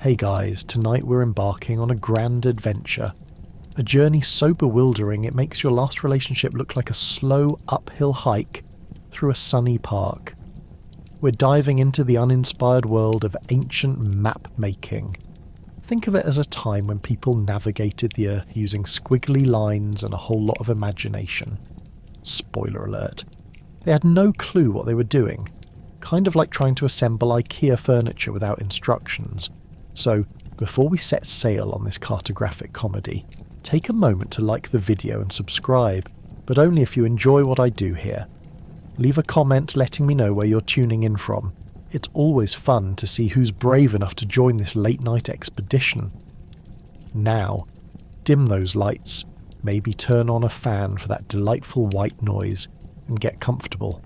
Hey guys, tonight we're embarking on a grand adventure. A journey so bewildering it makes your last relationship look like a slow uphill hike through a sunny park. We're diving into the uninspired world of ancient map making. Think of it as a time when people navigated the earth using squiggly lines and a whole lot of imagination. Spoiler alert. They had no clue what they were doing. Kind of like trying to assemble IKEA furniture without instructions. So, before we set sail on this cartographic comedy, take a moment to like the video and subscribe, but only if you enjoy what I do here. Leave a comment letting me know where you're tuning in from. It's always fun to see who's brave enough to join this late night expedition. Now, dim those lights, maybe turn on a fan for that delightful white noise, and get comfortable.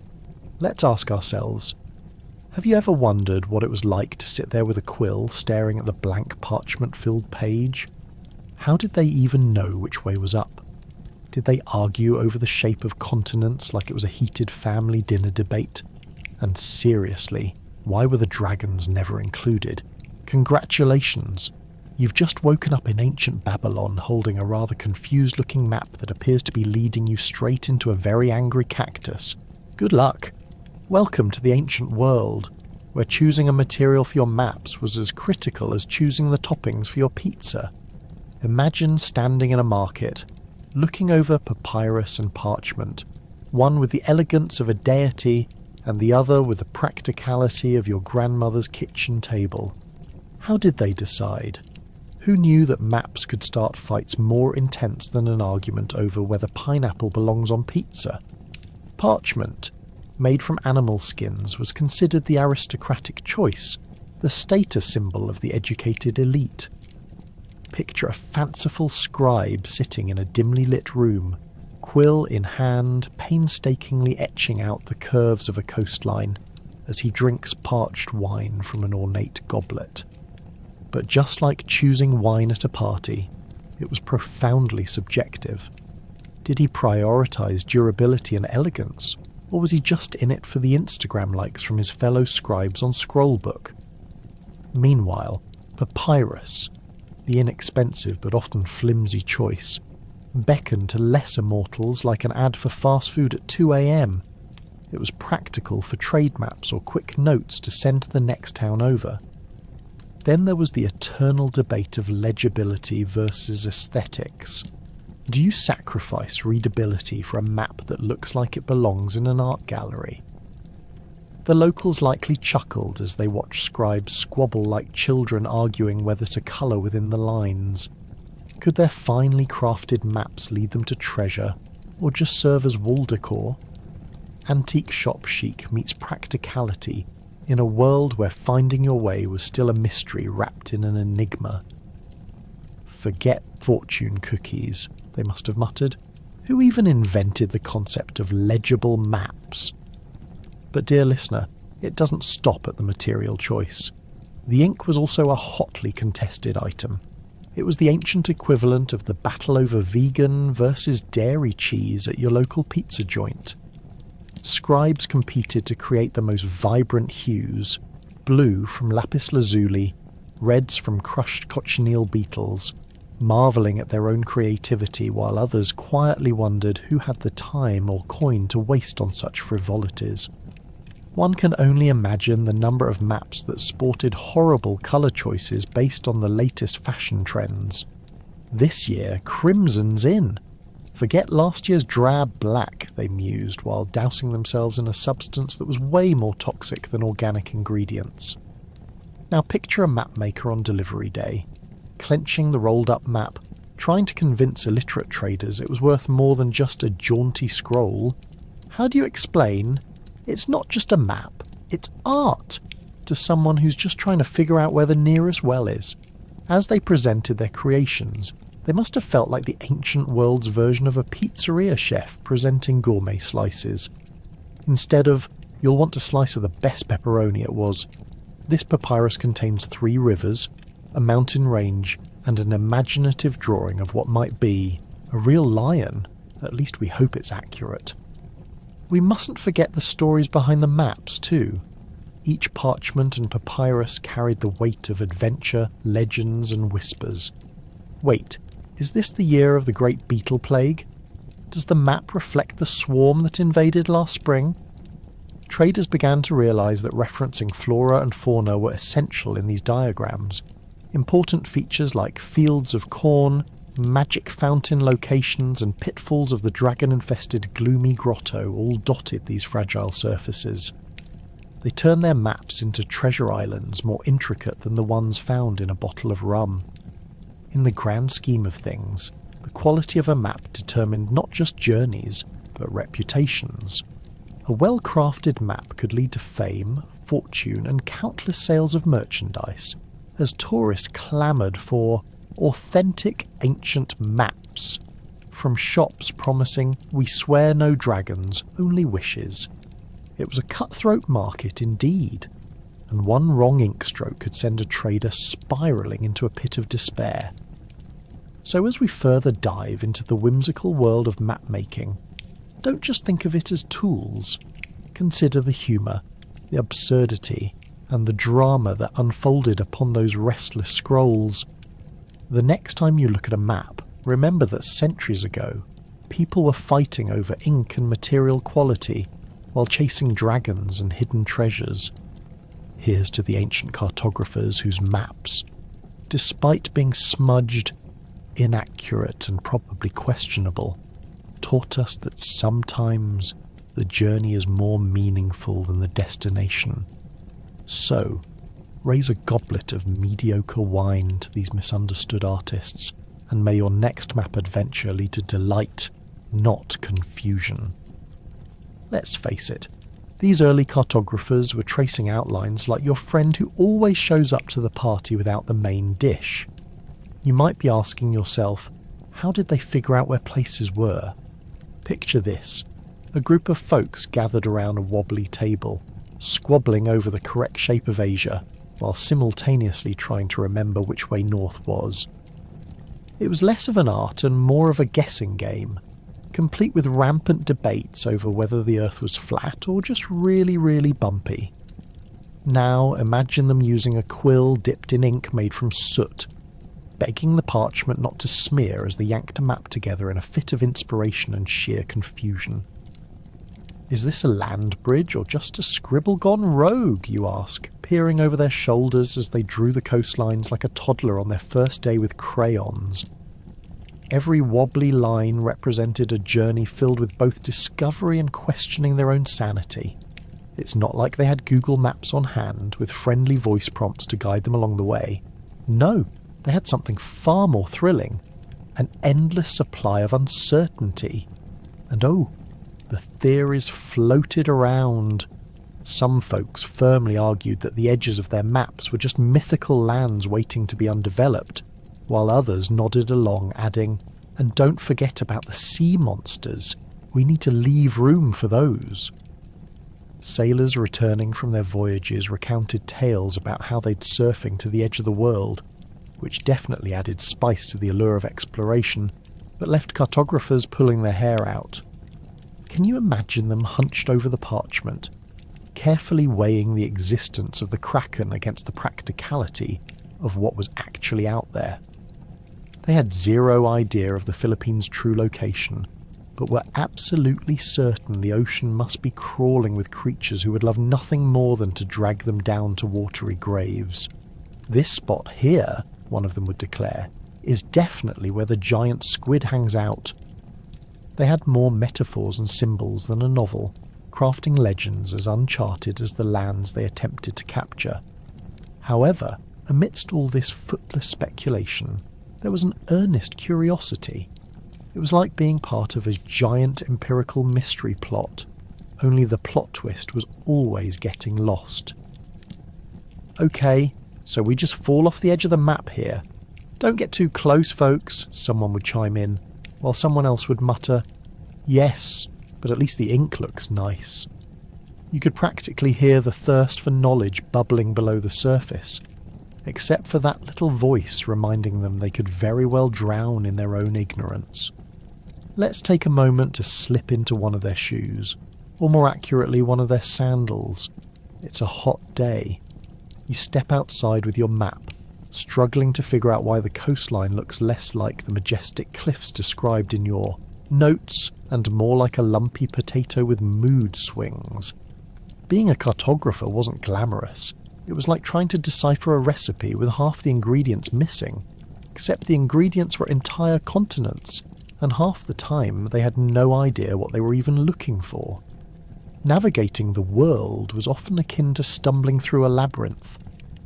Let's ask ourselves, have you ever wondered what it was like to sit there with a quill staring at the blank parchment-filled page? How did they even know which way was up? Did they argue over the shape of continents like it was a heated family dinner debate? And seriously, why were the dragons never included? Congratulations! You've just woken up in ancient Babylon holding a rather confused-looking map that appears to be leading you straight into a very angry cactus. Good luck! Welcome to the ancient world, where choosing a material for your maps was as critical as choosing the toppings for your pizza. Imagine standing in a market, looking over papyrus and parchment, one with the elegance of a deity and the other with the practicality of your grandmother's kitchen table. How did they decide? Who knew that maps could start fights more intense than an argument over whether pineapple belongs on pizza? Parchment, made from animal skins, was considered the aristocratic choice, the status symbol of the educated elite. Picture a fanciful scribe sitting in a dimly lit room, quill in hand, painstakingly etching out the curves of a coastline as he drinks parched wine from an ornate goblet. But just like choosing wine at a party, it was profoundly subjective. Did he prioritise durability and elegance, or was he just in it for the Instagram likes from his fellow scribes on Scrollbook? Meanwhile, papyrus, the inexpensive but often flimsy choice, beckoned to lesser mortals like an ad for fast food at 2 a.m. It was practical for trade maps or quick notes to send to the next town over. Then there was the eternal debate of legibility versus aesthetics. Do you sacrifice readability for a map that looks like it belongs in an art gallery? The locals likely chuckled as they watched scribes squabble like children arguing whether to colour within the lines. Could their finely crafted maps lead them to treasure, or just serve as wall decor? Antique shop chic meets practicality in a world where finding your way was still a mystery wrapped in an enigma. Forget fortune cookies, they must have muttered. Who even invented the concept of legible maps? But dear listener, it doesn't stop at the material choice. The ink was also a hotly contested item. It was the ancient equivalent of the battle over vegan versus dairy cheese at your local pizza joint. Scribes competed to create the most vibrant hues, blue from lapis lazuli, reds from crushed cochineal beetles, marvelling at their own creativity while others quietly wondered who had the time or coin to waste on such frivolities. One can only imagine the number of maps that sported horrible colour choices based on the latest fashion trends. This year, crimson's in. Forget last year's drab black, they mused while dousing themselves in a substance that was way more toxic than organic ingredients. Now picture a mapmaker on delivery day, clenching the rolled-up map, trying to convince illiterate traders it was worth more than just a jaunty scroll. How do you explain, it's not just a map, it's art, to someone who's just trying to figure out where the nearest well is? As they presented their creations, they must have felt like the ancient world's version of a pizzeria chef presenting gourmet slices. Instead of, you'll want a slice of the best pepperoni, it was, this papyrus contains 3 rivers, a mountain range, and an imaginative drawing of what might be a real lion. At least we hope it's accurate. We mustn't forget the stories behind the maps too. Each parchment and papyrus carried the weight of adventure, legends and whispers. Wait, is this the year of the Great Beetle Plague? Does the map reflect the swarm that invaded last spring? Traders began to realise that referencing flora and fauna were essential in these diagrams. Important features like fields of corn, magic fountain locations and pitfalls of the dragon-infested gloomy grotto all dotted these fragile surfaces. They turned their maps into treasure islands more intricate than the ones found in a bottle of rum. In the grand scheme of things, the quality of a map determined not just journeys, but reputations. A well-crafted map could lead to fame, fortune and countless sales of merchandise, as tourists clamoured for authentic ancient maps, from shops promising "we swear no dragons, only wishes." It was a cutthroat market indeed, and one wrong ink stroke could send a trader spiralling into a pit of despair. So as we further dive into the whimsical world of map making, don't just think of it as tools. Consider the humour, the absurdity, and the drama that unfolded upon those restless scrolls. The next time you look at a map, remember that centuries ago, people were fighting over ink and material quality while chasing dragons and hidden treasures. Here's to the ancient cartographers whose maps, despite being smudged, inaccurate and probably questionable, taught us that sometimes the journey is more meaningful than the destination. So, raise a goblet of mediocre wine to these misunderstood artists, and may your next map adventure lead to delight, not confusion. Let's face it, these early cartographers were tracing outlines like your friend who always shows up to the party without the main dish. You might be asking yourself, how did they figure out where places were? Picture this, a group of folks gathered around a wobbly table, squabbling over the correct shape of Asia, while simultaneously trying to remember which way north was. It was less of an art and more of a guessing game, complete with rampant debates over whether the earth was flat or just really, really bumpy. Now imagine them using a quill dipped in ink made from soot, begging the parchment not to smear as they yanked a map together in a fit of inspiration and sheer confusion. Is this a land bridge or just a scribble gone rogue, you ask, peering over their shoulders as they drew the coastlines like a toddler on their first day with crayons. Every wobbly line represented a journey filled with both discovery and questioning their own sanity. It's not like they had Google Maps on hand with friendly voice prompts to guide them along the way. No, they had something far more thrilling, an endless supply of uncertainty. And oh, the theories floated around. Some folks firmly argued that the edges of their maps were just mythical lands waiting to be undeveloped, while others nodded along, adding, "And don't forget about the sea monsters. We need to leave room for those." Sailors returning from their voyages recounted tales about how they'd surfing to the edge of the world, which definitely added spice to the allure of exploration, but left cartographers pulling their hair out. Can you imagine them hunched over the parchment, carefully weighing the existence of the Kraken against the practicality of what was actually out there? They had zero idea of the Philippines' true location, but were absolutely certain the ocean must be crawling with creatures who would love nothing more than to drag them down to watery graves. "This spot here," one of them would declare, "is definitely where the giant squid hangs out." They had more metaphors and symbols than a novel, crafting legends as uncharted as the lands they attempted to capture. However, amidst all this footless speculation, there was an earnest curiosity. It was like being part of a giant empirical mystery plot, only the plot twist was always getting lost. "Okay, so we just fall off the edge of the map here. Don't get too close, folks," someone would chime in, while someone else would mutter, "Yes, but at least the ink looks nice." You could practically hear the thirst for knowledge bubbling below the surface, except for that little voice reminding them they could very well drown in their own ignorance. Let's take a moment to slip into one of their shoes, or more accurately one of their sandals. It's a hot day. You step outside with your map, struggling to figure out why the coastline looks less like the majestic cliffs described in your notes and more like a lumpy potato with mood swings. Being a cartographer wasn't glamorous. It was like trying to decipher a recipe with half the ingredients missing, except the ingredients were entire continents, and half the time they had no idea what they were even looking for. Navigating the world was often akin to stumbling through a labyrinth.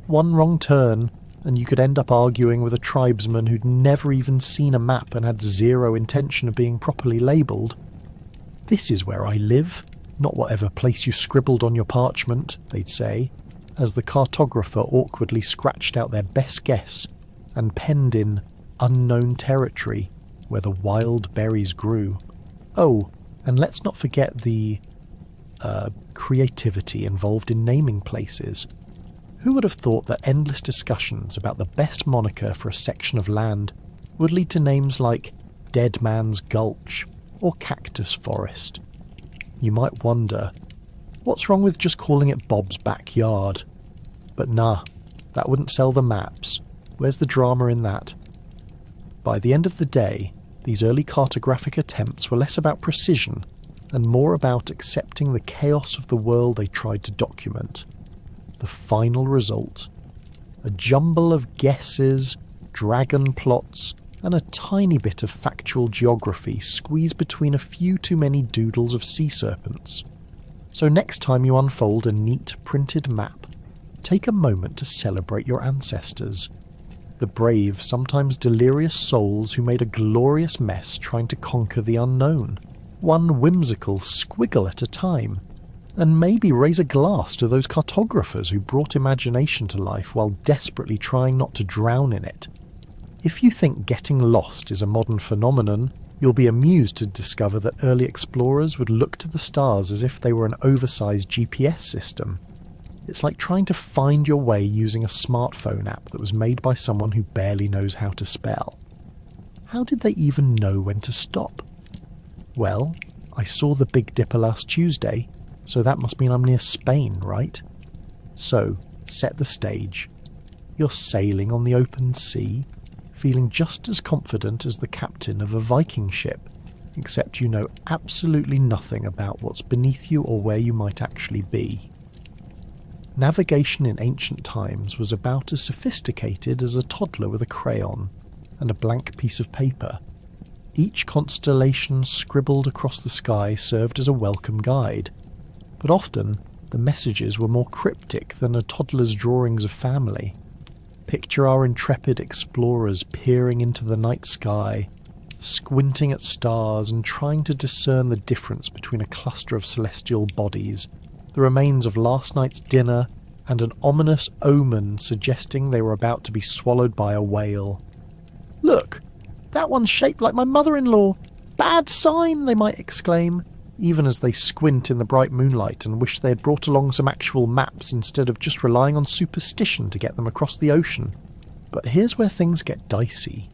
One wrong turn, and you could end up arguing with a tribesman who'd never even seen a map and had zero intention of being properly labelled. "This is where I live, not whatever place you scribbled on your parchment," they'd say, as the cartographer awkwardly scratched out their best guess and penned in "unknown territory," where the wild berries grew. Oh, and let's not forget the creativity involved in naming places. Who would have thought that endless discussions about the best moniker for a section of land would lead to names like Dead Man's Gulch or Cactus Forest? You might wonder, what's wrong with just calling it Bob's Backyard? But nah, that wouldn't sell the maps. Where's the drama in that? By the end of the day, these early cartographic attempts were less about precision and more about accepting the chaos of the world they tried to document. The final result: a jumble of guesses, dragon plots, and a tiny bit of factual geography squeezed between a few too many doodles of sea serpents. So next time you unfold a neat printed map, take a moment to celebrate your ancestors. The brave, sometimes delirious souls who made a glorious mess trying to conquer the unknown, one whimsical squiggle at a time, and maybe raise a glass to those cartographers who brought imagination to life while desperately trying not to drown in it. If you think getting lost is a modern phenomenon, you'll be amused to discover that early explorers would look to the stars as if they were an oversized GPS system. It's like trying to find your way using a smartphone app that was made by someone who barely knows how to spell. How did they even know when to stop? Well, I saw the Big Dipper last Tuesday, so that must mean I'm near Spain, right? So, set the stage. You're sailing on the open sea, feeling just as confident as the captain of a Viking ship, except you know absolutely nothing about what's beneath you or where you might actually be. Navigation in ancient times was about as sophisticated as a toddler with a crayon and a blank piece of paper. Each constellation scribbled across the sky served as a welcome guide, but often the messages were more cryptic than a toddler's drawings of family. Picture our intrepid explorers peering into the night sky, squinting at stars and trying to discern the difference between a cluster of celestial bodies, the remains of last night's dinner, and an ominous omen suggesting they were about to be swallowed by a whale. "Look, that one's shaped like my mother-in-law. Bad sign," they might exclaim, even as they squint in the bright moonlight and wish they had brought along some actual maps instead of just relying on superstition to get them across the ocean. But here's where things get dicey.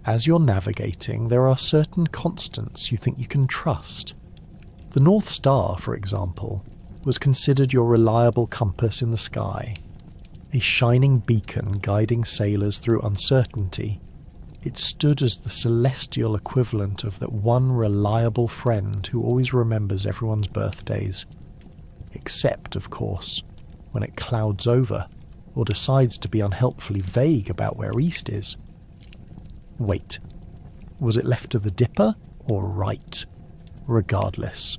As you're navigating, there are certain constants you think you can trust. The North Star, for example, was considered your reliable compass in the sky, a shining beacon guiding sailors through uncertainty. It stood as the celestial equivalent of that one reliable friend who always remembers everyone's birthdays. Except, of course, when it clouds over or decides to be unhelpfully vague about where east is. Wait, was it left to the Dipper or right? Regardless,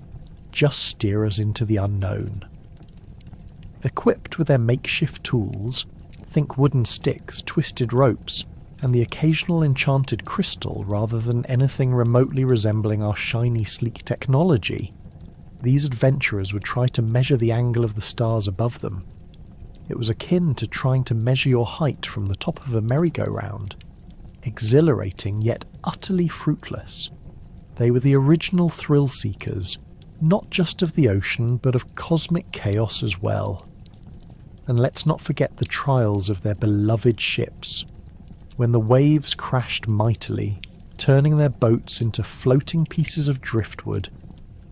just steer us into the unknown. Equipped with their makeshift tools, think wooden sticks, twisted ropes, and the occasional enchanted crystal rather than anything remotely resembling our shiny, sleek technology, these adventurers would try to measure the angle of the stars above them. It was akin to trying to measure your height from the top of a merry-go-round. Exhilarating yet utterly fruitless. They were the original thrill-seekers, not just of the ocean but of cosmic chaos as well. And let's not forget the trials of their beloved ships. When the waves crashed mightily, turning their boats into floating pieces of driftwood,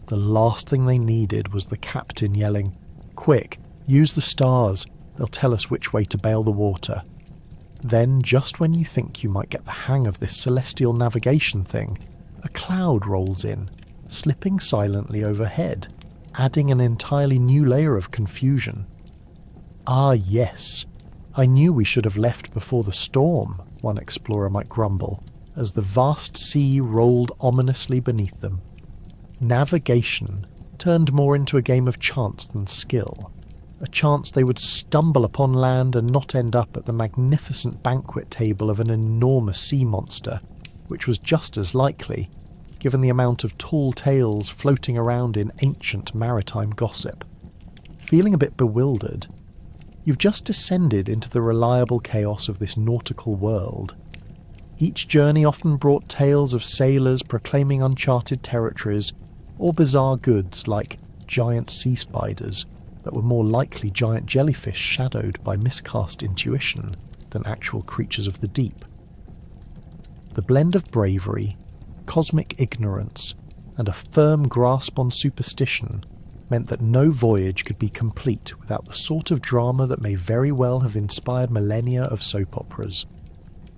the last thing they needed was the captain yelling, "Quick, Use the stars, they'll tell us which way to bail the water. Then, just when you think you might get the hang of this celestial navigation thing, a cloud rolls in, slipping silently overhead, adding an entirely new layer of confusion. Ah yes, I knew we should have left before the storm, one explorer might grumble, as the vast sea rolled ominously beneath them. Navigation turned more into a game of chance than skill, a chance they would stumble upon land and not end up at the magnificent banquet table of an enormous sea monster, which was just as likely, given the amount of tall tales floating around in ancient maritime gossip. Feeling a bit bewildered, you've just descended into the reliable chaos of this nautical world. Each journey often brought tales of sailors proclaiming uncharted territories, or bizarre goods like giant sea spiders that were more likely giant jellyfish shadowed by miscast intuition than actual creatures of the deep. The blend of bravery, cosmic ignorance, and a firm grasp on superstition meant that no voyage could be complete without the sort of drama that may very well have inspired millennia of soap operas.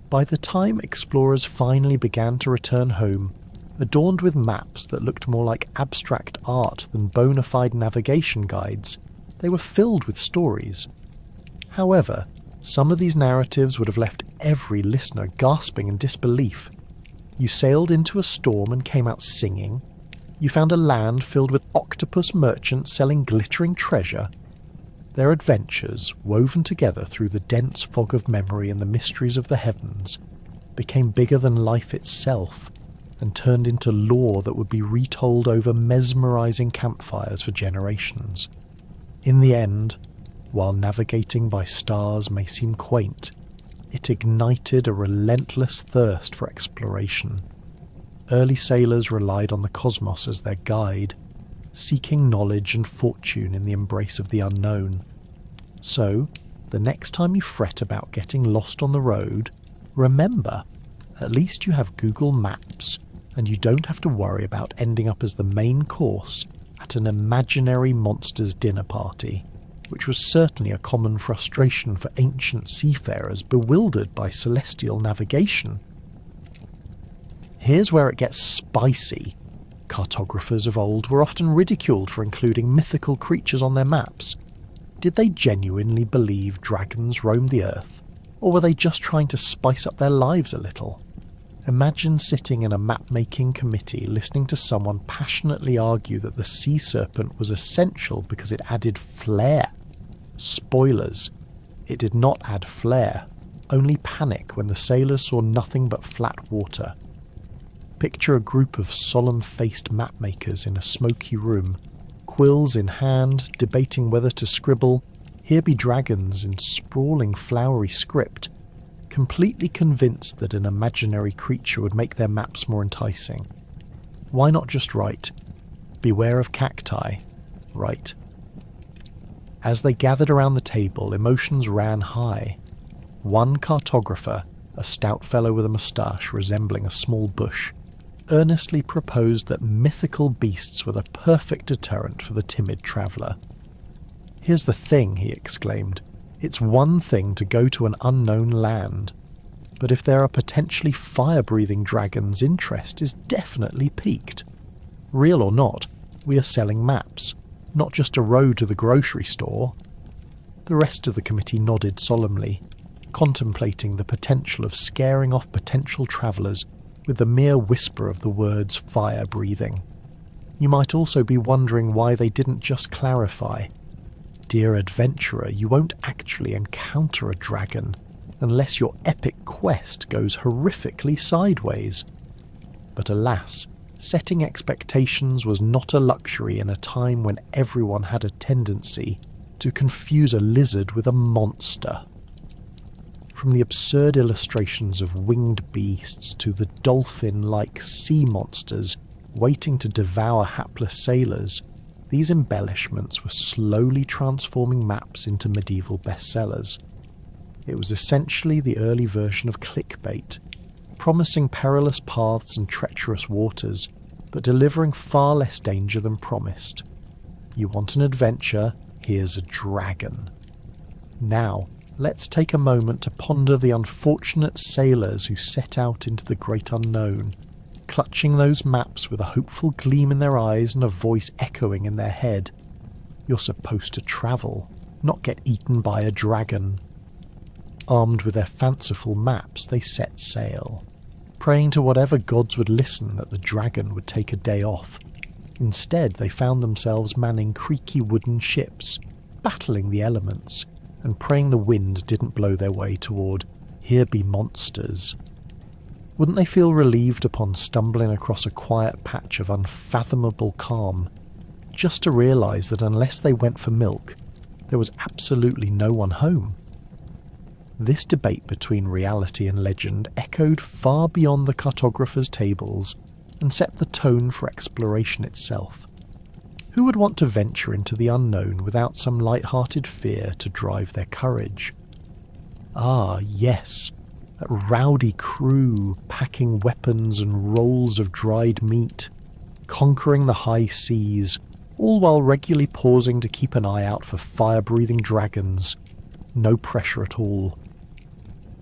By the time explorers finally began to return home, adorned with maps that looked more like abstract art than bona fide navigation guides, they were filled with stories. However, some of these narratives would have left every listener gasping in disbelief. You sailed into a storm and came out singing. You found a land filled with octopus merchants selling glittering treasure. Their adventures, woven together through the dense fog of memory and the mysteries of the heavens, became bigger than life itself, and turned into lore that would be retold over mesmerizing campfires for generations. In the end, while navigating by stars may seem quaint, it ignited a relentless thirst for exploration. Early sailors relied on the cosmos as their guide, seeking knowledge and fortune in the embrace of the unknown. So, the next time you fret about getting lost on the road, remember, at least you have Google Maps, and you don't have to worry about ending up as the main course at an imaginary monster's dinner party, which was certainly a common frustration for ancient seafarers bewildered by celestial navigation. Here's where it gets spicy. Cartographers of old were often ridiculed for including mythical creatures on their maps. Did they genuinely believe dragons roamed the earth, or were they just trying to spice up their lives a little? Imagine sitting in a map-making committee listening to someone passionately argue that the sea serpent was essential because it added flair. Spoilers. It did not add flair, only panic when the sailors saw nothing but flat water. Picture a group of solemn-faced mapmakers in a smoky room, quills in hand, debating whether to scribble "Here be dragons" in sprawling flowery script, completely convinced that an imaginary creature would make their maps more enticing. Why not just write, "Beware of cacti," right? As they gathered around the table, emotions ran high. One cartographer, a stout fellow with a moustache resembling a small bush, earnestly proposed that mythical beasts were the perfect deterrent for the timid traveller. "Here's the thing," he exclaimed. "It's one thing to go to an unknown land, but if there are potentially fire-breathing dragons, interest is definitely piqued. Real or not, we are selling maps, not just a road to the grocery store." The rest of the committee nodded solemnly, contemplating the potential of scaring off potential travellers with the mere whisper of the words fire-breathing. You might also be wondering why they didn't just clarify, "Dear adventurer, you won't actually encounter a dragon unless your epic quest goes horrifically sideways." But alas, setting expectations was not a luxury in a time when everyone had a tendency to confuse a lizard with a monster. From the absurd illustrations of winged beasts to the dolphin-like sea monsters waiting to devour hapless sailors, these embellishments were slowly transforming maps into medieval bestsellers. It was essentially the early version of clickbait, promising perilous paths and treacherous waters, but delivering far less danger than promised. You want an adventure? here's a dragon. Now, let's take a moment to ponder the unfortunate sailors who set out into the great unknown, clutching those maps with a hopeful gleam in their eyes and a voice echoing in their head. You're supposed to travel, not get eaten by a dragon. Armed with their fanciful maps, they set sail, praying to whatever gods would listen that the dragon would take a day off. Instead, they found themselves manning creaky wooden ships, battling the elements, and praying the wind didn't blow their way toward "here be monsters." Wouldn't they feel relieved upon stumbling across a quiet patch of unfathomable calm, just to realise that unless they went for milk, there was absolutely no one home? This debate between reality and legend echoed far beyond the cartographer's tables and set the tone for exploration itself. Who would want to venture into the unknown without some light-hearted fear to drive their courage? Ah, yes, that rowdy crew packing weapons and rolls of dried meat, conquering the high seas, all while regularly pausing to keep an eye out for fire-breathing dragons. No pressure at all.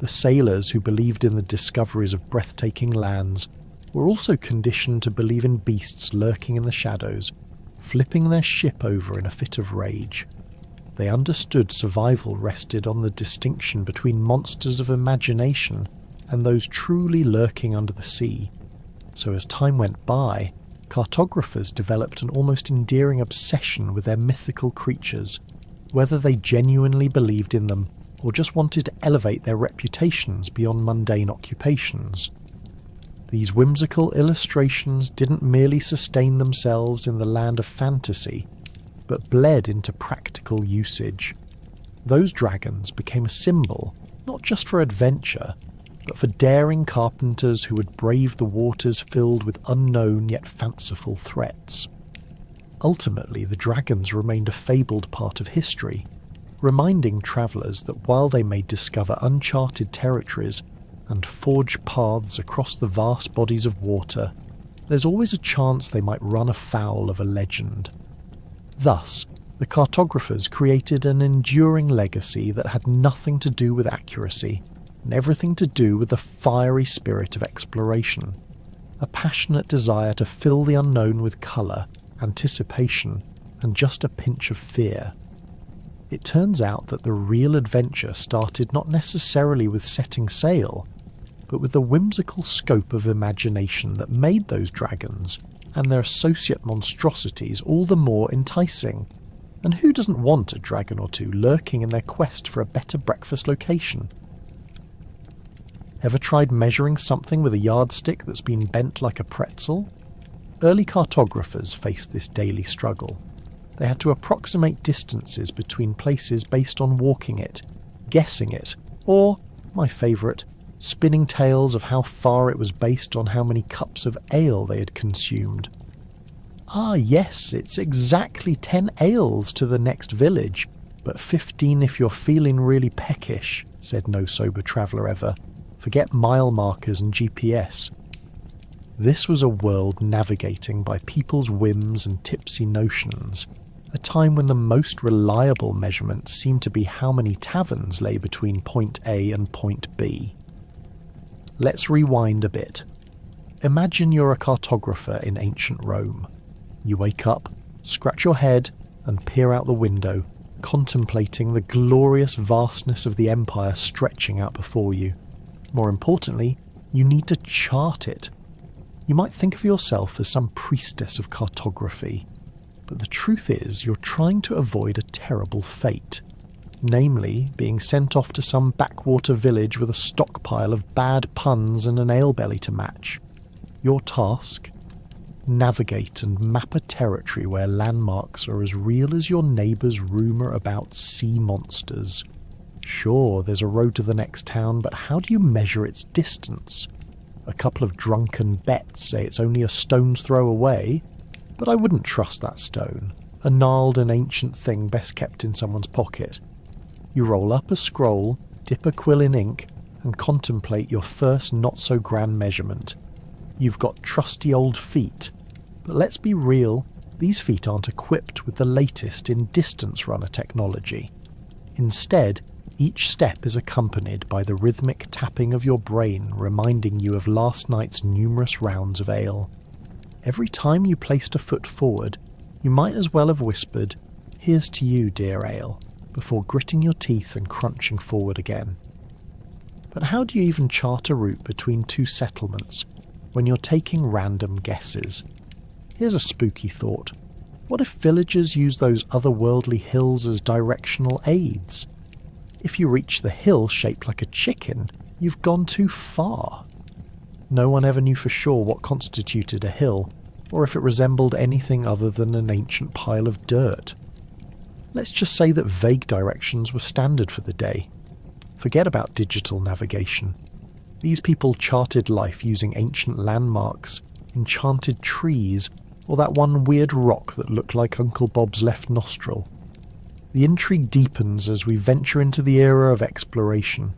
The sailors who believed in the discoveries of breathtaking lands were also conditioned to believe in beasts lurking in the shadows, flipping their ship over in a fit of rage. They understood survival rested on the distinction between monsters of imagination and those truly lurking under the sea. So as time went by, cartographers developed an almost endearing obsession with their mythical creatures, whether they genuinely believed in them or just wanted to elevate their reputations beyond mundane occupations. These whimsical illustrations didn't merely sustain themselves in the land of fantasy, but bled into practical usage. Those dragons became a symbol, not just for adventure, but for daring carpenters who would brave the waters filled with unknown yet fanciful threats. Ultimately, the dragons remained a fabled part of history, reminding travellers that while they may discover uncharted territories and forge paths across the vast bodies of water, there's always a chance they might run afoul of a legend. Thus, the cartographers created an enduring legacy that had nothing to do with accuracy and everything to do with the fiery spirit of exploration, a passionate desire to fill the unknown with colour, anticipation, and just a pinch of fear. It turns out that the real adventure started not necessarily with setting sail, but with the whimsical scope of imagination that made those dragons and their associate monstrosities all the more enticing. And who doesn't want a dragon or two lurking in their quest for a better breakfast location? Ever tried measuring something with a yardstick that's been bent like a pretzel? Early cartographers faced this daily struggle. They had to approximate distances between places based on walking it, guessing it, or, my favourite, spinning tales of how far it was based on how many cups of ale they had consumed. Ah yes, it's exactly 10 ales to the next village, but 15 if you're feeling really peckish, said no sober traveller ever. Forget mile markers and GPS. This was a world navigating by people's whims and tipsy notions, a time when the most reliable measurement seemed to be how many taverns lay between point A and point B. Let's rewind a bit. Imagine you're a cartographer in ancient Rome. You wake up, scratch your head, and peer out the window, contemplating the glorious vastness of the empire stretching out before you. More importantly, you need to chart it. You might think of yourself as some priestess of cartography, but the truth is you're trying to avoid a terrible fate, namely being sent off to some backwater village with a stockpile of bad puns and an ale belly to match. Your task? Navigate and map a territory where landmarks are as real as your neighbour's rumour about sea monsters. Sure, there's a road to the next town, but how do you measure its distance? A couple of drunken bets say it's only a stone's throw away, but I wouldn't trust that stone, a gnarled and ancient thing best kept in someone's pocket. You roll up a scroll, dip a quill in ink, and contemplate your first not-so-grand measurement. You've got trusty old feet, but let's be real, these feet aren't equipped with the latest in distance runner technology. Instead, each step is accompanied by the rhythmic tapping of your brain reminding you of last night's numerous rounds of ale. Every time you placed a foot forward, you might as well have whispered, "Here's to you, dear ale," before gritting your teeth and crunching forward again. But how do you even chart a route between two settlements when you're taking random guesses? Here's a spooky thought. What if villagers use those otherworldly hills as directional aids? If you reach the hill shaped like a chicken, you've gone too far. No one ever knew for sure what constituted a hill, or if it resembled anything other than an ancient pile of dirt. Let's just say that vague directions were standard for the day. Forget about digital navigation. These people charted life using ancient landmarks, enchanted trees, or that one weird rock that looked like Uncle Bob's left nostril. The intrigue deepens as we venture into the era of exploration.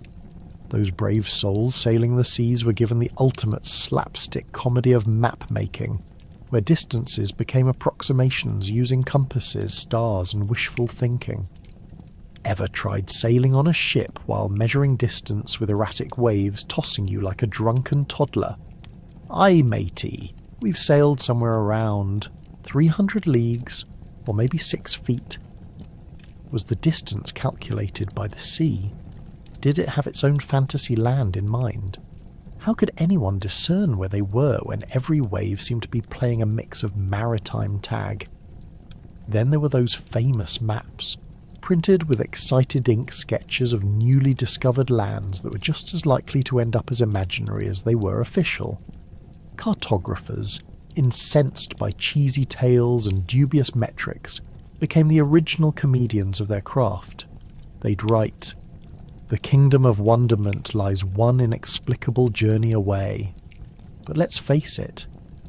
Those brave souls sailing the seas were given the ultimate slapstick comedy of map-making, where distances became approximations using compasses, stars, and wishful thinking. Ever tried sailing on a ship while measuring distance with erratic waves tossing you like a drunken toddler? Aye, matey, we've sailed somewhere around 300 leagues, or maybe 6 feet. Was the distance calculated by the sea? Did it have its own fantasy land in mind? How could anyone discern where they were when every wave seemed to be playing a mix of maritime tag? Then there were those famous maps, printed with excited ink sketches of newly discovered lands that were just as likely to end up as imaginary as they were official. Cartographers, incensed by cheesy tales and dubious metrics, became the original comedians of their craft. They'd write, "The kingdom of wonderment lies one inexplicable journey away." But let's face it,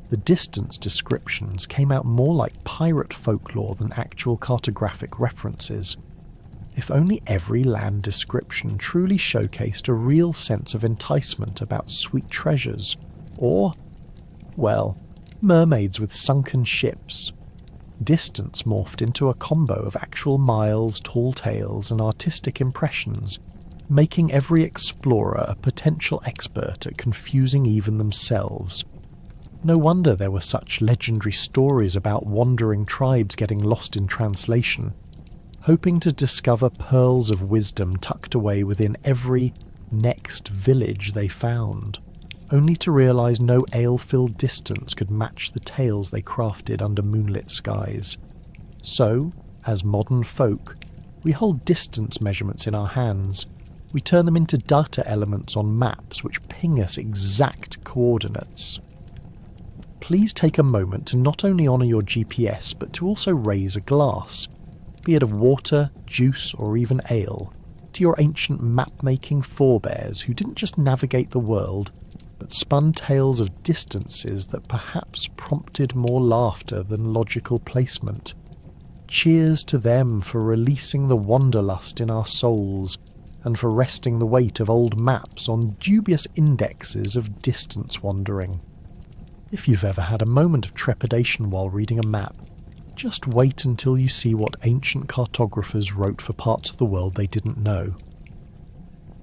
the distance descriptions came out more like pirate folklore than actual cartographic references. If only every land description truly showcased a real sense of enticement about sweet treasures, or, well, mermaids with sunken ships. Distance morphed into a combo of actual miles, tall tales, and artistic impressions, making every explorer a potential expert at confusing even themselves. No wonder there were such legendary stories about wandering tribes getting lost in translation, hoping to discover pearls of wisdom tucked away within every next village they found, only to realize no ale-filled distance could match the tales they crafted under moonlit skies. So, as modern folk, we hold distance measurements in our hands. We turn them into data elements on maps which ping us exact coordinates. Please take a moment to not only honour your GPS, but to also raise a glass, be it of water, juice, or even ale, to your ancient map-making forebears who didn't just navigate the world, but spun tales of distances that perhaps prompted more laughter than logical placement. Cheers to them for releasing the wanderlust in our souls, and for resting the weight of old maps on dubious indexes of distance wandering. If you've ever had a moment of trepidation while reading a map, just wait until you see what ancient cartographers wrote for parts of the world they didn't know.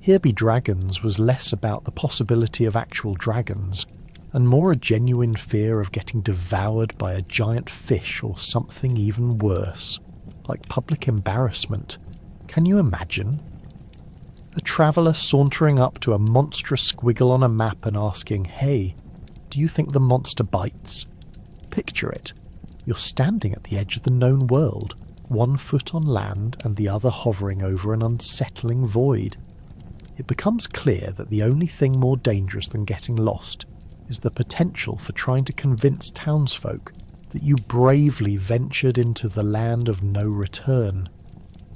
Here Be Dragons was less about the possibility of actual dragons, and more a genuine fear of getting devoured by a giant fish or something even worse, like public embarrassment. Can you imagine? A traveller sauntering up to a monstrous squiggle on a map and asking, "Hey, do you think the monster bites?" Picture it. You're standing at the edge of the known world, one foot on land and the other hovering over an unsettling void. It becomes clear that the only thing more dangerous than getting lost is the potential for trying to convince townsfolk that you bravely ventured into the land of no return,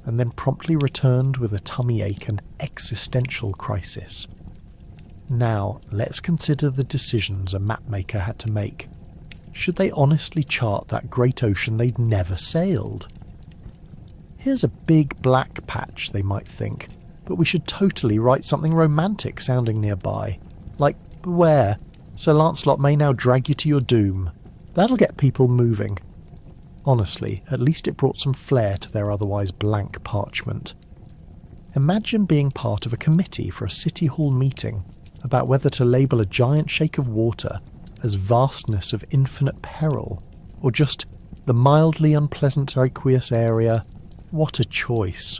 and then promptly returned with a tummy ache and existential crisis. Now, let's consider the decisions a mapmaker had to make. Should they honestly chart that great ocean they'd never sailed? Here's a big black patch, they might think, but we should totally write something romantic sounding nearby, like, "Beware, Sir Lancelot may now drag you to your doom." That'll get people moving. Honestly, at least it brought some flair to their otherwise blank parchment. Imagine being part of a committee for a city hall meeting about whether to label a giant shake of water as vastness of infinite peril, or just the mildly unpleasant aqueous area. What a choice.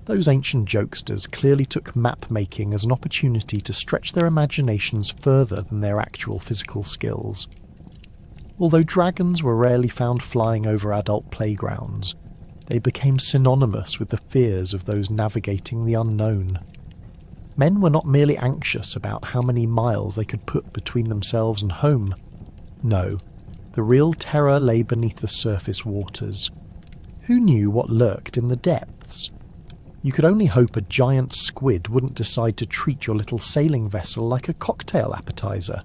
Those ancient jokesters clearly took map-making as an opportunity to stretch their imaginations further than their actual physical skills. Although dragons were rarely found flying over adult playgrounds, they became synonymous with the fears of those navigating the unknown. Men were not merely anxious about how many miles they could put between themselves and home. No, the real terror lay beneath the surface waters. Who knew what lurked in the depths? You could only hope a giant squid wouldn't decide to treat your little sailing vessel like a cocktail appetizer.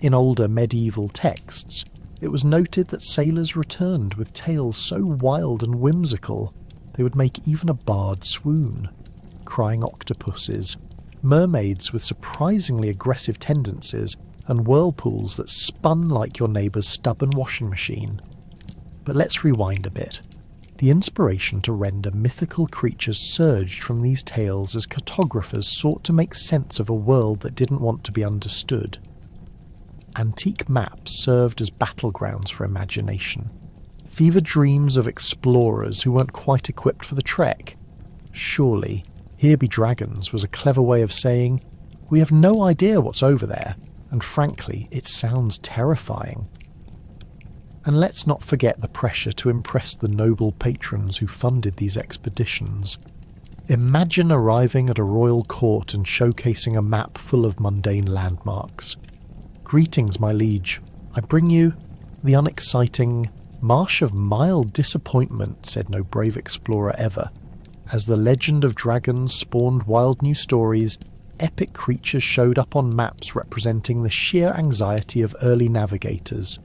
In older medieval texts, it was noted that sailors returned with tales so wild and whimsical they would make even a bard swoon. Crying octopuses, mermaids with surprisingly aggressive tendencies, and whirlpools that spun like your neighbour's stubborn washing machine. But let's rewind a bit. The inspiration to render mythical creatures surged from these tales as cartographers sought to make sense of a world that didn't want to be understood. Antique maps served as battlegrounds for imagination. Fevered dreams of explorers who weren't quite equipped for the trek. Surely, here be dragons was a clever way of saying, we have no idea what's over there, and frankly, it sounds terrifying. And let's not forget the pressure to impress the noble patrons who funded these expeditions. Imagine arriving at a royal court and showcasing a map full of mundane landmarks. Greetings, my liege. I bring you the unexciting Marsh of Mild Disappointment, said no brave explorer ever. As the legend of dragons spawned wild new stories, epic creatures showed up on maps representing the sheer anxiety of early navigators.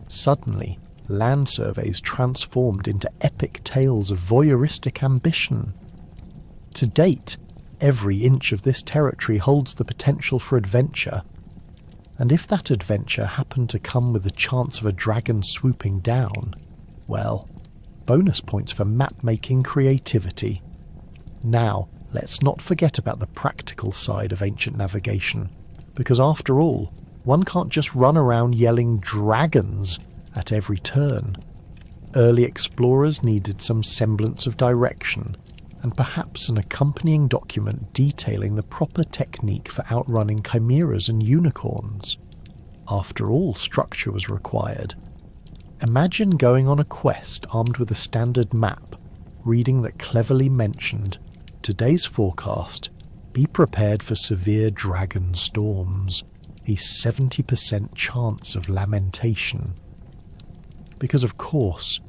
Suddenly, land surveys transformed into epic tales of voyeuristic ambition. To date, every inch of this territory holds the potential for adventure. And if that adventure happened to come with the chance of a dragon swooping down, well, bonus points for map-making creativity. Now, let's not forget about the practical side of ancient navigation, because after all, one can't just run around yelling dragons at every turn. Early explorers needed some semblance of direction, and perhaps an accompanying document detailing the proper technique for outrunning chimeras and unicorns. After all, structure was required. Imagine going on a quest armed with a standard map, reading that cleverly mentioned, today's forecast, be prepared for severe dragon storms, a 70% chance of lamentation. Because of course,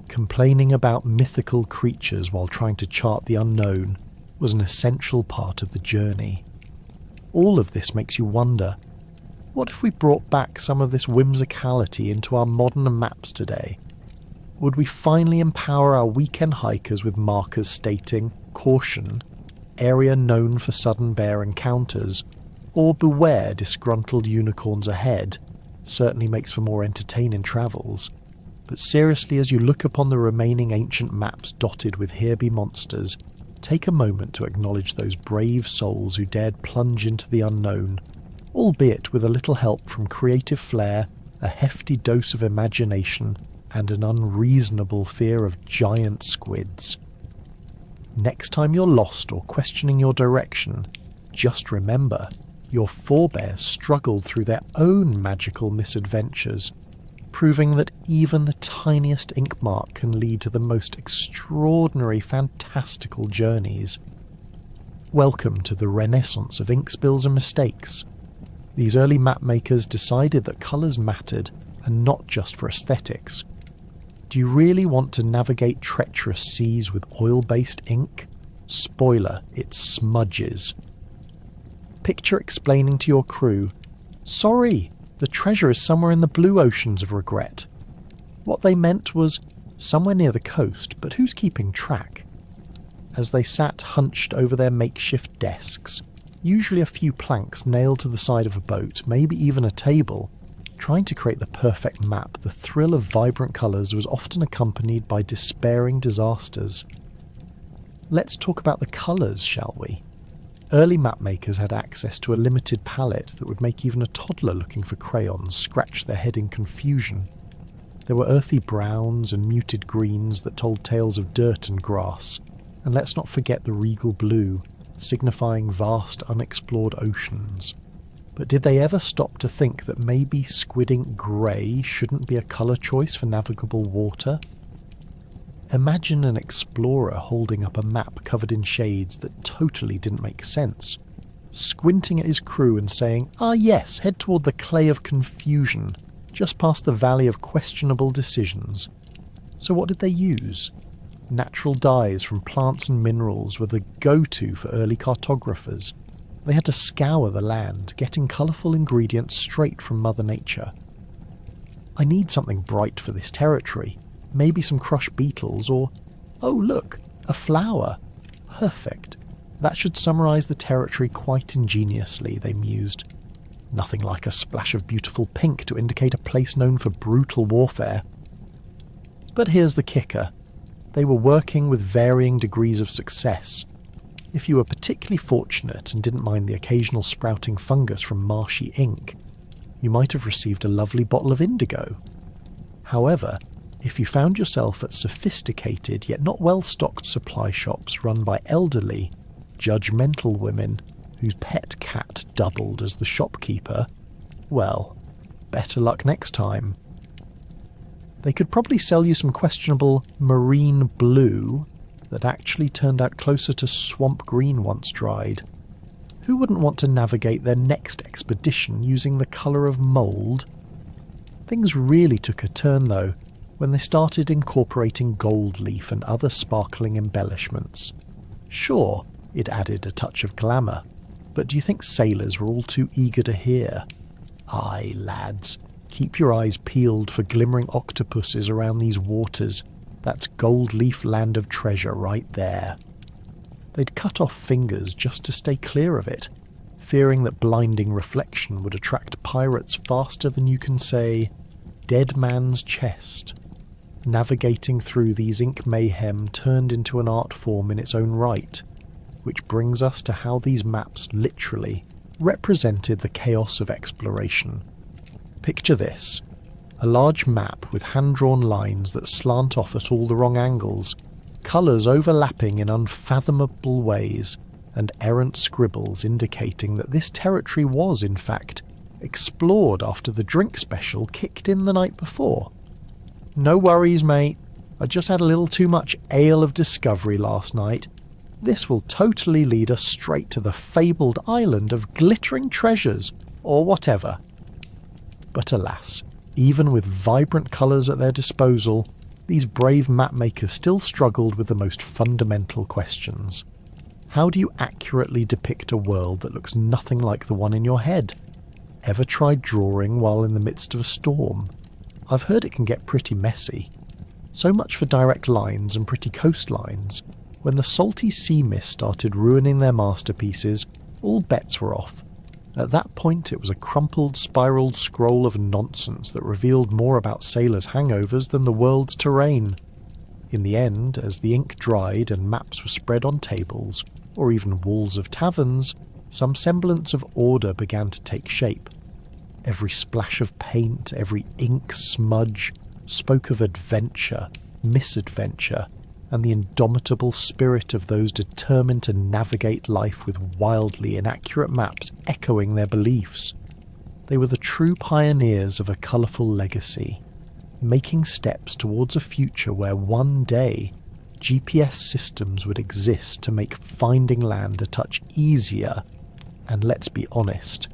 complaining about mythical creatures while trying to chart the unknown was an essential part of the journey. All of this makes you wonder, what if we brought back some of this whimsicality into our modern maps today? Would we finally empower our weekend hikers with markers stating, caution, area known for sudden bear encounters, or beware disgruntled unicorns ahead? Certainly makes for more entertaining travels. But seriously, as you look upon the remaining ancient maps dotted with here-be monsters, take a moment to acknowledge those brave souls who dared plunge into the unknown, albeit with a little help from creative flair, a hefty dose of imagination, and an unreasonable fear of giant squids. Next time you're lost or questioning your direction, just remember, your forebears struggled through their own magical misadventures, proving that even the tiniest ink mark can lead to the most extraordinary, fantastical journeys. Welcome to the renaissance of ink spills and mistakes. These early map makers decided that colours mattered, and not just for aesthetics. Do you really want to navigate treacherous seas with oil-based ink? Spoiler, it smudges. Picture explaining to your crew, sorry, the treasure is somewhere in the blue oceans of regret. What they meant was somewhere near the coast, but who's keeping track? As they sat hunched over their makeshift desks, usually a few planks nailed to the side of a boat, maybe even a table, Trying to create the perfect map, the thrill of vibrant colours was often accompanied by despairing disasters. Let's talk about the colours, shall we? Early mapmakers had access to a limited palette that would make even a toddler looking for crayons scratch their head in confusion. There were earthy browns and muted greens that told tales of dirt and grass, and let's not forget the regal blue, signifying vast unexplored oceans. But did they ever stop to think that maybe squid ink grey shouldn't be a colour choice for navigable water? Imagine an explorer holding up a map covered in shades that totally didn't make sense, squinting at his crew and saying, "Ah yes, head toward the clay of confusion, just past the valley of questionable decisions." So what did they use? Natural dyes from plants and minerals were the go-to for early cartographers. They had to scour the land, getting colourful ingredients straight from Mother Nature. I need something bright for this territory. Maybe some crushed beetles, or, oh look, a flower. Perfect. That should summarise the territory quite ingeniously, they mused. Nothing like a splash of beautiful pink to indicate a place known for brutal warfare. But here's the kicker. They were working with varying degrees of success. If you were particularly fortunate and didn't mind the occasional sprouting fungus from marshy ink, you might have received a lovely bottle of indigo. However, if you found yourself at sophisticated yet not well-stocked supply shops run by elderly, judgmental women whose pet cat doubled as the shopkeeper, well, better luck next time. They could probably sell you some questionable marine blue that actually turned out closer to swamp green once dried. Who wouldn't want to navigate their next expedition using the colour of mould? Things really took a turn though, when they started incorporating gold leaf and other sparkling embellishments. Sure, it added a touch of glamour, but do you think sailors were all too eager to hear? Aye, lads, keep your eyes peeled for glimmering octopuses around these waters. That's gold leaf land of treasure right there. They'd cut off fingers just to stay clear of it, fearing that blinding reflection would attract pirates faster than you can say, "dead man's chest." Navigating through these ink mayhem turned into an art form in its own right, which brings us to how these maps literally represented the chaos of exploration. Picture this. A large map with hand-drawn lines that slant off at all the wrong angles, colours overlapping in unfathomable ways, and errant scribbles indicating that this territory was, in fact, explored after the drink special kicked in the night before. No worries, mate. I just had a little too much ale of discovery last night. This will totally lead us straight to the fabled island of glittering treasures, or whatever. But alas, even with vibrant colours at their disposal, these brave mapmakers still struggled with the most fundamental questions. How do you accurately depict a world that looks nothing like the one in your head? Ever tried drawing while in the midst of a storm? I've heard it can get pretty messy. So much for direct lines and pretty coastlines. When the salty sea mist started ruining their masterpieces, all bets were off. At that point it was a crumpled, spiralled scroll of nonsense that revealed more about sailors' hangovers than the world's terrain. In the end, as the ink dried and maps were spread on tables, or even walls of taverns, some semblance of order began to take shape. Every splash of paint, every ink smudge, spoke of adventure, misadventure, and the indomitable spirit of those determined to navigate life with wildly inaccurate maps echoing their beliefs. They were the true pioneers of a colourful legacy, making steps towards a future where one day GPS systems would exist to make finding land a touch easier, and let's be honest,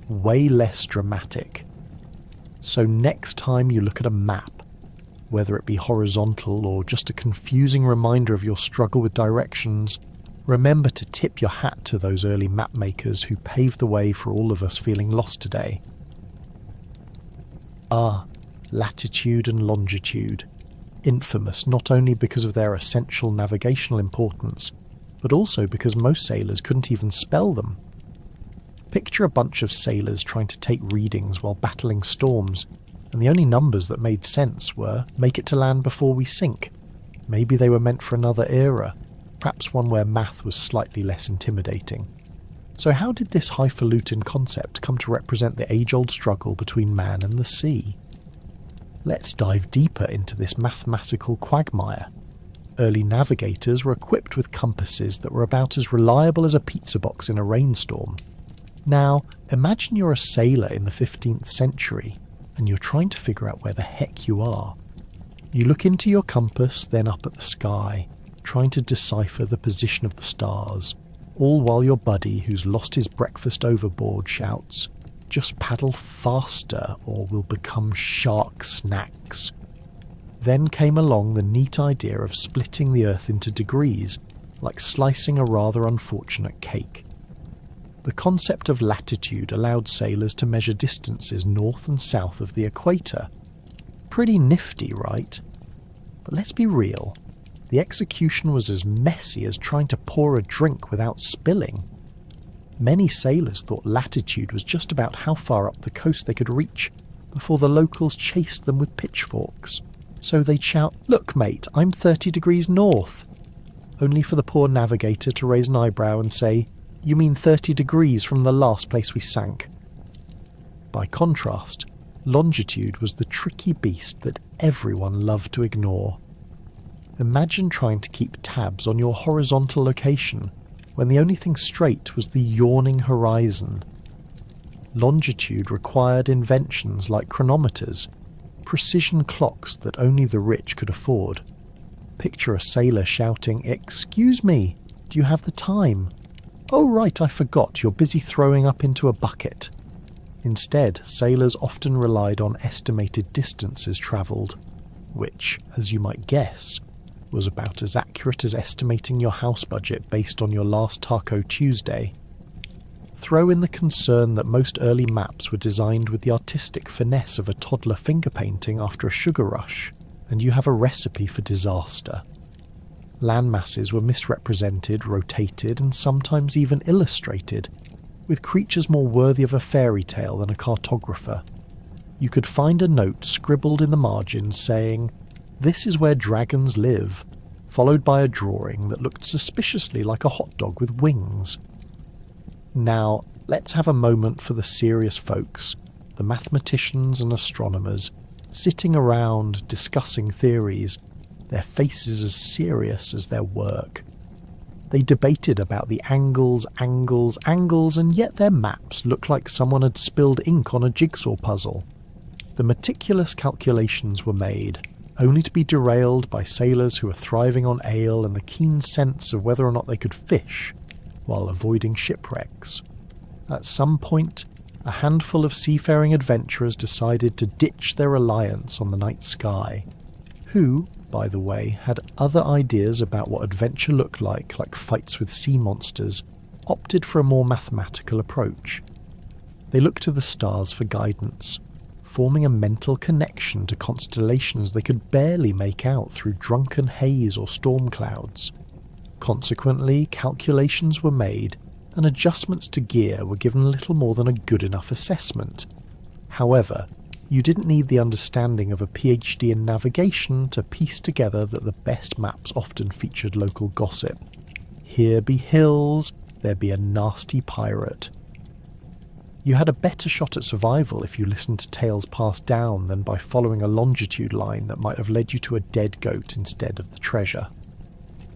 way less dramatic. So next time you look at a map, whether it be horizontal or just a confusing reminder of your struggle with directions, remember to tip your hat to those early map makers who paved the way for all of us feeling lost today. Ah, latitude and longitude, infamous not only because of their essential navigational importance, but also because most sailors couldn't even spell them. Picture a bunch of sailors trying to take readings while battling storms, and the only numbers that made sense were make it to land before we sink. Maybe they were meant for another era, perhaps one where math was slightly less intimidating. So how did this highfalutin concept come to represent the age-old struggle between man and the sea? Let's dive deeper into this mathematical quagmire. Early navigators were equipped with compasses that were about as reliable as a pizza box in a rainstorm. Now, imagine you're a sailor in the 15th century, and you're trying to figure out where the heck you are. You look into your compass, then up at the sky, trying to decipher the position of the stars, all while your buddy who's lost his breakfast overboard shouts, "Just paddle faster or we'll become shark snacks." Then came along the neat idea of splitting the Earth into degrees, like slicing a rather unfortunate cake. The concept of latitude allowed sailors to measure distances north and south of the equator. Pretty nifty, right? But let's be real. The execution was as messy as trying to pour a drink without spilling. Many sailors thought latitude was just about how far up the coast they could reach before the locals chased them with pitchforks. So they'd shout, "Look, mate, I'm 30 degrees north," only for the poor navigator to raise an eyebrow and say, "You mean 30 degrees from the last place we sank?" By contrast, longitude was the tricky beast that everyone loved to ignore. Imagine trying to keep tabs on your horizontal location when the only thing straight was the yawning horizon. Longitude required inventions like chronometers, precision clocks that only the rich could afford. Picture a sailor shouting, "Excuse me, do you have the time?" "Oh right, I forgot, you're busy throwing up into a bucket." Instead, sailors often relied on estimated distances travelled, which, as you might guess, was about as accurate as estimating your house budget based on your last Taco Tuesday. Throw in the concern that most early maps were designed with the artistic finesse of a toddler finger painting after a sugar rush, and you have a recipe for disaster. Land masses were misrepresented, rotated, and sometimes even illustrated, with creatures more worthy of a fairy tale than a cartographer. You could find a note scribbled in the margins saying, "This is where dragons live," followed by a drawing that looked suspiciously like a hot dog with wings. Now, let's have a moment for the serious folks, the mathematicians and astronomers, sitting around discussing theories, their faces as serious as their work. They debated about the angles, and yet their maps looked like someone had spilled ink on a jigsaw puzzle. The meticulous calculations were made, only to be derailed by sailors who were thriving on ale and the keen sense of whether or not they could fish, while avoiding shipwrecks. At some point, a handful of seafaring adventurers decided to ditch their reliance on the night sky, who, by the way, had other ideas about what adventure looked like fights with sea monsters, opted for a more mathematical approach. They looked to the stars for guidance, forming a mental connection to constellations they could barely make out through drunken haze or storm clouds. Consequently, calculations were made, and adjustments to gear were given little more than a good enough assessment. However, you didn't need the understanding of a PhD in navigation to piece together that the best maps often featured local gossip. Here be hills, there be a nasty pirate. You had a better shot at survival if you listened to tales passed down than by following a longitude line that might have led you to a dead goat instead of the treasure.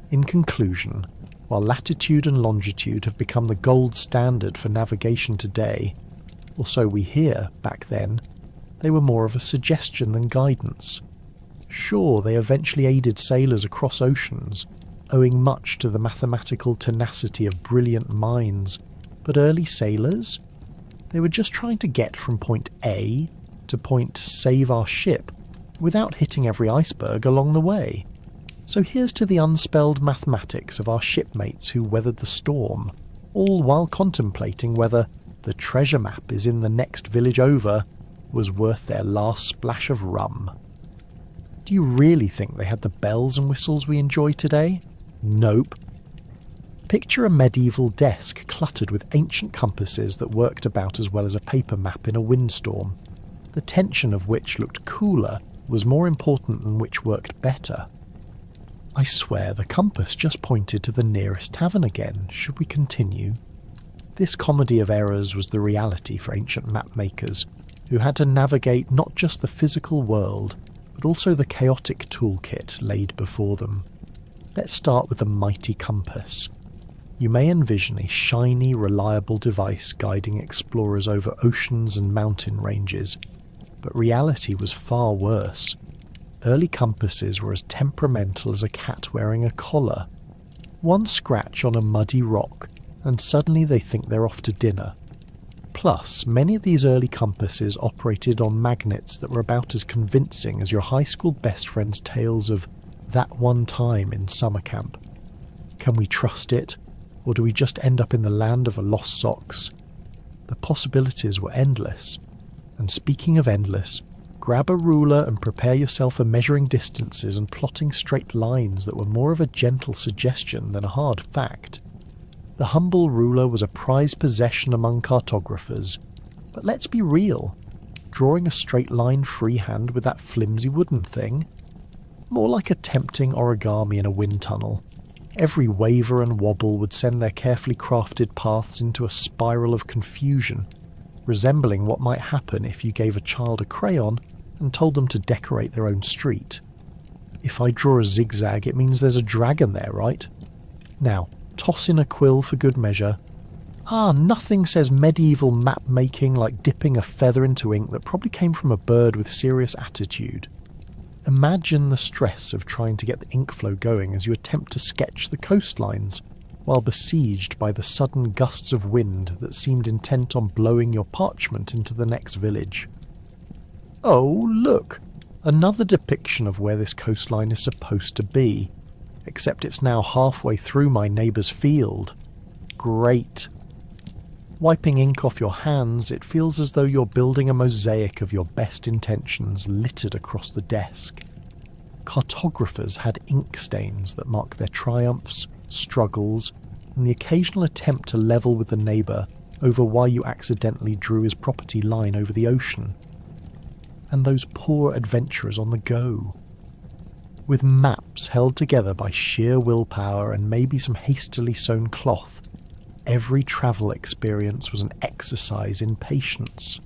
In conclusion, while latitude and longitude have become the gold standard for navigation today, or so we hear back then, they were more of a suggestion than guidance. Sure, they eventually aided sailors across oceans, owing much to the mathematical tenacity of brilliant minds, but early sailors? They were just trying to get from point A to point save our ship, without hitting every iceberg along the way. So here's to the unspelled mathematics of our shipmates who weathered the storm, all while contemplating whether the treasure map is in the next village over was worth their last splash of rum. Do you really think they had the bells and whistles we enjoy today? Nope. Picture a medieval desk cluttered with ancient compasses that worked about as well as a paper map in a windstorm, the tension of which looked cooler was more important than which worked better. I swear the compass just pointed to the nearest tavern again. Should we continue? This comedy of errors was the reality for ancient map makers, who had to navigate not just the physical world, but also the chaotic toolkit laid before them. Let's start with the mighty compass. You may envision a shiny, reliable device guiding explorers over oceans and mountain ranges, but reality was far worse. Early compasses were as temperamental as a cat wearing a collar. One scratch on a muddy rock, and suddenly they think they're off to dinner. Plus, many of these early compasses operated on magnets that were about as convincing as your high school best friend's tales of that one time in summer camp. Can we trust it, or do we just end up in the land of lost socks? The possibilities were endless. And speaking of endless, grab a ruler and prepare yourself for measuring distances and plotting straight lines that were more of a gentle suggestion than a hard fact. The humble ruler was a prized possession among cartographers, but let's be real, drawing a straight line freehand with that flimsy wooden thing? More like attempting origami in a wind tunnel. Every waver and wobble would send their carefully crafted paths into a spiral of confusion, resembling what might happen if you gave a child a crayon and told them to decorate their own street. If I draw a zigzag, it means there's a dragon there, right? Now, toss in a quill for good measure. Nothing says medieval map making like dipping a feather into ink that probably came from a bird with serious attitude. Imagine the stress of trying to get the ink flow going as you attempt to sketch the coastlines, while besieged by the sudden gusts of wind that seemed intent on blowing your parchment into the next village. Oh, look! Another depiction of where this coastline is supposed to be, except it's now halfway through my neighbour's field. Great! Wiping ink off your hands, it feels as though you're building a mosaic of your best intentions littered across the desk. Cartographers had ink stains that mark their triumphs, struggles, and the occasional attempt to level with the neighbour over why you accidentally drew his property line over the ocean. And those poor adventurers on the go. With maps held together by sheer willpower and maybe some hastily sewn cloth, every travel experience was an exercise in patience.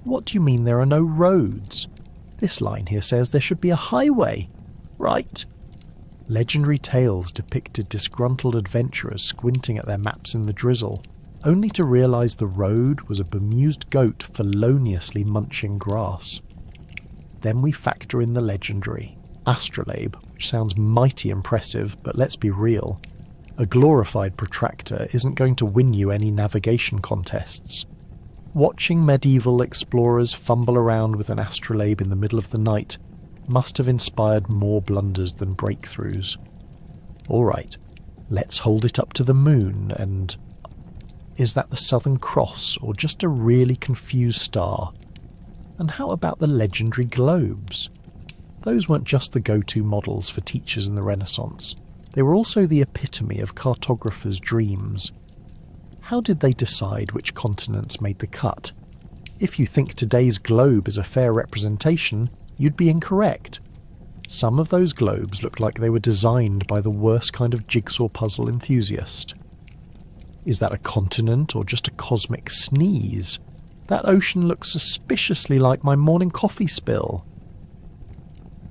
What do you mean there are no roads? This line here says there should be a highway. Right. Legendary tales depicted disgruntled adventurers squinting at their maps in the drizzle, only to realise the road was a bemused goat feloniously munching grass. Then we factor in the legendary astrolabe, which sounds mighty impressive, but let's be real. A glorified protractor isn't going to win you any navigation contests. Watching medieval explorers fumble around with an astrolabe in the middle of the night must have inspired more blunders than breakthroughs. Alright, let's hold it up to the moon and... Is that the Southern Cross or just a really confused star? And how about the legendary globes? Those weren't just the go-to models for teachers in the Renaissance. They were also the epitome of cartographers' dreams. How did they decide which continents made the cut? If you think today's globe is a fair representation, you'd be incorrect. Some of those globes look like they were designed by the worst kind of jigsaw puzzle enthusiast. Is that a continent or just a cosmic sneeze? That ocean looks suspiciously like my morning coffee spill.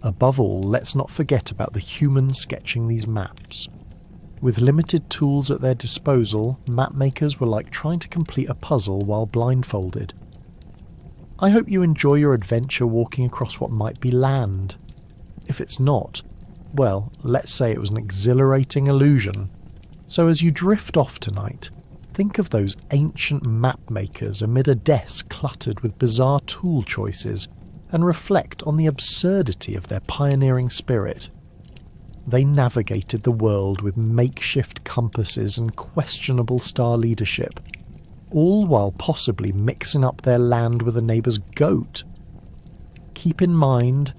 Above all, let's not forget about the humans sketching these maps. With limited tools at their disposal, mapmakers were like trying to complete a puzzle while blindfolded. I hope you enjoy your adventure walking across what might be land. If it's not, well, let's say it was an exhilarating illusion. So as you drift off tonight, think of those ancient mapmakers amid a desk cluttered with bizarre tool choices and reflect on the absurdity of their pioneering spirit. They navigated the world with makeshift compasses and questionable star leadership, all while possibly mixing up their land with a neighbour's goat. Keep in mind,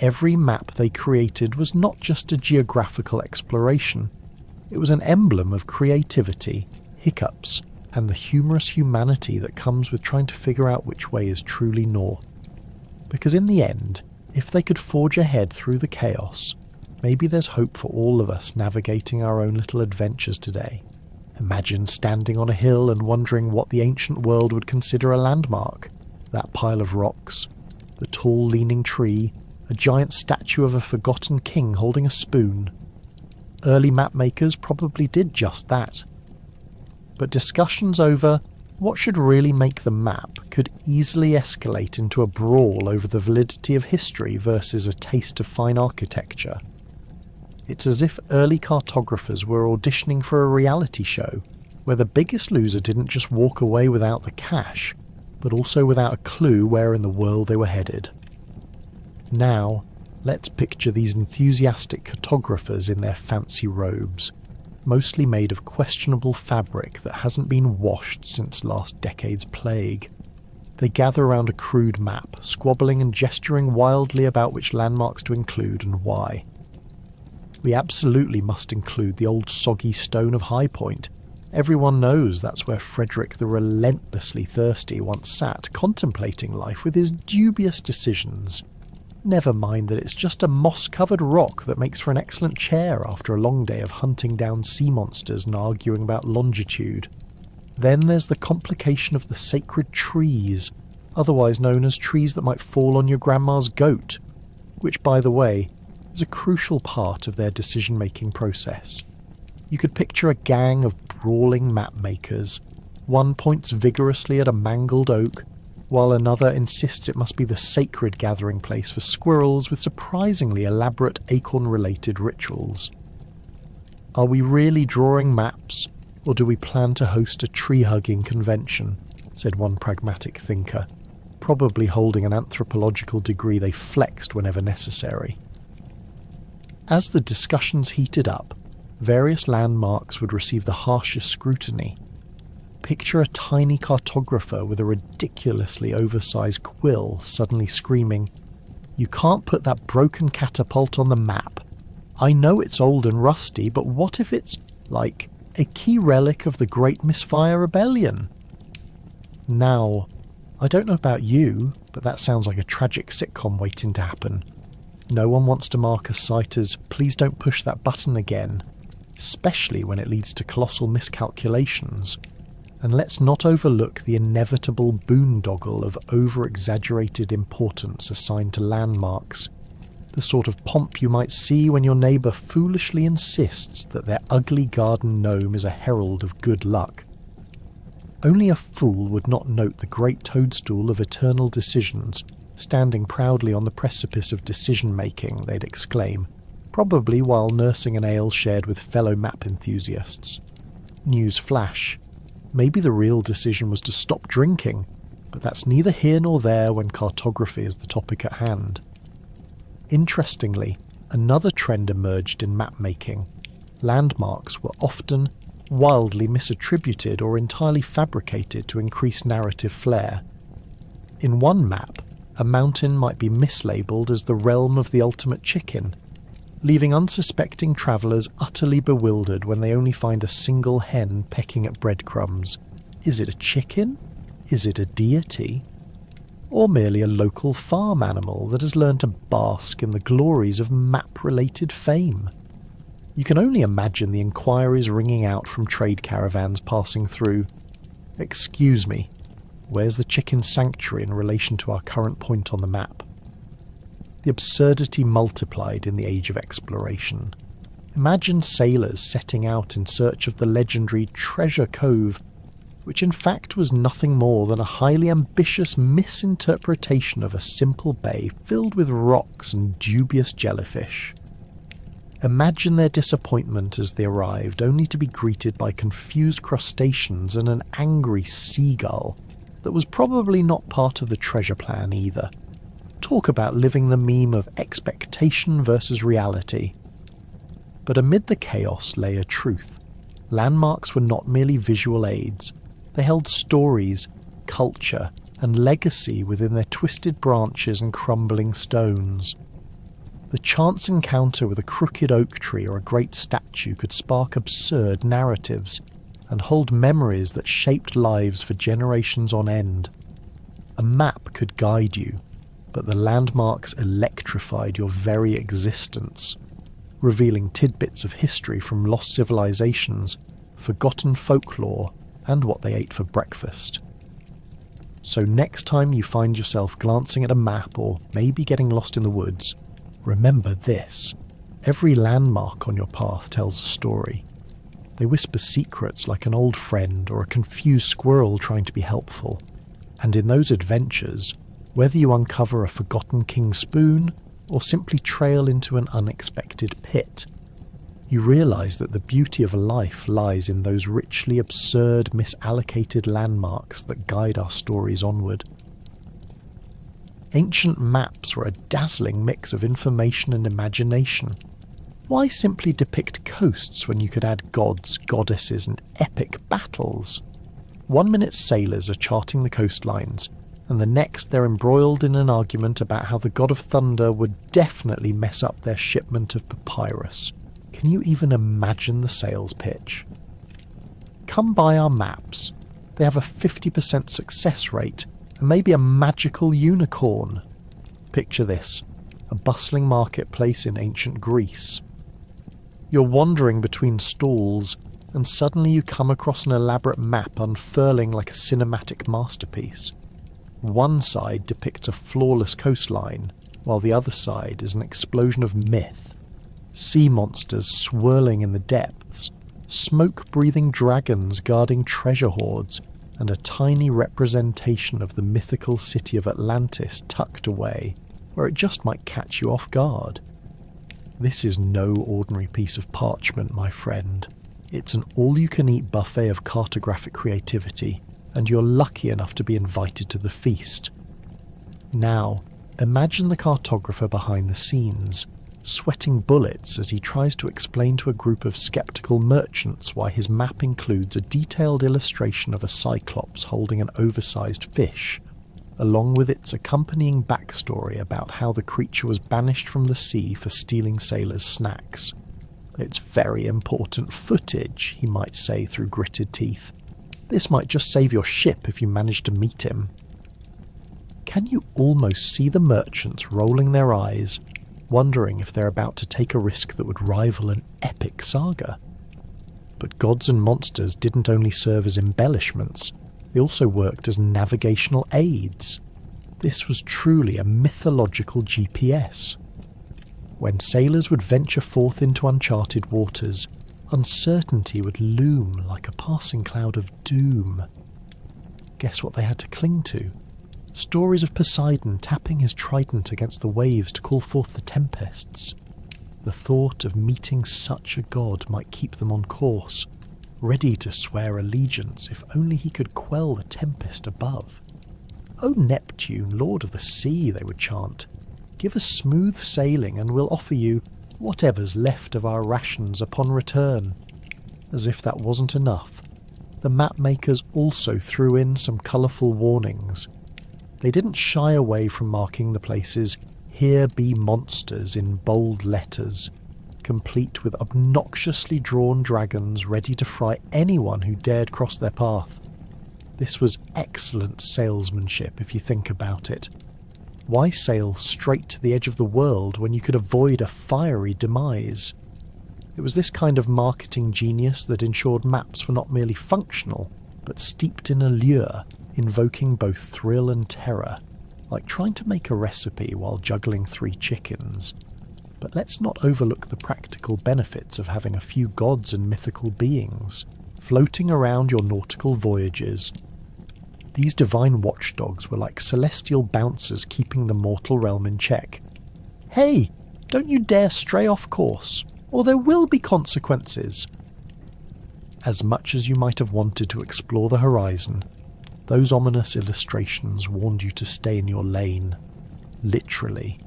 every map they created was not just a geographical exploration. It was an emblem of creativity, hiccups, and the humorous humanity that comes with trying to figure out which way is truly north. Because in the end, if they could forge ahead through the chaos, maybe there's hope for all of us navigating our own little adventures today. Imagine standing on a hill and wondering what the ancient world would consider a landmark. That pile of rocks, the tall leaning tree, a giant statue of a forgotten king holding a spoon. Early map makers probably did just that. But discussions over what should really make the map could easily escalate into a brawl over the validity of history versus a taste of fine architecture. It's as if early cartographers were auditioning for a reality show, where the biggest loser didn't just walk away without the cash, but also without a clue where in the world they were headed. Now, let's picture these enthusiastic cartographers in their fancy robes, mostly made of questionable fabric that hasn't been washed since last decade's plague. They gather around a crude map, squabbling and gesturing wildly about which landmarks to include and why. We absolutely must include the old soggy stone of High Point. Everyone knows that's where Frederick the relentlessly thirsty once sat, contemplating life with his dubious decisions. Never mind that it's just a moss-covered rock that makes for an excellent chair after a long day of hunting down sea monsters and arguing about longitude. Then there's the complication of the sacred trees, otherwise known as trees that might fall on your grandma's goat, which, by the way, is a crucial part of their decision-making process. You could picture a gang of brawling map makers. One points vigorously at a mangled oak, while another insists it must be the sacred gathering place for squirrels with surprisingly elaborate acorn-related rituals. Are we really drawing maps, or do we plan to host a tree-hugging convention? Said one pragmatic thinker, probably holding an anthropological degree they flexed whenever necessary. As the discussions heated up, various landmarks would receive the harshest scrutiny. Picture a tiny cartographer with a ridiculously oversized quill suddenly screaming, "You can't put that broken catapult on the map. I know it's old and rusty, but what if it's, like, a key relic of the Great Misfire Rebellion?" Now, I don't know about you, but that sounds like a tragic sitcom waiting to happen. No one wants to mark a site as, "Please don't push that button again," especially when it leads to colossal miscalculations. And let's not overlook the inevitable boondoggle of over-exaggerated importance assigned to landmarks, the sort of pomp you might see when your neighbour foolishly insists that their ugly garden gnome is a herald of good luck. Only a fool would not note the great toadstool of eternal decisions, standing proudly on the precipice of decision-making, they'd exclaim, probably while nursing an ale shared with fellow map enthusiasts. News flash. Maybe the real decision was to stop drinking, but that's neither here nor there when cartography is the topic at hand. Interestingly, another trend emerged in map-making. Landmarks were often wildly misattributed or entirely fabricated to increase narrative flair. In one map, a mountain might be mislabeled as the realm of the ultimate chicken, leaving unsuspecting travellers utterly bewildered when they only find a single hen pecking at breadcrumbs. Is it a chicken? Is it a deity? Or merely a local farm animal that has learned to bask in the glories of map-related fame? You can only imagine the inquiries ringing out from trade caravans passing through. "Excuse me, where's the chicken sanctuary in relation to our current point on the map?" The absurdity multiplied in the age of exploration. Imagine sailors setting out in search of the legendary Treasure Cove, which in fact was nothing more than a highly ambitious misinterpretation of a simple bay filled with rocks and dubious jellyfish. Imagine their disappointment as they arrived, only to be greeted by confused crustaceans and an angry seagull that was probably not part of the treasure plan either. Talk about living the meme of expectation versus reality. But amid the chaos lay a truth. Landmarks were not merely visual aids. They held stories, culture, and legacy within their twisted branches and crumbling stones. The chance encounter with a crooked oak tree or a great statue could spark absurd narratives and hold memories that shaped lives for generations on end. A map could guide you, but the landmarks electrified your very existence, revealing tidbits of history from lost civilizations, forgotten folklore, and what they ate for breakfast. So next time you find yourself glancing at a map or maybe getting lost in the woods, remember this: every landmark on your path tells a story. They whisper secrets like an old friend or a confused squirrel trying to be helpful. And in those adventures, whether you uncover a forgotten king's spoon or simply trail into an unexpected pit, you realise that the beauty of life lies in those richly absurd, misallocated landmarks that guide our stories onward. Ancient maps were a dazzling mix of information and imagination. Why simply depict coasts when you could add gods, goddesses, and epic battles? 1 minute sailors are charting the coastlines, and the next they're embroiled in an argument about how the god of thunder would definitely mess up their shipment of papyrus. Can you even imagine the sales pitch? Come buy our maps. They have a 50% success rate and maybe a magical unicorn. Picture this: a bustling marketplace in ancient Greece. You're wandering between stalls, and suddenly you come across an elaborate map unfurling like a cinematic masterpiece. One side depicts a flawless coastline, while the other side is an explosion of myth. Sea monsters swirling in the depths, smoke-breathing dragons guarding treasure hoards, and a tiny representation of the mythical city of Atlantis tucked away, where it just might catch you off guard. This is no ordinary piece of parchment, my friend. It's an all-you-can-eat buffet of cartographic creativity, and you're lucky enough to be invited to the feast. Now, imagine the cartographer behind the scenes, sweating bullets as he tries to explain to a group of skeptical merchants why his map includes a detailed illustration of a cyclops holding an oversized fish, along with its accompanying backstory about how the creature was banished from the sea for stealing sailors' snacks. It's very important footage, he might say through gritted teeth. This might just save your ship if you manage to meet him. Can you almost see the merchants rolling their eyes, wondering if they're about to take a risk that would rival an epic saga? But gods and monsters didn't only serve as embellishments, they also worked as navigational aids. This was truly a mythological GPS. When sailors would venture forth into uncharted waters, uncertainty would loom like a passing cloud of doom. Guess what they had to cling to? Stories of Poseidon tapping his trident against the waves to call forth the tempests. The thought of meeting such a god might keep them on course, ready to swear allegiance if only he could quell the tempest above. "O Neptune, Lord of the Sea," they would chant, "give us smooth sailing and we'll offer you whatever's left of our rations upon return." As if that wasn't enough, the map makers also threw in some colourful warnings. They didn't shy away from marking the places "Here be monsters" in bold letters, complete with obnoxiously drawn dragons ready to fry anyone who dared cross their path. This was excellent salesmanship if you think about it. Why sail straight to the edge of the world when you could avoid a fiery demise? It was this kind of marketing genius that ensured maps were not merely functional, but steeped in allure, invoking both thrill and terror, like trying to make a recipe while juggling 3 chickens. But let's not overlook the practical benefits of having a few gods and mythical beings floating around your nautical voyages. These divine watchdogs were like celestial bouncers keeping the mortal realm in check. "Hey, don't you dare stray off course, or there will be consequences." As much as you might have wanted to explore the horizon, those ominous illustrations warned you to stay in your lane, literally.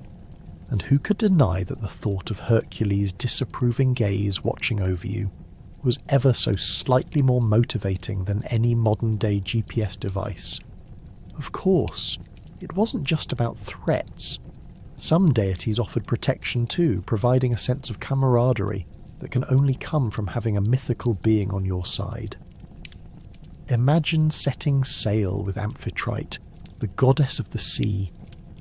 And who could deny that the thought of Hercules' disapproving gaze watching over you was ever so slightly more motivating than any modern-day GPS device? Of course, it wasn't just about threats. Some deities offered protection too, providing a sense of camaraderie that can only come from having a mythical being on your side. Imagine setting sail with Amphitrite, the goddess of the sea,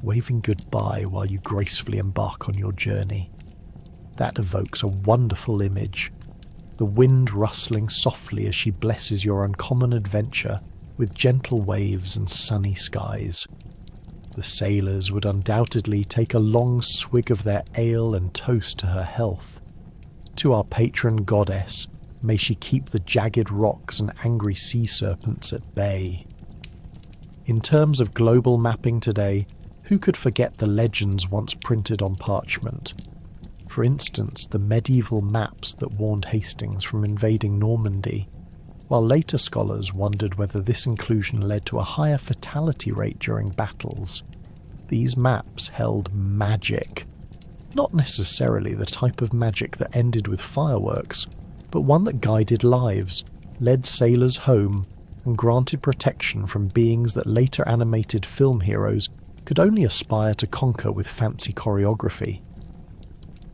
waving goodbye while you gracefully embark on your journey. That evokes a wonderful image, the wind rustling softly as she blesses your uncommon adventure with gentle waves and sunny skies. The sailors would undoubtedly take a long swig of their ale and toast to her health. To our patron goddess, may she keep the jagged rocks and angry sea serpents at bay. In terms of global mapping today, who could forget the legends once printed on parchment? For instance, the medieval maps that warned Hastings from invading Normandy, while later scholars wondered whether this inclusion led to a higher fatality rate during battles. These maps held magic. Not necessarily the type of magic that ended with fireworks, but one that guided lives, led sailors home, and granted protection from beings that later animated film heroes could only aspire to conquer with fancy choreography.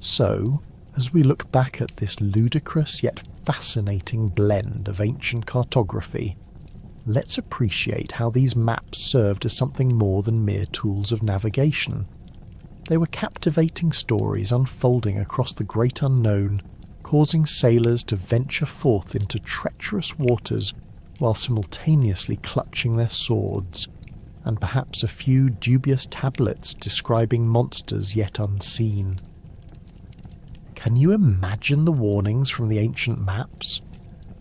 So, as we look back at this ludicrous yet fascinating blend of ancient cartography, let's appreciate how these maps served as something more than mere tools of navigation. They were captivating stories unfolding across the great unknown, causing sailors to venture forth into treacherous waters while simultaneously clutching their swords, and perhaps a few dubious tablets describing monsters yet unseen. Can you imagine the warnings from the ancient maps?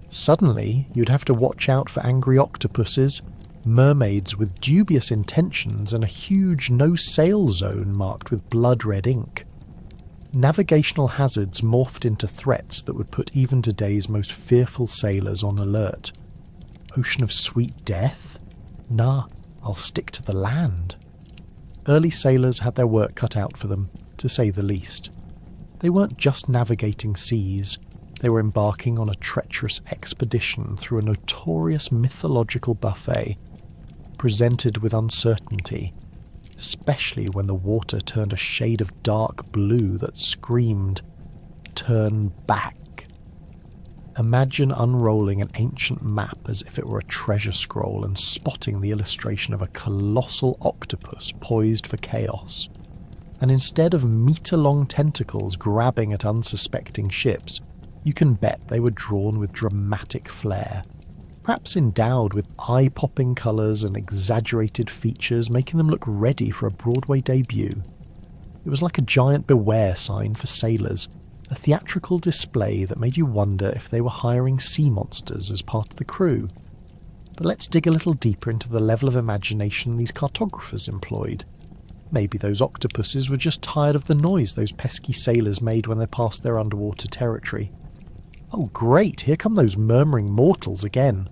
Suddenly, you'd have to watch out for angry octopuses, mermaids with dubious intentions, and a huge no-sail zone marked with blood-red ink. Navigational hazards morphed into threats that would put even today's most fearful sailors on alert. Ocean of sweet death? Nah, I'll stick to the land. Early sailors had their work cut out for them, to say the least. They weren't just navigating seas, they were embarking on a treacherous expedition through a notorious mythological buffet, presented with uncertainty, especially when the water turned a shade of dark blue that screamed, "Turn back." Imagine unrolling an ancient map as if it were a treasure scroll and spotting the illustration of a colossal octopus poised for chaos. And instead of metre-long tentacles grabbing at unsuspecting ships, you can bet they were drawn with dramatic flair, perhaps endowed with eye-popping colours and exaggerated features, making them look ready for a Broadway debut. It was like a giant beware sign for sailors, a theatrical display that made you wonder if they were hiring sea monsters as part of the crew. But let's dig a little deeper into the level of imagination these cartographers employed. Maybe those octopuses were just tired of the noise those pesky sailors made when they passed their underwater territory. Oh great, here come those murmuring mortals again.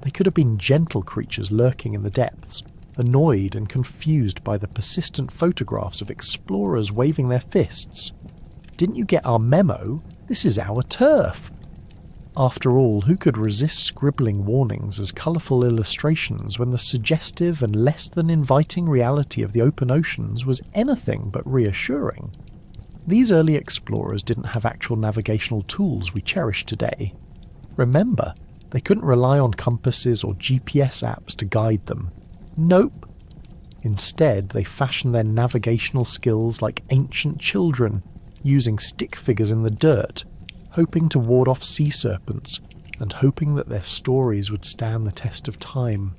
They could have been gentle creatures lurking in the depths, annoyed and confused by the persistent photographs of explorers waving their fists. Didn't you get our memo? This is our turf. After all, who could resist scribbling warnings as colourful illustrations when the suggestive and less than inviting reality of the open oceans was anything but reassuring? These early explorers didn't have actual navigational tools we cherish today. Remember, they couldn't rely on compasses or GPS apps to guide them. Nope. Instead, they fashioned their navigational skills like ancient children, using stick figures in the dirt, hoping to ward off sea serpents, and hoping that their stories would stand the test of time.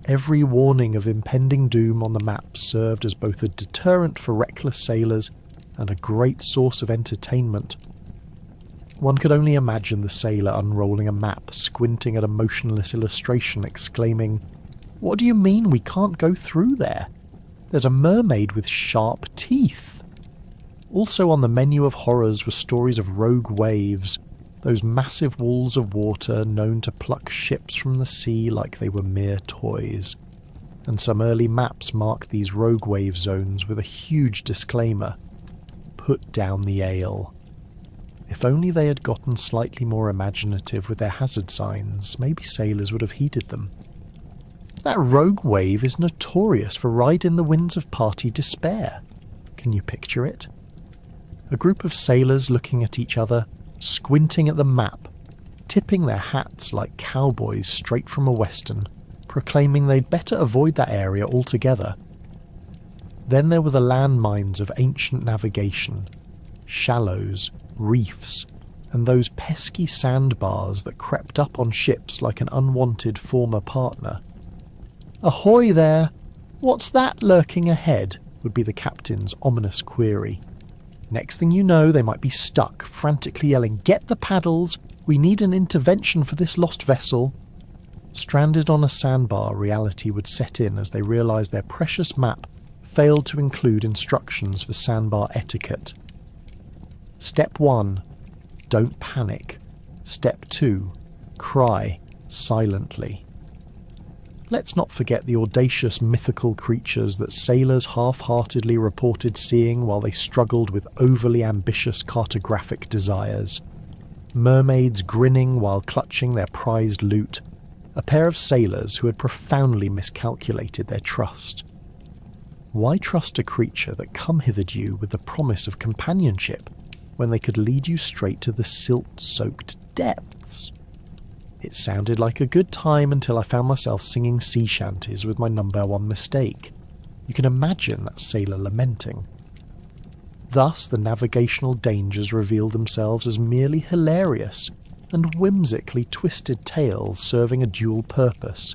Every warning of impending doom on the map served as both a deterrent for reckless sailors and a great source of entertainment. One could only imagine the sailor unrolling a map, squinting at a motionless illustration, exclaiming, "What do you mean we can't go through there? There's a mermaid with sharp teeth." Also on the menu of horrors were stories of rogue waves, those massive walls of water known to pluck ships from the sea like they were mere toys. And some early maps marked these rogue wave zones with a huge disclaimer: "Put down the ale." If only they had gotten slightly more imaginative with their hazard signs, maybe sailors would have heeded them. That rogue wave is notorious for riding the winds of party despair. Can you picture it? A group of sailors looking at each other, squinting at the map, tipping their hats like cowboys straight from a western, proclaiming they'd better avoid that area altogether. Then there were the landmines of ancient navigation, shallows, reefs, and those pesky sandbars that crept up on ships like an unwanted former partner. "Ahoy there! What's that lurking ahead?" would be the captain's ominous query. Next thing you know, they might be stuck, frantically yelling, "Get the paddles! We need an intervention for this lost vessel!" Stranded on a sandbar, reality would set in as they realised their precious map failed to include instructions for sandbar etiquette. Step 1. Don't panic. Step 2. Cry silently. Let's not forget the audacious mythical creatures that sailors half-heartedly reported seeing while they struggled with overly ambitious cartographic desires. Mermaids grinning while clutching their prized loot. A pair of sailors who had profoundly miscalculated their trust. Why trust a creature that come hither to you with the promise of companionship when they could lead you straight to the silt-soaked depths? It sounded like a good time until I found myself singing sea shanties with my number one mistake. You can imagine that sailor lamenting. Thus the navigational dangers revealed themselves as merely hilarious and whimsically twisted tales serving a dual purpose.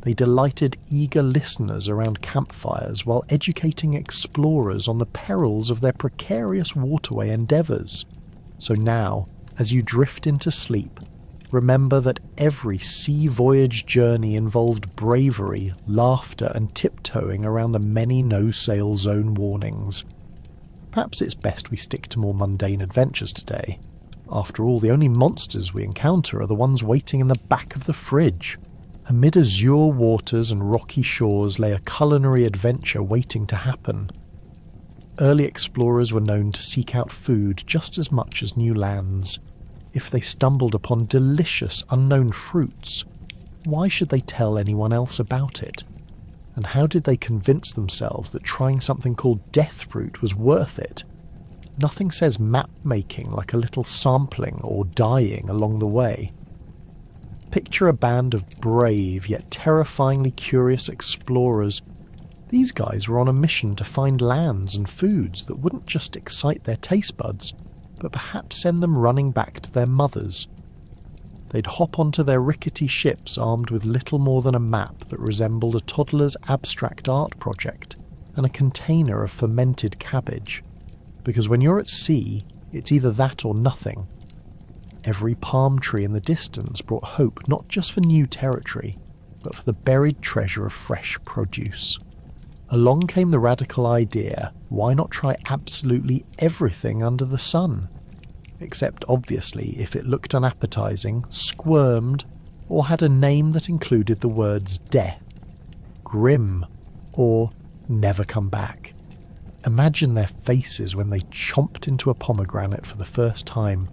They delighted eager listeners around campfires while educating explorers on the perils of their precarious waterway endeavours. So now, as you drift into sleep, remember that every sea voyage journey involved bravery, laughter, and tiptoeing around the many no-sail zone warnings. Perhaps it's best we stick to more mundane adventures today. After all, the only monsters we encounter are the ones waiting in the back of the fridge. Amid azure waters and rocky shores lay a culinary adventure waiting to happen. Early explorers were known to seek out food just as much as new lands. If they stumbled upon delicious unknown fruits, why should they tell anyone else about it? And how did they convince themselves that trying something called death fruit was worth it? Nothing says map making like a little sampling or dying along the way. Picture a band of brave yet terrifyingly curious explorers. These guys were on a mission to find lands and foods that wouldn't just excite their taste buds, but perhaps send them running back to their mothers. They'd hop onto their rickety ships armed with little more than a map that resembled a toddler's abstract art project and a container of fermented cabbage. Because when you're at sea, it's either that or nothing. Every palm tree in the distance brought hope not just for new territory, but for the buried treasure of fresh produce. Along came the radical idea, why not try absolutely everything under the sun? Except obviously if it looked unappetizing, squirmed, or had a name that included the words death, grim, or never come back. Imagine their faces when they chomped into a pomegranate for the first time,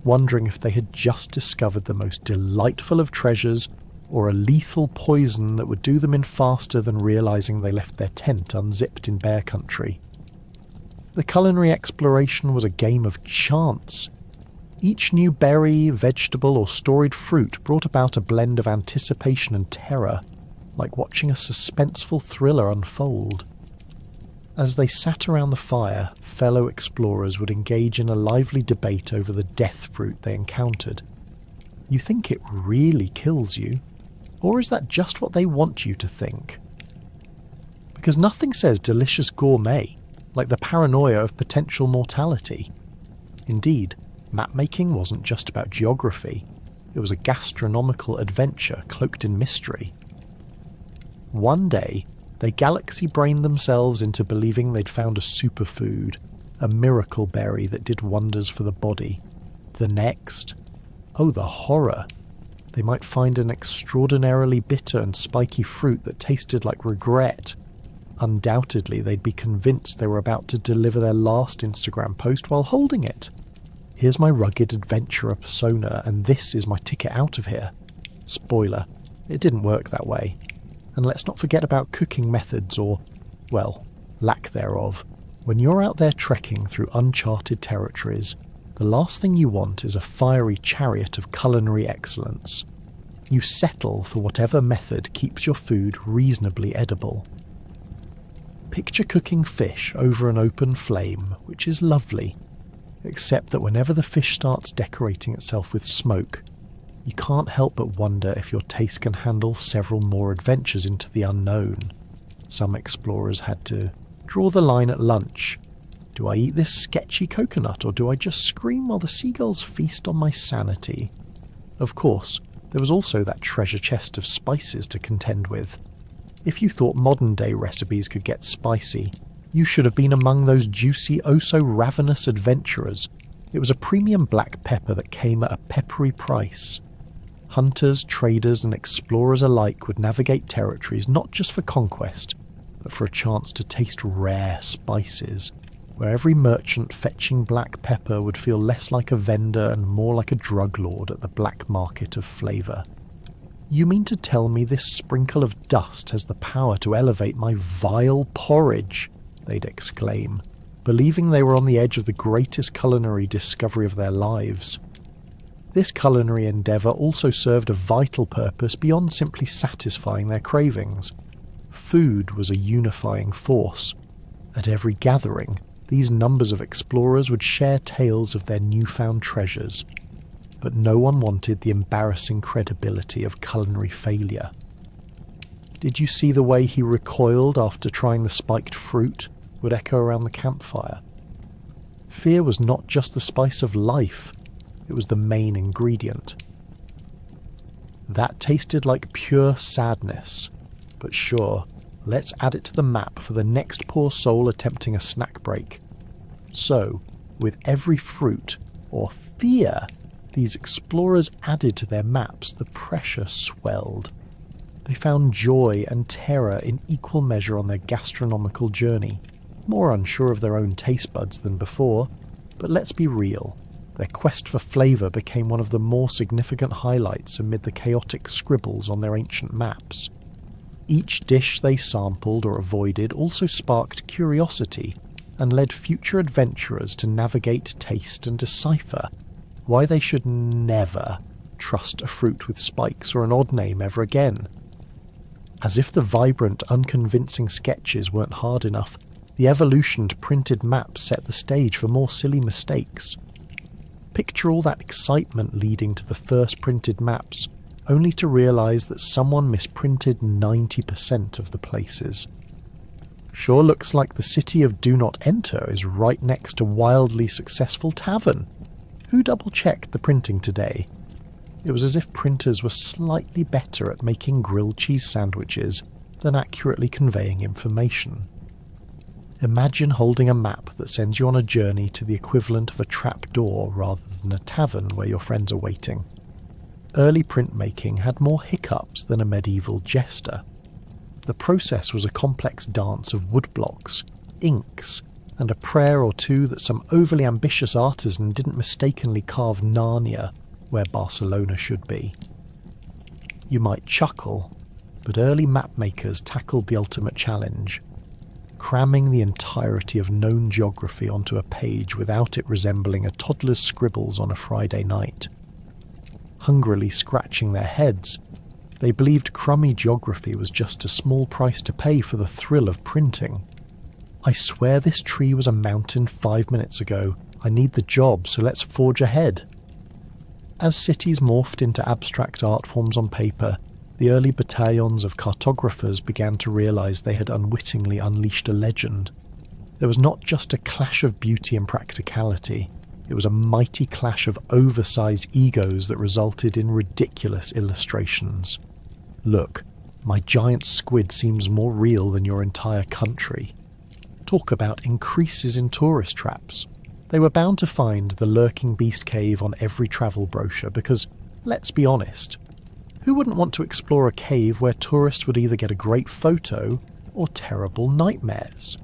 wondering if they had just discovered the most delightful of treasures or a lethal poison that would do them in faster than realizing they left their tent unzipped in bear country. The culinary exploration was a game of chance. Each new berry, vegetable, or storied fruit brought about a blend of anticipation and terror, like watching a suspenseful thriller unfold. As they sat around the fire, fellow explorers would engage in a lively debate over the death fruit they encountered. You think it really kills you? Or is that just what they want you to think? Because nothing says delicious gourmet like the paranoia of potential mortality. Indeed, map-making wasn't just about geography. It was a gastronomical adventure cloaked in mystery. One day, they galaxy-brained themselves into believing they'd found a superfood, a miracle berry that did wonders for the body. The next, oh the horror, they might find an extraordinarily bitter and spiky fruit that tasted like regret. Undoubtedly, they'd be convinced they were about to deliver their last Instagram post while holding it. Here's my rugged adventurer persona, and this is my ticket out of here. Spoiler, it didn't work that way. And let's not forget about cooking methods or, well, lack thereof. When you're out there trekking through uncharted territories, the last thing you want is a fiery chariot of culinary excellence. You settle for whatever method keeps your food reasonably edible. Picture cooking fish over an open flame, which is lovely, except that whenever the fish starts decorating itself with smoke, you can't help but wonder if your taste can handle several more adventures into the unknown. Some explorers had to draw the line at lunch. Do I eat this sketchy coconut, or do I just scream while the seagulls feast on my sanity? Of course, there was also that treasure chest of spices to contend with. If you thought modern-day recipes could get spicy, you should have been among those juicy, oh-so-ravenous adventurers. It was a premium black pepper that came at a peppery price. Hunters, traders, and explorers alike would navigate territories not just for conquest, but for a chance to taste rare spices, where every merchant fetching black pepper would feel less like a vendor and more like a drug lord at the black market of flavour. You mean to tell me this sprinkle of dust has the power to elevate my vile porridge? They'd exclaim, believing they were on the edge of the greatest culinary discovery of their lives. This culinary endeavour also served a vital purpose beyond simply satisfying their cravings. Food was a unifying force. At every gathering, these numbers of explorers would share tales of their newfound treasures, but no one wanted the embarrassing credibility of culinary failure. Did you see the way he recoiled after trying the spiked fruit would echo around the campfire? Fear was not just the spice of life, it was the main ingredient. That tasted like pure sadness, but sure, let's add it to the map for the next poor soul attempting a snack break. So, with every fruit, or fear, these explorers added to their maps, the pressure swelled. They found joy and terror in equal measure on their gastronomical journey, more unsure of their own taste buds than before, but let's be real, their quest for flavour became one of the more significant highlights amid the chaotic scribbles on their ancient maps. Each dish they sampled or avoided also sparked curiosity and led future adventurers to navigate taste and decipher why they should never trust a fruit with spikes or an odd name ever again. As if the vibrant, unconvincing sketches weren't hard enough, the evolution to printed maps set the stage for more silly mistakes. Picture all that excitement leading to the first printed maps, only to realise that someone misprinted 90% of the places. Sure looks like the city of Do Not Enter is right next to wildly successful tavern. Who double-checked the printing today? It was as if printers were slightly better at making grilled cheese sandwiches than accurately conveying information. Imagine holding a map that sends you on a journey to the equivalent of a trapdoor rather than a tavern where your friends are waiting. Early printmaking had more hiccups than a medieval jester. The process was a complex dance of woodblocks, inks, and a prayer or two that some overly ambitious artisan didn't mistakenly carve Narnia where Barcelona should be. You might chuckle, but early mapmakers tackled the ultimate challenge, cramming the entirety of known geography onto a page without it resembling a toddler's scribbles on a Friday night. Hungrily scratching their heads, they believed crummy geography was just a small price to pay for the thrill of printing. I swear this tree was a mountain 5 minutes ago. I need the job, so let's forge ahead. As cities morphed into abstract art forms on paper, the early battalions of cartographers began to realise they had unwittingly unleashed a legend. There was not just a clash of beauty and practicality, it was a mighty clash of oversized egos that resulted in ridiculous illustrations. Look, my giant squid seems more real than your entire country. Talk about increases in tourist traps. They were bound to find the lurking beast cave on every travel brochure because, let's be honest, who wouldn't want to explore a cave where tourists would either get a great photo or terrible nightmares?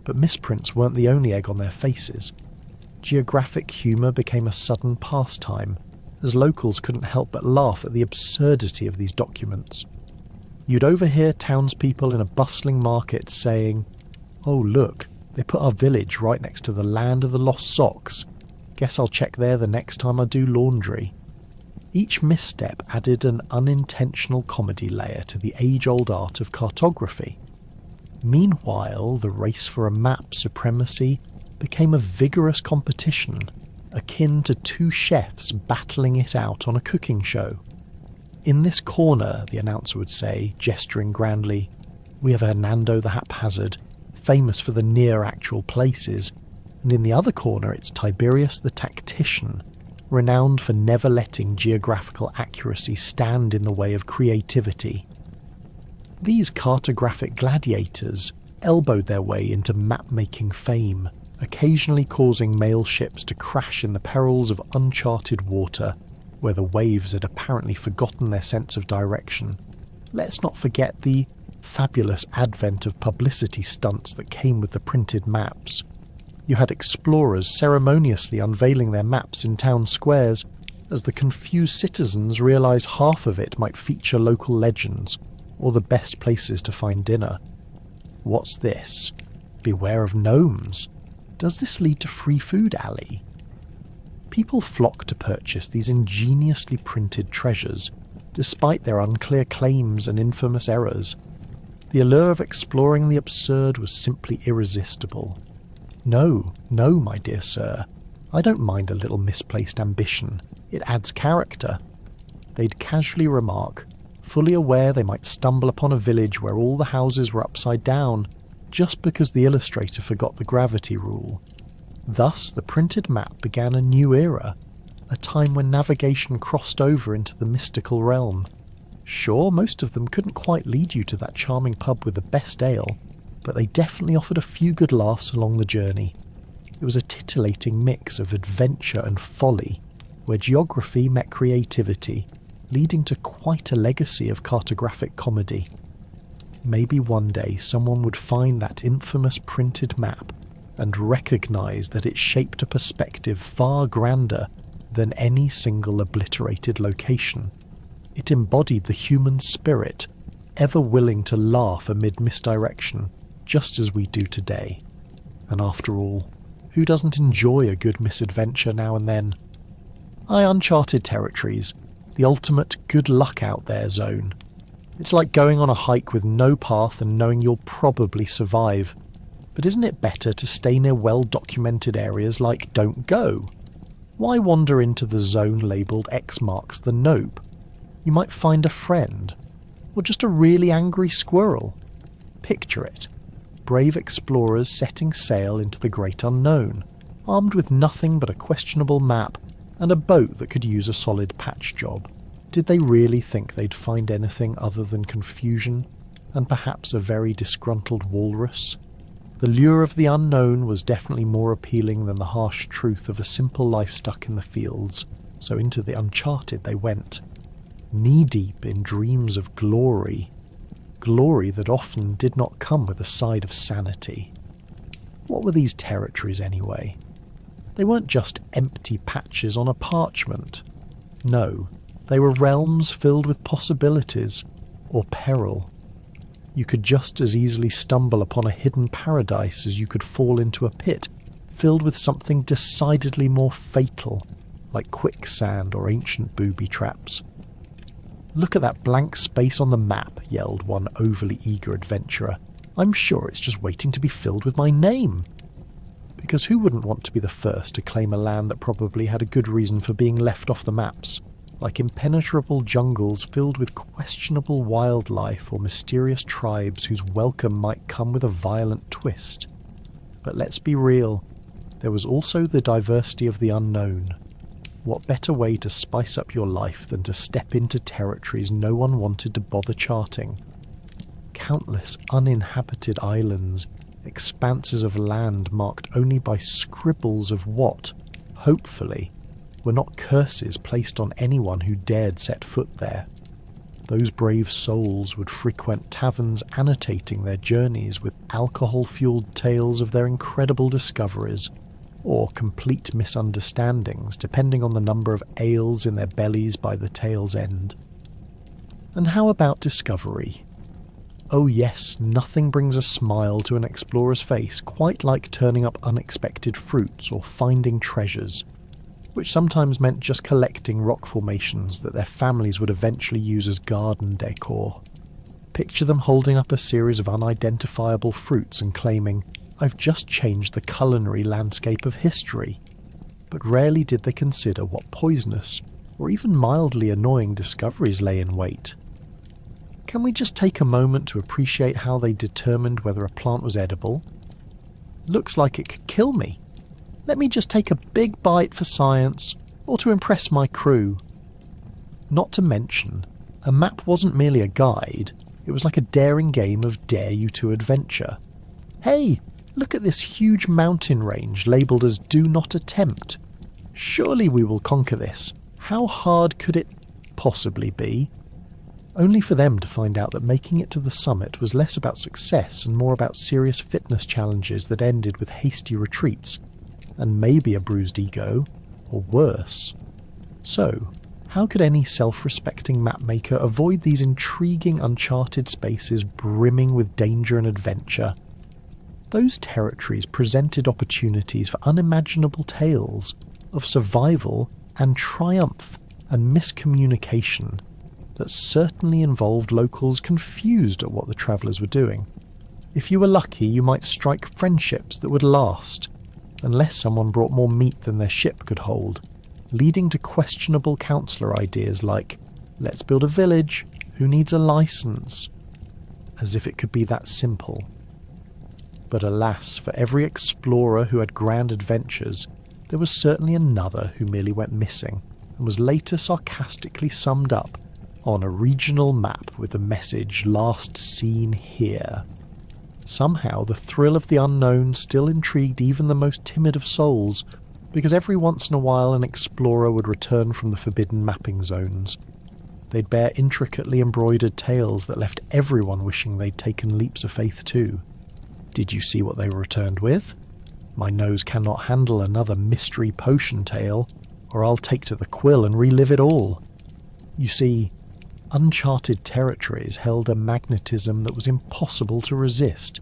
But misprints weren't the only egg on their faces. Geographic humour became a sudden pastime, as locals couldn't help but laugh at the absurdity of these documents. You'd overhear townspeople in a bustling market saying, "Oh look, They put our village right next to the land of the lost socks. Guess I'll check there the next time I do laundry. Each misstep added an unintentional comedy layer to the age-old art of cartography. Meanwhile, the race for a map supremacy became a vigorous competition, akin to two chefs battling it out on a cooking show. In this corner, the announcer would say, gesturing grandly, we have Hernando the Haphazard, famous for the near-actual places, and in the other corner it's Tiberius the Tactician, renowned for never letting geographical accuracy stand in the way of creativity. These cartographic gladiators elbowed their way into map-making fame, occasionally causing mail ships to crash in the perils of uncharted water, where the waves had apparently forgotten their sense of direction. Let's not forget the fabulous advent of publicity stunts that came with the printed maps. You had explorers ceremoniously unveiling their maps in town squares, as the confused citizens realised half of it might feature local legends, or the best places to find dinner. What's this? Beware of gnomes. Does this lead to Free Food Alley? People flock to purchase these ingeniously printed treasures, despite their unclear claims and infamous errors. The allure of exploring the absurd was simply irresistible. No, my dear sir, I don't mind a little misplaced ambition. It adds character. They'd casually remark, fully aware they might stumble upon a village where all the houses were upside down, just because the illustrator forgot the gravity rule. Thus, the printed map began a new era, a time when navigation crossed over into the mystical realm. Sure, most of them couldn't quite lead you to that charming pub with the best ale, but they definitely offered a few good laughs along the journey. It was a titillating mix of adventure and folly, where geography met creativity, leading to quite a legacy of cartographic comedy. Maybe one day someone would find that infamous printed map and recognise that it shaped a perspective far grander than any single obliterated location. It embodied the human spirit, ever willing to laugh amid misdirection, just as we do today. And after all, who doesn't enjoy a good misadventure now and then? Uncharted territories, the ultimate good luck out there zone. It's like going on a hike with no path and knowing you'll probably survive. But isn't it better to stay near well-documented areas like Don't Go? Why wander into the zone labelled X marks the nope? You might find a friend, or just a really angry squirrel. Picture it. Brave explorers setting sail into the great unknown, armed with nothing but a questionable map and a boat that could use a solid patch job. Did they really think they'd find anything other than confusion, and perhaps a very disgruntled walrus? The lure of the unknown was definitely more appealing than the harsh truth of a simple life stuck in the fields, so into the uncharted they went, knee-deep in dreams of glory that often did not come with a side of sanity. What were these territories anyway? They weren't just empty patches on a parchment. No, they were realms filled with possibilities, or peril. You could just as easily stumble upon a hidden paradise as you could fall into a pit filled with something decidedly more fatal, like quicksand or ancient booby traps. "Look at that blank space on the map," yelled one overly eager adventurer. "I'm sure it's just waiting to be filled with my name." Because who wouldn't want to be the first to claim a land that probably had a good reason for being left off the maps, like impenetrable jungles filled with questionable wildlife or mysterious tribes whose welcome might come with a violent twist? But let's be real, there was also the diversity of the unknown. What better way to spice up your life than to step into territories no one wanted to bother charting? Countless uninhabited islands, expanses of land marked only by scribbles of what, hopefully, were not curses placed on anyone who dared set foot there. Those brave souls would frequent taverns annotating their journeys with alcohol-fueled tales of their incredible discoveries, or complete misunderstandings depending on the number of ales in their bellies by the tale's end. And how about discovery? Oh yes, nothing brings a smile to an explorer's face quite like turning up unexpected fruits or finding treasures, which sometimes meant just collecting rock formations that their families would eventually use as garden decor. Picture them holding up a series of unidentifiable fruits and claiming, "I've just changed the culinary landscape of history." But rarely did they consider what poisonous, or even mildly annoying discoveries lay in wait. Can we just take a moment to appreciate how they determined whether a plant was edible? Looks like it could kill me. Let me just take a big bite for science, or to impress my crew. Not to mention, a map wasn't merely a guide, it was like a daring game of dare you to adventure. Hey, look at this huge mountain range labelled as "Do Not Attempt." Surely we will conquer this. How hard could it possibly be? Only for them to find out that making it to the summit was less about success and more about serious fitness challenges that ended with hasty retreats, and maybe a bruised ego, or worse. So, how could any self-respecting mapmaker avoid these intriguing uncharted spaces brimming with danger and adventure? Those territories presented opportunities for unimaginable tales of survival and triumph and miscommunication that certainly involved locals confused at what the travellers were doing. If you were lucky, you might strike friendships that would last, unless someone brought more meat than their ship could hold, leading to questionable counsellor ideas like, "Let's build a village, who needs a license?" As if it could be that simple. But alas, for every explorer who had grand adventures, there was certainly another who merely went missing, and was later sarcastically summed up on a regional map with the message "Last seen here." Somehow the thrill of the unknown still intrigued even the most timid of souls, because every once in a while an explorer would return from the forbidden mapping zones. They'd bear intricately embroidered tales that left everyone wishing they'd taken leaps of faith too. Did you see what they returned with? My nose cannot handle another mystery potion tale, or I'll take to the quill and relive it all. You see, uncharted territories held a magnetism that was impossible to resist,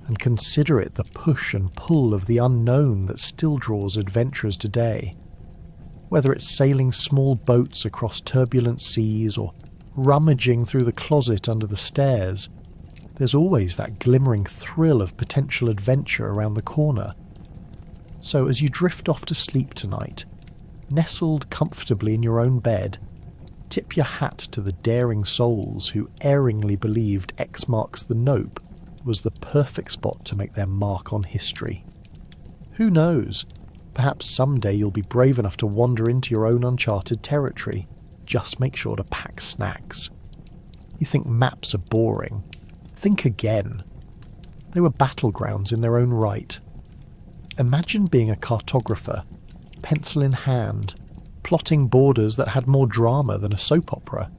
and consider it the push and pull of the unknown that still draws adventurers today. Whether it's sailing small boats across turbulent seas or rummaging through the closet under the stairs, there's always that glimmering thrill of potential adventure around the corner. So as you drift off to sleep tonight, nestled comfortably in your own bed, tip your hat to the daring souls who erringly believed X marks the nope was the perfect spot to make their mark on history. Who knows? Perhaps someday you'll be brave enough to wander into your own uncharted territory. Just make sure to pack snacks. You think maps are boring? Think again. They were battlegrounds in their own right. Imagine being a cartographer, pencil in hand, plotting borders that had more drama than a soap opera.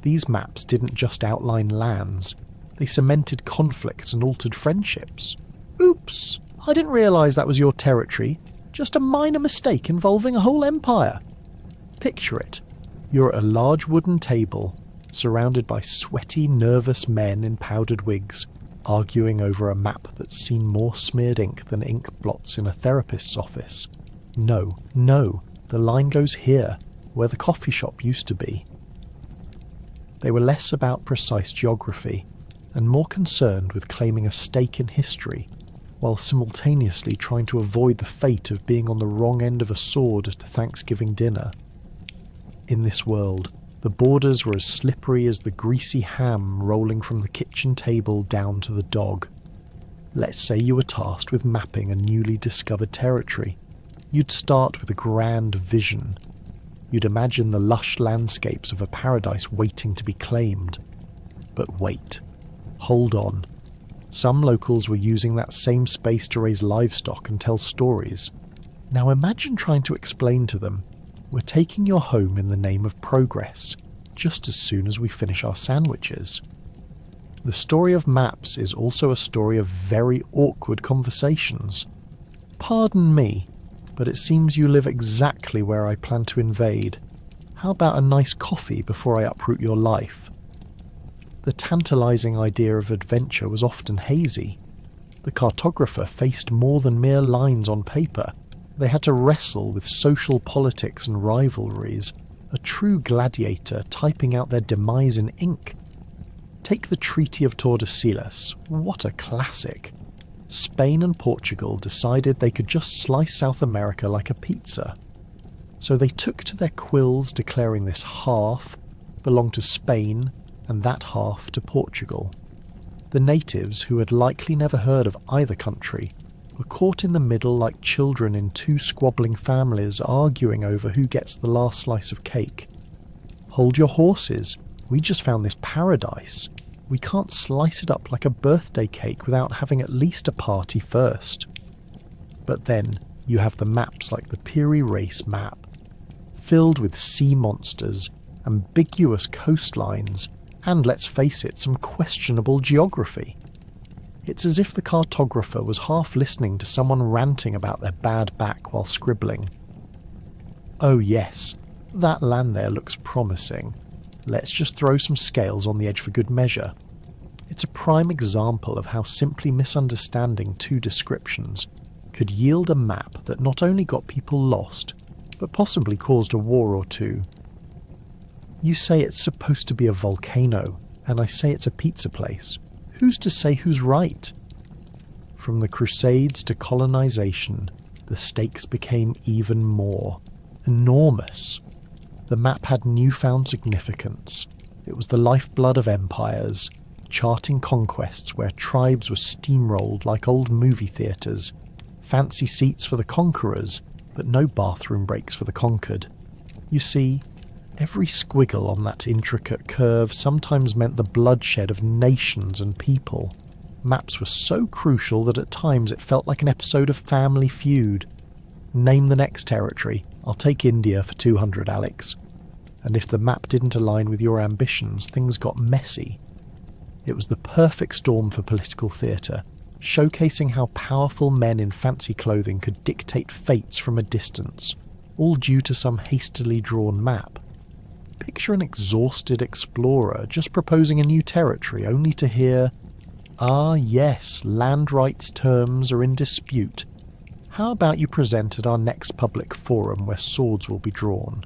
These maps didn't just outline lands, they cemented conflicts and altered friendships. Oops, I didn't realise that was your territory. Just a minor mistake involving a whole empire. Picture it. You're at a large wooden table, surrounded by sweaty, nervous men in powdered wigs, arguing over a map that's seen more smeared ink than ink blots in a therapist's office. No, the line goes here, where the coffee shop used to be. They were less about precise geography, and more concerned with claiming a stake in history, while simultaneously trying to avoid the fate of being on the wrong end of a sword at a Thanksgiving dinner. In this world, the borders were as slippery as the greasy ham rolling from the kitchen table down to the dog. Let's say you were tasked with mapping a newly discovered territory. You'd start with a grand vision. You'd imagine the lush landscapes of a paradise waiting to be claimed. But wait. Hold on. Some locals were using that same space to raise livestock and tell stories. Now imagine trying to explain to them, we're taking your home in the name of progress, just as soon as we finish our sandwiches. The story of maps is also a story of very awkward conversations. Pardon me, but it seems you live exactly where I plan to invade. How about a nice coffee before I uproot your life? The tantalizing idea of adventure was often hazy. The cartographer faced more than mere lines on paper. They had to wrestle with social politics and rivalries, a true gladiator typing out their demise in ink. Take the Treaty of Tordesillas. What a classic. Spain and Portugal decided they could just slice South America like a pizza. So they took to their quills declaring this half belonged to Spain and that half to Portugal. The natives, who had likely never heard of either country, were caught in the middle like children in two squabbling families arguing over who gets the last slice of cake. Hold your horses, we just found this paradise. We can't slice it up like a birthday cake without having at least a party first. But then you have the maps like the Piri Reis map, filled with sea monsters, ambiguous coastlines, and let's face it, some questionable geography. It's as if the cartographer was half listening to someone ranting about their bad back while scribbling. Oh yes, that land there looks promising. Let's just throw some scales on the edge for good measure. It's a prime example of how simply misunderstanding two descriptions could yield a map that not only got people lost, but possibly caused a war or two. You say it's supposed to be a volcano, and I say it's a pizza place. Who's to say who's right? From the Crusades to colonization, the stakes became even more enormous. The map had newfound significance. It was the lifeblood of empires, charting conquests where tribes were steamrolled like old movie theatres, fancy seats for the conquerors, but no bathroom breaks for the conquered. You see, every squiggle on that intricate curve sometimes meant the bloodshed of nations and people. Maps were so crucial that at times it felt like an episode of Family Feud. Name the next territory. I'll take India for 200, Alex. And if the map didn't align with your ambitions, things got messy. It was the perfect storm for political theatre, showcasing how powerful men in fancy clothing could dictate fates from a distance, all due to some hastily drawn map. Picture an exhausted explorer just proposing a new territory only to hear, "Ah yes, land rights terms are in dispute. How about you present at our next public forum where swords will be drawn?"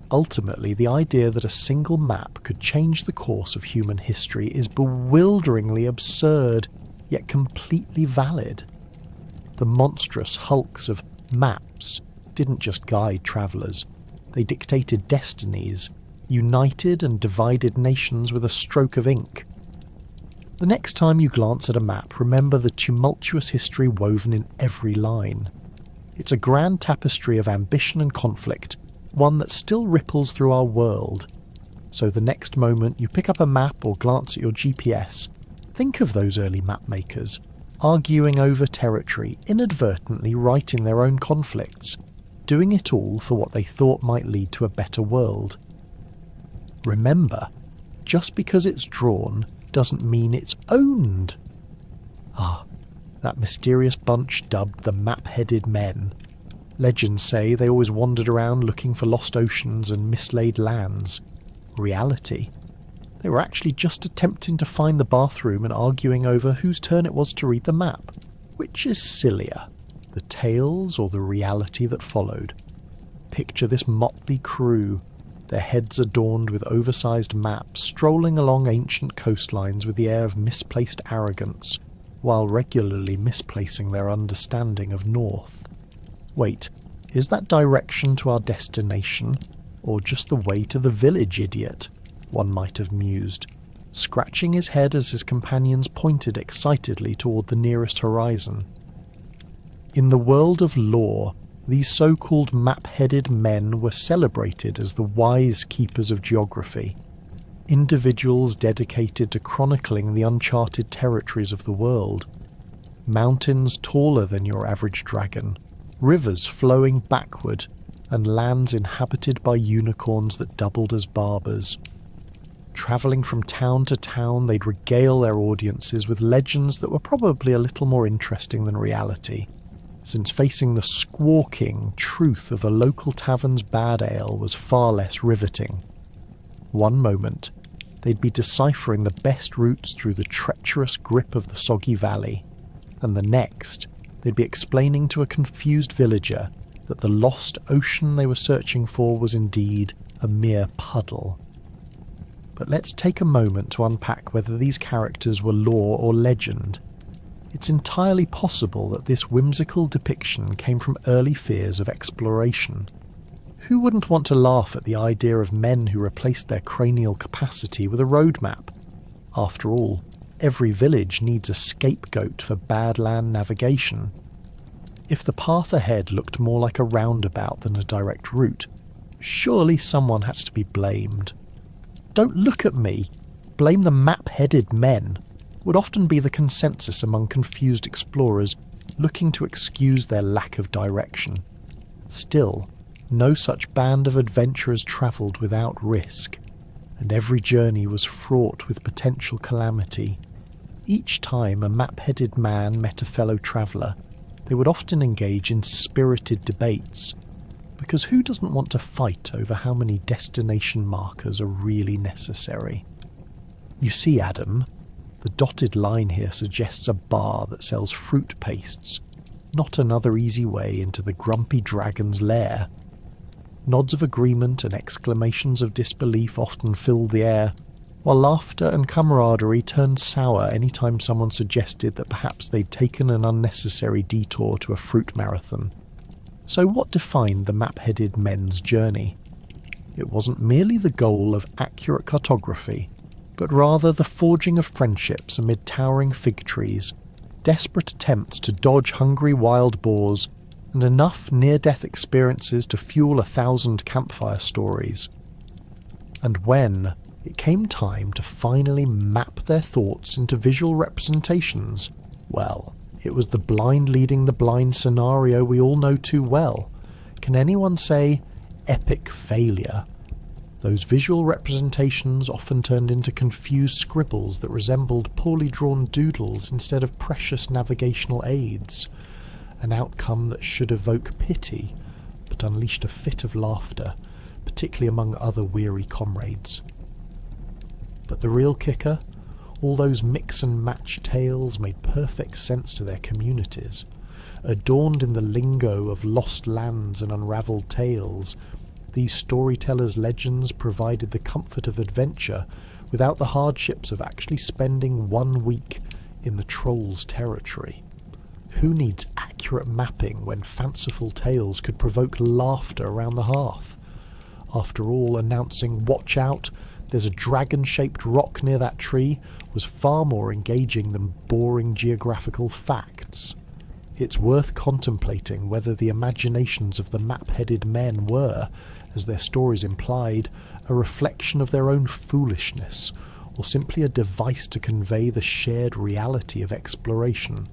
Ultimately, the idea that a single map could change the course of human history is bewilderingly absurd, yet completely valid. The monstrous hulks of maps didn't just guide travellers. They dictated destinies, united and divided nations with a stroke of ink. The next time you glance at a map, remember the tumultuous history woven in every line. It's a grand tapestry of ambition and conflict, one that still ripples through our world. So the next moment you pick up a map or glance at your GPS, think of those early map makers, arguing over territory, inadvertently writing their own conflicts, doing it all for what they thought might lead to a better world. Remember, just because it's drawn doesn't mean it's owned. That mysterious bunch dubbed the Map-Headed Men. Legends say they always wandered around looking for lost oceans and mislaid lands. Reality, they were actually just attempting to find the bathroom and arguing over whose turn it was to read the map. Which is sillier, the tales or the reality that followed? Picture this motley crew, their heads adorned with oversized maps, strolling along ancient coastlines with the air of misplaced arrogance, while regularly misplacing their understanding of north. Wait, is that direction to our destination, or just the way to the village, idiot? One might have mused, scratching his head as his companions pointed excitedly toward the nearest horizon. In the world of lore, these so-called map-headed men were celebrated as the wise keepers of geography, individuals dedicated to chronicling the uncharted territories of the world. Mountains taller than your average dragon, rivers flowing backward, and lands inhabited by unicorns that doubled as barbers. Travelling from town to town, they'd regale their audiences with legends that were probably a little more interesting than reality, since facing the squawking truth of a local tavern's bad ale was far less riveting. One moment, they'd be deciphering the best routes through the treacherous grip of the soggy valley, and the next, they'd be explaining to a confused villager that the lost ocean they were searching for was indeed a mere puddle. But let's take a moment to unpack whether these characters were lore or legend. It's entirely possible that this whimsical depiction came from early fears of exploration. Who wouldn't want to laugh at the idea of men who replaced their cranial capacity with a road map? After all, every village needs a scapegoat for bad land navigation. If the path ahead looked more like a roundabout than a direct route, surely someone had to be blamed. "Don't look at me! Blame the map-headed men," would often be the consensus among confused explorers looking to excuse their lack of direction. Still, no such band of adventurers travelled without risk, and every journey was fraught with potential calamity. Each time a map-headed man met a fellow traveller, they would often engage in spirited debates, because who doesn't want to fight over how many destination markers are really necessary? You see, Adam, the dotted line here suggests a bar that sells fruit pastes, not another easy way into the grumpy dragon's lair. Nods of agreement and exclamations of disbelief often filled the air, while laughter and camaraderie turned sour any time someone suggested that perhaps they'd taken an unnecessary detour to a fruit marathon. So what defined the map-headed men's journey? It wasn't merely the goal of accurate cartography, but rather the forging of friendships amid towering fig trees, desperate attempts to dodge hungry wild boars, and enough near-death experiences to fuel 1,000 campfire stories. And when it came time to finally map their thoughts into visual representations, well, it was the blind leading the blind scenario we all know too well. Can anyone say epic failure? Those visual representations often turned into confused scribbles that resembled poorly drawn doodles instead of precious navigational aids. An outcome that should evoke pity, but unleashed a fit of laughter, particularly among other weary comrades. But the real kicker? All those mix and match tales made perfect sense to their communities. Adorned in the lingo of lost lands and unravelled tales, these storytellers' legends provided the comfort of adventure without the hardships of actually spending 1 week in the Trolls' territory. Who needs accurate mapping when fanciful tales could provoke laughter around the hearth? After all, announcing "Watch out, there's a dragon-shaped rock near that tree" was far more engaging than boring geographical facts. It's worth contemplating whether the imaginations of the map-headed men were, as their stories implied, a reflection of their own foolishness, or simply a device to convey the shared reality of exploration.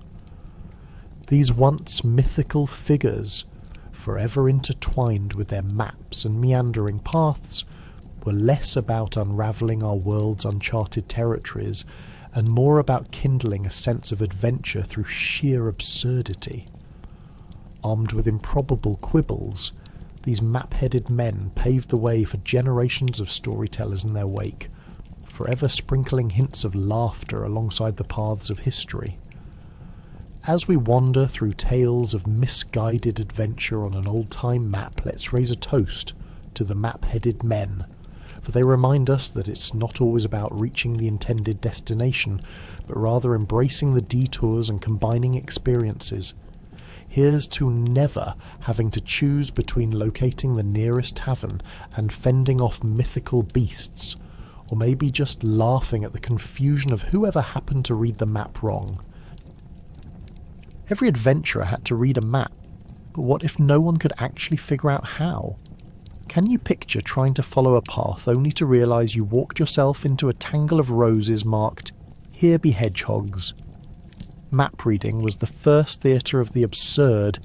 These once mythical figures, forever intertwined with their maps and meandering paths, were less about unravelling our world's uncharted territories and more about kindling a sense of adventure through sheer absurdity. Armed with improbable quibbles, these map-headed men paved the way for generations of storytellers in their wake, forever sprinkling hints of laughter alongside the paths of history. As we wander through tales of misguided adventure on an old-time map, let's raise a toast to the map-headed men, for they remind us that it's not always about reaching the intended destination, but rather embracing the detours and combining experiences. Here's to never having to choose between locating the nearest tavern and fending off mythical beasts, or maybe just laughing at the confusion of whoever happened to read the map wrong. Every adventurer had to read a map, but what if no one could actually figure out how? Can you picture trying to follow a path only to realise you walked yourself into a tangle of roses marked, "Here be hedgehogs"? Map reading was the first theatre of the absurd,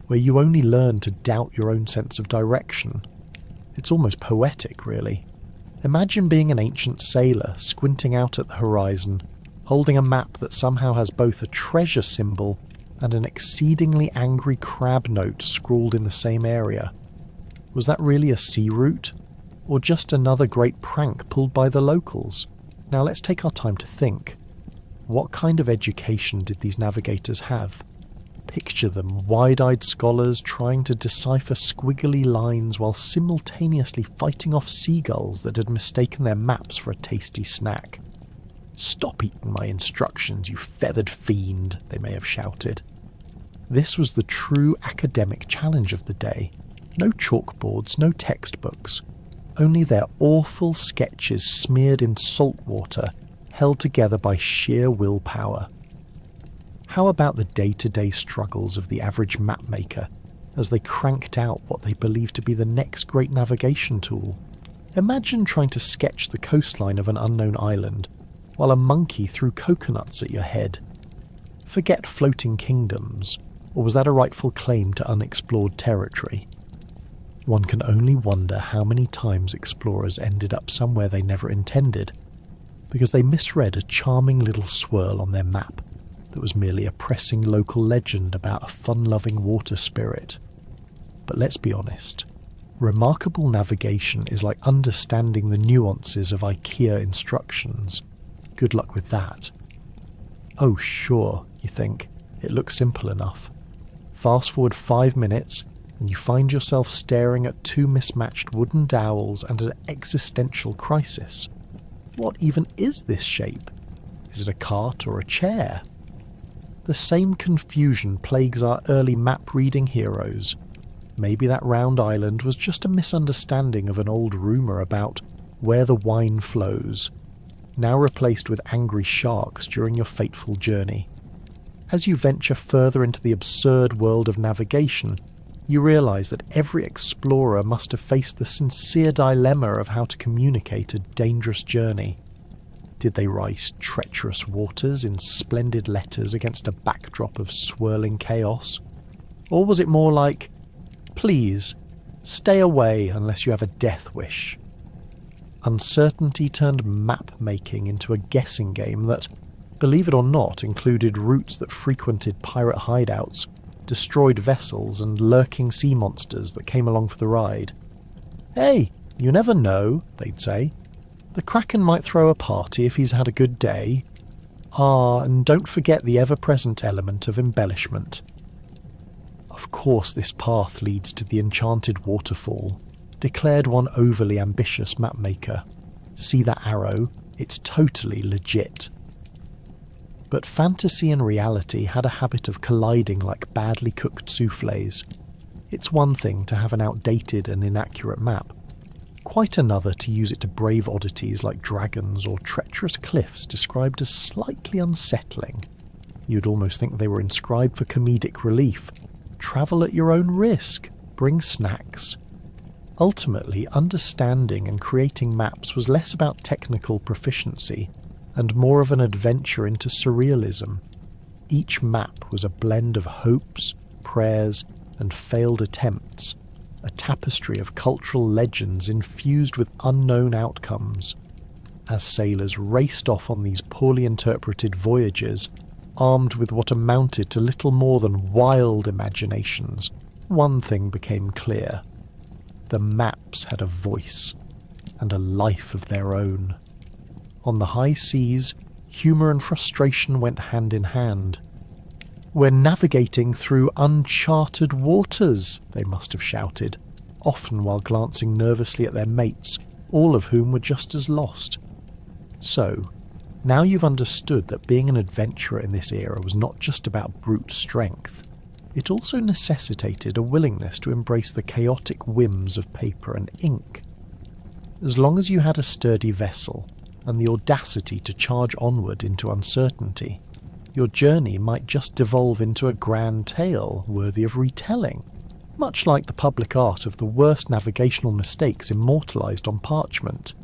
where you only learn to doubt your own sense of direction. It's almost poetic, really. Imagine being an ancient sailor squinting out at the horizon, holding a map that somehow has both a treasure symbol and an exceedingly angry crab note scrawled in the same area. Was that really a sea route? Or just another great prank pulled by the locals? Now let's take our time to think. What kind of education did these navigators have? Picture them, wide-eyed scholars trying to decipher squiggly lines while simultaneously fighting off seagulls that had mistaken their maps for a tasty snack. "Stop eating my instructions, you feathered fiend," they may have shouted. This was the true academic challenge of the day. No chalkboards, no textbooks. Only their awful sketches smeared in salt water, held together by sheer willpower. How about the day-to-day struggles of the average mapmaker as they cranked out what they believed to be the next great navigation tool? Imagine trying to sketch the coastline of an unknown island while a monkey threw coconuts at your head. Forget floating kingdoms, or was that a rightful claim to unexplored territory? One can only wonder how many times explorers ended up somewhere they never intended, because they misread a charming little swirl on their map that was merely a pressing local legend about a fun-loving water spirit. But let's be honest, remarkable navigation is like understanding the nuances of IKEA instructions. Good luck with that. Oh sure, you think, it looks simple enough. Fast forward 5 minutes, and you find yourself staring at 2 mismatched wooden dowels and an existential crisis. What even is this shape? Is it a cart or a chair? The same confusion plagues our early map-reading heroes. Maybe that round island was just a misunderstanding of an old rumour about where the wine flows, now replaced with angry sharks during your fateful journey. As you venture further into the absurd world of navigation, you realise that every explorer must have faced the sincere dilemma of how to communicate a dangerous journey. Did they write treacherous waters in splendid letters against a backdrop of swirling chaos? Or was it more like, "Please, stay away unless you have a death wish"? Uncertainty turned map-making into a guessing game that, believe it or not, included routes that frequented pirate hideouts, destroyed vessels, and lurking sea monsters that came along for the ride. "Hey, you never know," they'd say. "The Kraken might throw a party if he's had a good day. Ah, and don't forget the ever-present element of embellishment." Of course this path leads to the enchanted waterfall, declared one overly ambitious mapmaker. See that arrow? It's totally legit. But fantasy and reality had a habit of colliding like badly cooked soufflés. It's one thing to have an outdated and inaccurate map, quite another to use it to brave oddities like dragons or treacherous cliffs described as slightly unsettling. You'd almost think they were inscribed for comedic relief. Travel at your own risk. Bring snacks. Ultimately, understanding and creating maps was less about technical proficiency and more of an adventure into surrealism. Each map was a blend of hopes, prayers, and failed attempts, a tapestry of cultural legends infused with unknown outcomes. As sailors raced off on these poorly interpreted voyages, armed with what amounted to little more than wild imaginations, one thing became clear. The maps had a voice, and a life of their own. On the high seas, humour and frustration went hand in hand. "We're navigating through uncharted waters," they must have shouted, often while glancing nervously at their mates, all of whom were just as lost. So, now you've understood that being an adventurer in this era was not just about brute strength. It also necessitated a willingness to embrace the chaotic whims of paper and ink. As long as you had a sturdy vessel, and the audacity to charge onward into uncertainty, your journey might just devolve into a grand tale worthy of retelling, much like the public art of the worst navigational mistakes immortalised on parchment.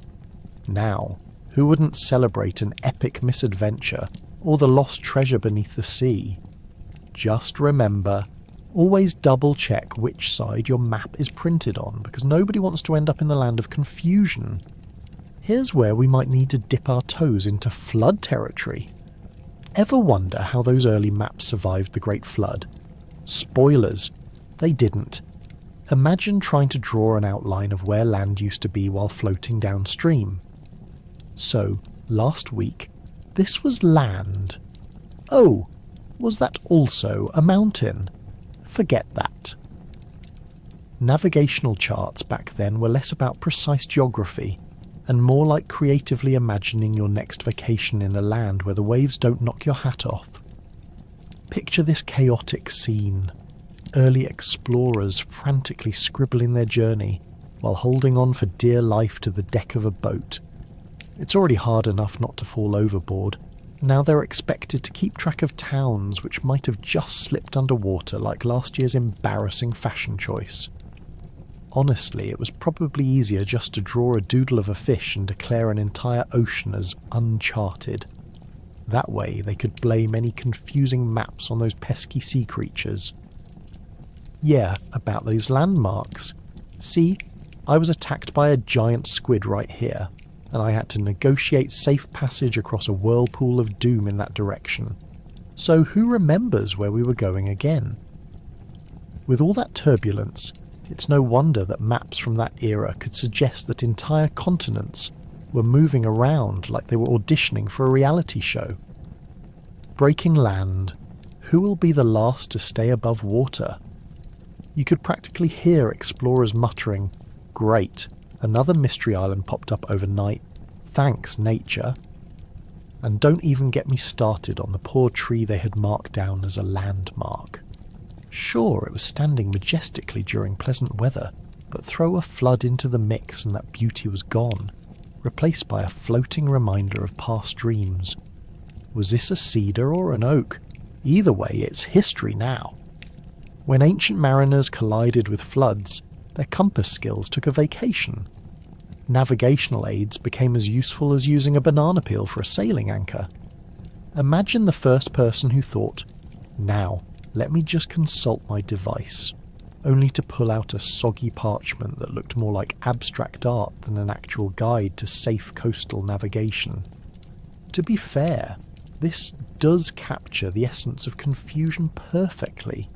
Now, who wouldn't celebrate an epic misadventure or the lost treasure beneath the sea? Just remember, always double-check which side your map is printed on, because nobody wants to end up in the land of confusion. Here's where we might need to dip our toes into flood territory. Ever wonder how those early maps survived the Great Flood? Spoilers, they didn't. Imagine trying to draw an outline of where land used to be while floating downstream. So, last week, this was land. Oh, was that also a mountain? Forget that. Navigational charts back then were less about precise geography and more like creatively imagining your next vacation in a land where the waves don't knock your hat off. Picture this chaotic scene. Early explorers frantically scribbling their journey while holding on for dear life to the deck of a boat. It's already hard enough not to fall overboard. Now they're expected to keep track of towns which might have just slipped underwater like last year's embarrassing fashion choice. Honestly, it was probably easier just to draw a doodle of a fish and declare an entire ocean as uncharted. That way they could blame any confusing maps on those pesky sea creatures. Yeah, about those landmarks. See, I was attacked by a giant squid right here, and I had to negotiate safe passage across a whirlpool of doom in that direction. So who remembers where we were going again? With all that turbulence, it's no wonder that maps from that era could suggest that entire continents were moving around like they were auditioning for a reality show. Breaking land, who will be the last to stay above water? You could practically hear explorers muttering, "Great, another mystery island popped up overnight. Thanks, nature." And don't even get me started on the poor tree they had marked down as a landmark. Sure, it was standing majestically during pleasant weather, but throw a flood into the mix and that beauty was gone, replaced by a floating reminder of past dreams. Was this a cedar or an oak? Either way, it's history now. When ancient mariners collided with floods, their compass skills took a vacation. Navigational aids became as useful as using a banana peel for a sailing anchor. Imagine the first person who thought, "Now, let me just consult my device," only to pull out a soggy parchment that looked more like abstract art than an actual guide to safe coastal navigation. To be fair, this does capture the essence of confusion perfectly.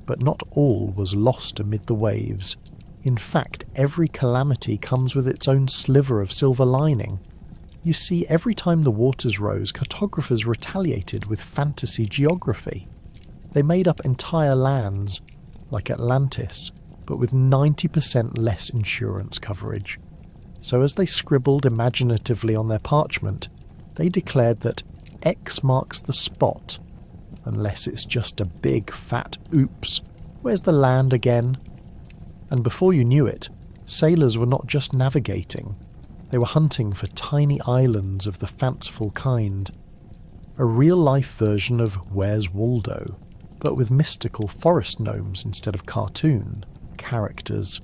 But not all was lost amid the waves. In fact, every calamity comes with its own sliver of silver lining. You see, every time the waters rose, cartographers retaliated with fantasy geography. They made up entire lands, like Atlantis, but with 90% less insurance coverage. So as they scribbled imaginatively on their parchment, they declared that X marks the spot, unless it's just a big fat oops, where's the land again? And before you knew it, sailors were not just navigating, they were hunting for tiny islands of the fanciful kind. A real-life version of Where's Waldo, but with mystical forest gnomes instead of cartoon characters.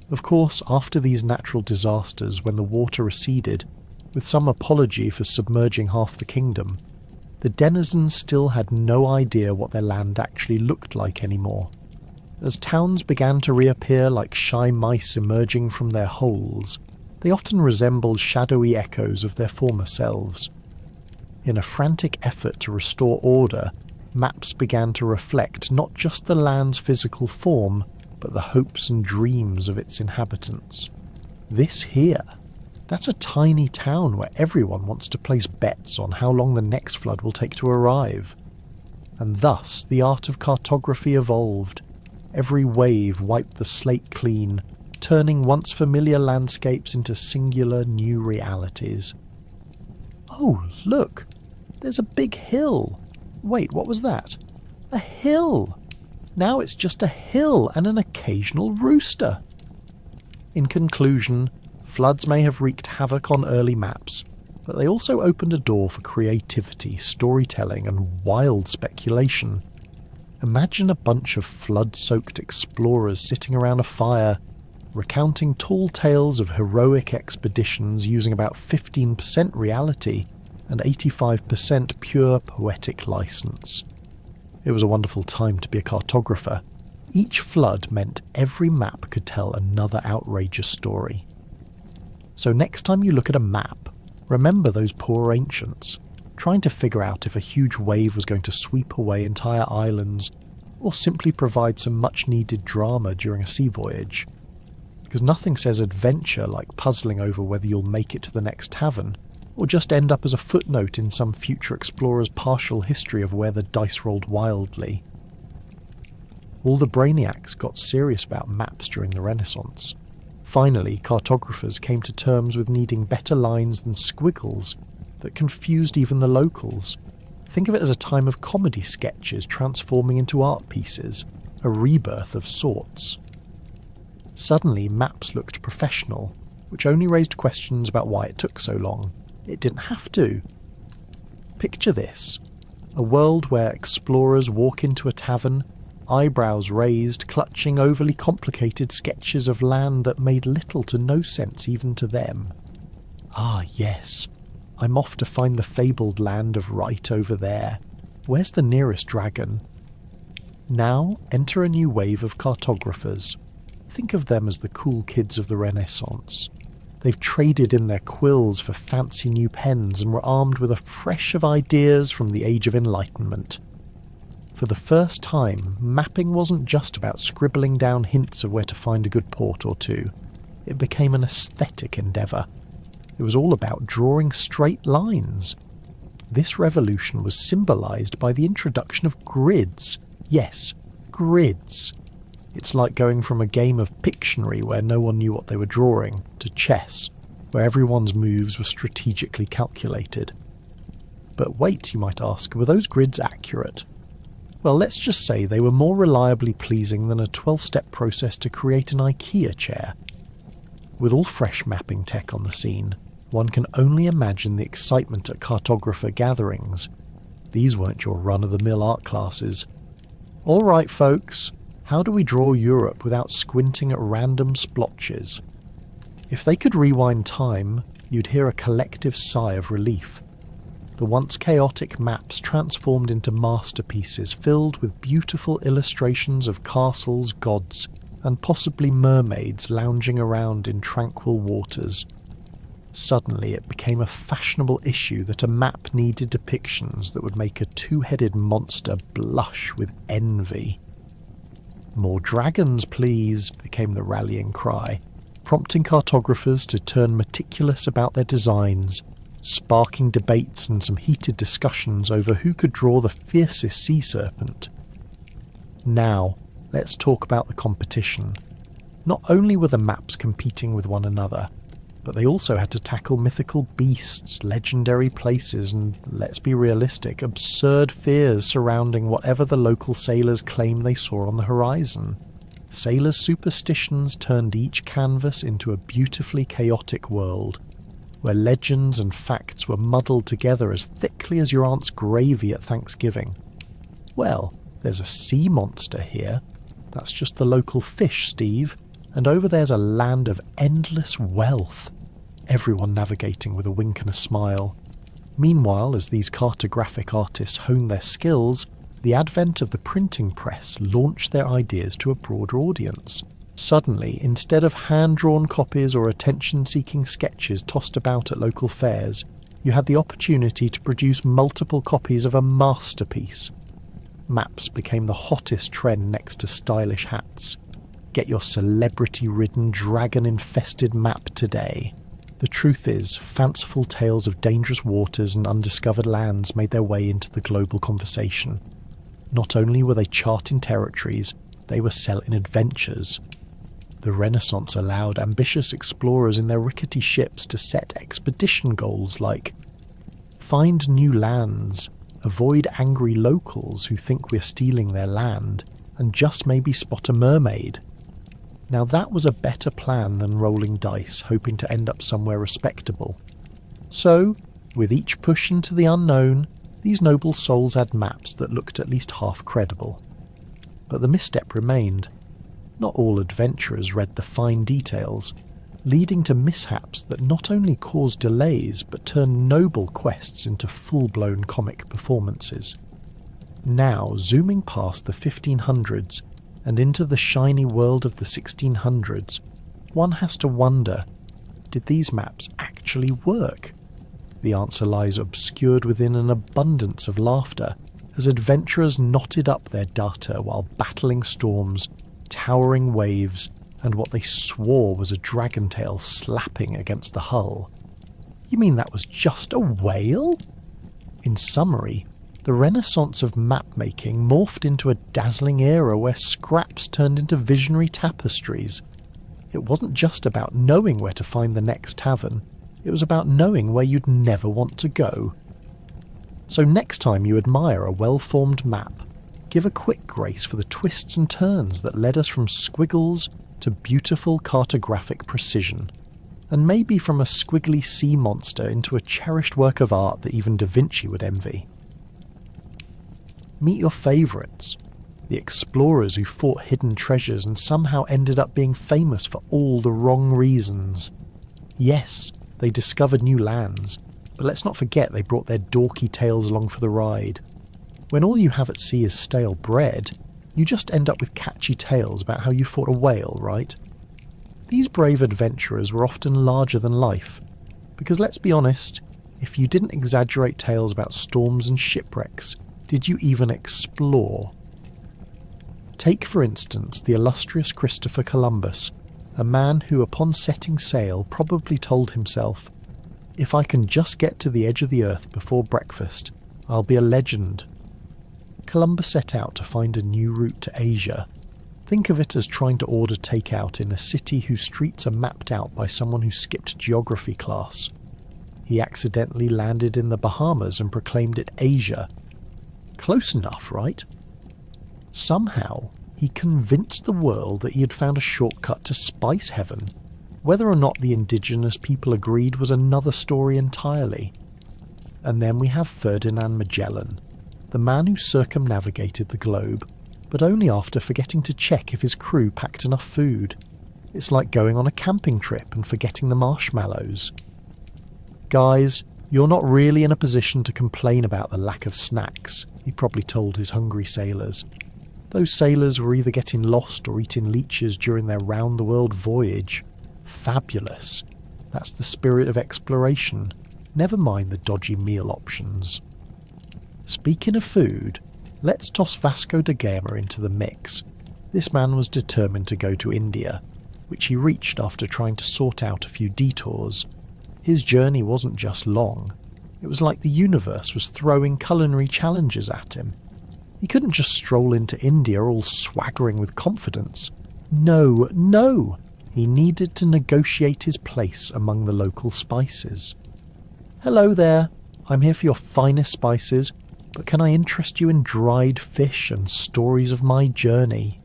Of course, after these natural disasters, when the water receded, with some apology for submerging half the kingdom, the denizens still had no idea what their land actually looked like anymore. As towns began to reappear like shy mice emerging from their holes, they often resembled shadowy echoes of their former selves. In a frantic effort to restore order, maps began to reflect not just the land's physical form, but the hopes and dreams of its inhabitants. This here, that's a tiny town where everyone wants to place bets on how long the next flood will take to arrive. And thus the art of cartography evolved. Every wave wiped the slate clean, turning once familiar landscapes into singular new realities. Oh, look! There's a big hill! Wait, what was that? A hill! Now it's just a hill and an occasional rooster! In conclusion, floods may have wreaked havoc on early maps, but they also opened a door for creativity, storytelling, and wild speculation. Imagine a bunch of flood-soaked explorers sitting around a fire, recounting tall tales of heroic expeditions using about 15% reality and 85% pure poetic license. It was a wonderful time to be a cartographer. Each flood meant every map could tell another outrageous story. So next time you look at a map, remember those poor ancients, trying to figure out if a huge wave was going to sweep away entire islands, or simply provide some much-needed drama during a sea voyage. Because nothing says adventure like puzzling over whether you'll make it to the next tavern, or just end up as a footnote in some future explorer's partial history of where the dice rolled wildly. All the brainiacs got serious about maps during the Renaissance. Finally, cartographers came to terms with needing better lines than squiggles that confused even the locals. Think of it as a time of comedy sketches transforming into art pieces, a rebirth of sorts. Suddenly, maps looked professional, which only raised questions about why it took so long. It didn't have to. Picture this: a world where explorers walk into a tavern, eyebrows raised, clutching overly complicated sketches of land that made little to no sense even to them. Ah, yes. I'm off to find the fabled land of Right over there. Where's the nearest dragon? Now enter a new wave of cartographers. Think of them as the cool kids of the Renaissance. They've traded in their quills for fancy new pens and were armed with a fresh of ideas from the Age of Enlightenment. For the first time, mapping wasn't just about scribbling down hints of where to find a good port or two. It became an aesthetic endeavour. It was all about drawing straight lines. This revolution was symbolised by the introduction of grids. Yes, grids. It's like going from a game of Pictionary where no one knew what they were drawing, to chess, where everyone's moves were strategically calculated. But wait, you might ask, were those grids accurate? Well, let's just say they were more reliably pleasing than a 12-step process to create an IKEA chair. With all fresh mapping tech on the scene, one can only imagine the excitement at cartographer gatherings. These weren't your run-of-the-mill art classes. All right, folks, how do we draw Europe without squinting at random splotches? If they could rewind time, you'd hear a collective sigh of relief. The once chaotic maps transformed into masterpieces filled with beautiful illustrations of castles, gods, and possibly mermaids lounging around in tranquil waters. Suddenly it became a fashionable issue that a map needed depictions that would make a two-headed monster blush with envy. "More dragons, please," became the rallying cry, prompting cartographers to turn meticulous about their designs, sparking debates and some heated discussions over who could draw the fiercest sea serpent. Now, let's talk about the competition. Not only were the maps competing with one another, but they also had to tackle mythical beasts, legendary places, and, let's be realistic, absurd fears surrounding whatever the local sailors claim they saw on the horizon. Sailors' superstitions turned each canvas into a beautifully chaotic world, where legends and facts were muddled together as thickly as your aunt's gravy at Thanksgiving. Well, there's a sea monster here. That's just the local fish, Steve. And over there's a land of endless wealth. Everyone navigating with a wink and a smile. Meanwhile, as these cartographic artists honed their skills, the advent of the printing press launched their ideas to a broader audience. Suddenly, instead of hand-drawn copies or attention-seeking sketches tossed about at local fairs, you had the opportunity to produce multiple copies of a masterpiece. Maps became the hottest trend next to stylish hats. Get your celebrity-ridden, dragon-infested map today. The truth is, fanciful tales of dangerous waters and undiscovered lands made their way into the global conversation. Not only were they charting territories, they were selling adventures. The Renaissance allowed ambitious explorers in their rickety ships to set expedition goals like find new lands, avoid angry locals who think we're stealing their land, and just maybe spot a mermaid. Now that was a better plan than rolling dice hoping to end up somewhere respectable. So, with each push into the unknown, these noble souls had maps that looked at least half credible. But the misstep remained. Not all adventurers read the fine details, leading to mishaps that not only caused delays but turned noble quests into full-blown comic performances. Now, zooming past the 1500s, and into the shiny world of the 1600s, one has to wonder, did these maps actually work? The answer lies obscured within an abundance of laughter, as adventurers knotted up their data while battling storms, towering waves, and what they swore was a dragon tail slapping against the hull. You mean that was just a whale? In summary, the renaissance of map-making morphed into a dazzling era where scraps turned into visionary tapestries. It wasn't just about knowing where to find the next tavern, it was about knowing where you'd never want to go. So next time you admire a well-formed map, give a quick grace for the twists and turns that led us from squiggles to beautiful cartographic precision, and maybe from a squiggly sea monster into a cherished work of art that even Da Vinci would envy. Meet your favourites, the explorers who fought hidden treasures and somehow ended up being famous for all the wrong reasons. Yes, they discovered new lands, but let's not forget they brought their dorky tales along for the ride. When all you have at sea is stale bread, you just end up with catchy tales about how you fought a whale, right? These brave adventurers were often larger than life, because let's be honest, if you didn't exaggerate tales about storms and shipwrecks, did you even explore? Take, for instance, the illustrious Christopher Columbus, a man who, upon setting sail, probably told himself, "If I can just get to the edge of the earth before breakfast, I'll be a legend." Columbus set out to find a new route to Asia. Think of it as trying to order takeout in a city whose streets are mapped out by someone who skipped geography class. He accidentally landed in the Bahamas and proclaimed it Asia. Close enough, right? Somehow, he convinced the world that he had found a shortcut to spice heaven. Whether or not the indigenous people agreed was another story entirely. And then we have Ferdinand Magellan, the man who circumnavigated the globe, but only after forgetting to check if his crew packed enough food. It's like going on a camping trip and forgetting the marshmallows. Guys, you're not really in a position to complain about the lack of snacks, he probably told his hungry sailors. Those sailors were either getting lost or eating leeches during their round-the-world voyage. Fabulous. That's the spirit of exploration. Never mind the dodgy meal options. Speaking of food, let's toss Vasco da Gama into the mix. This man was determined to go to India, which he reached after trying to sort out a few detours. His journey wasn't just long. It was like the universe was throwing culinary challenges at him. He couldn't just stroll into India all swaggering with confidence. No! He needed to negotiate his place among the local spices. "Hello there, I'm here for your finest spices, but can I interest you in dried fish and stories of my journey?"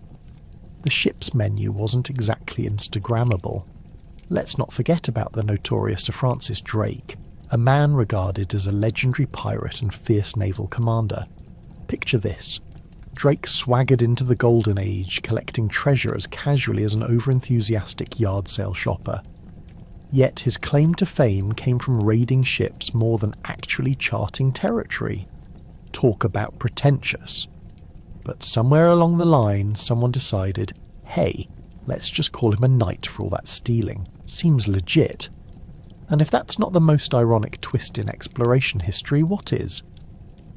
The ship's menu wasn't exactly Instagrammable. Let's not forget about the notorious Sir Francis Drake, a man regarded as a legendary pirate and fierce naval commander. Picture this. Drake swaggered into the Golden Age, collecting treasure as casually as an overenthusiastic yard sale shopper. Yet his claim to fame came from raiding ships more than actually charting territory. Talk about pretentious. But somewhere along the line, someone decided, hey, let's just call him a knight for all that stealing. Seems legit. And if that's not the most ironic twist in exploration history, what is?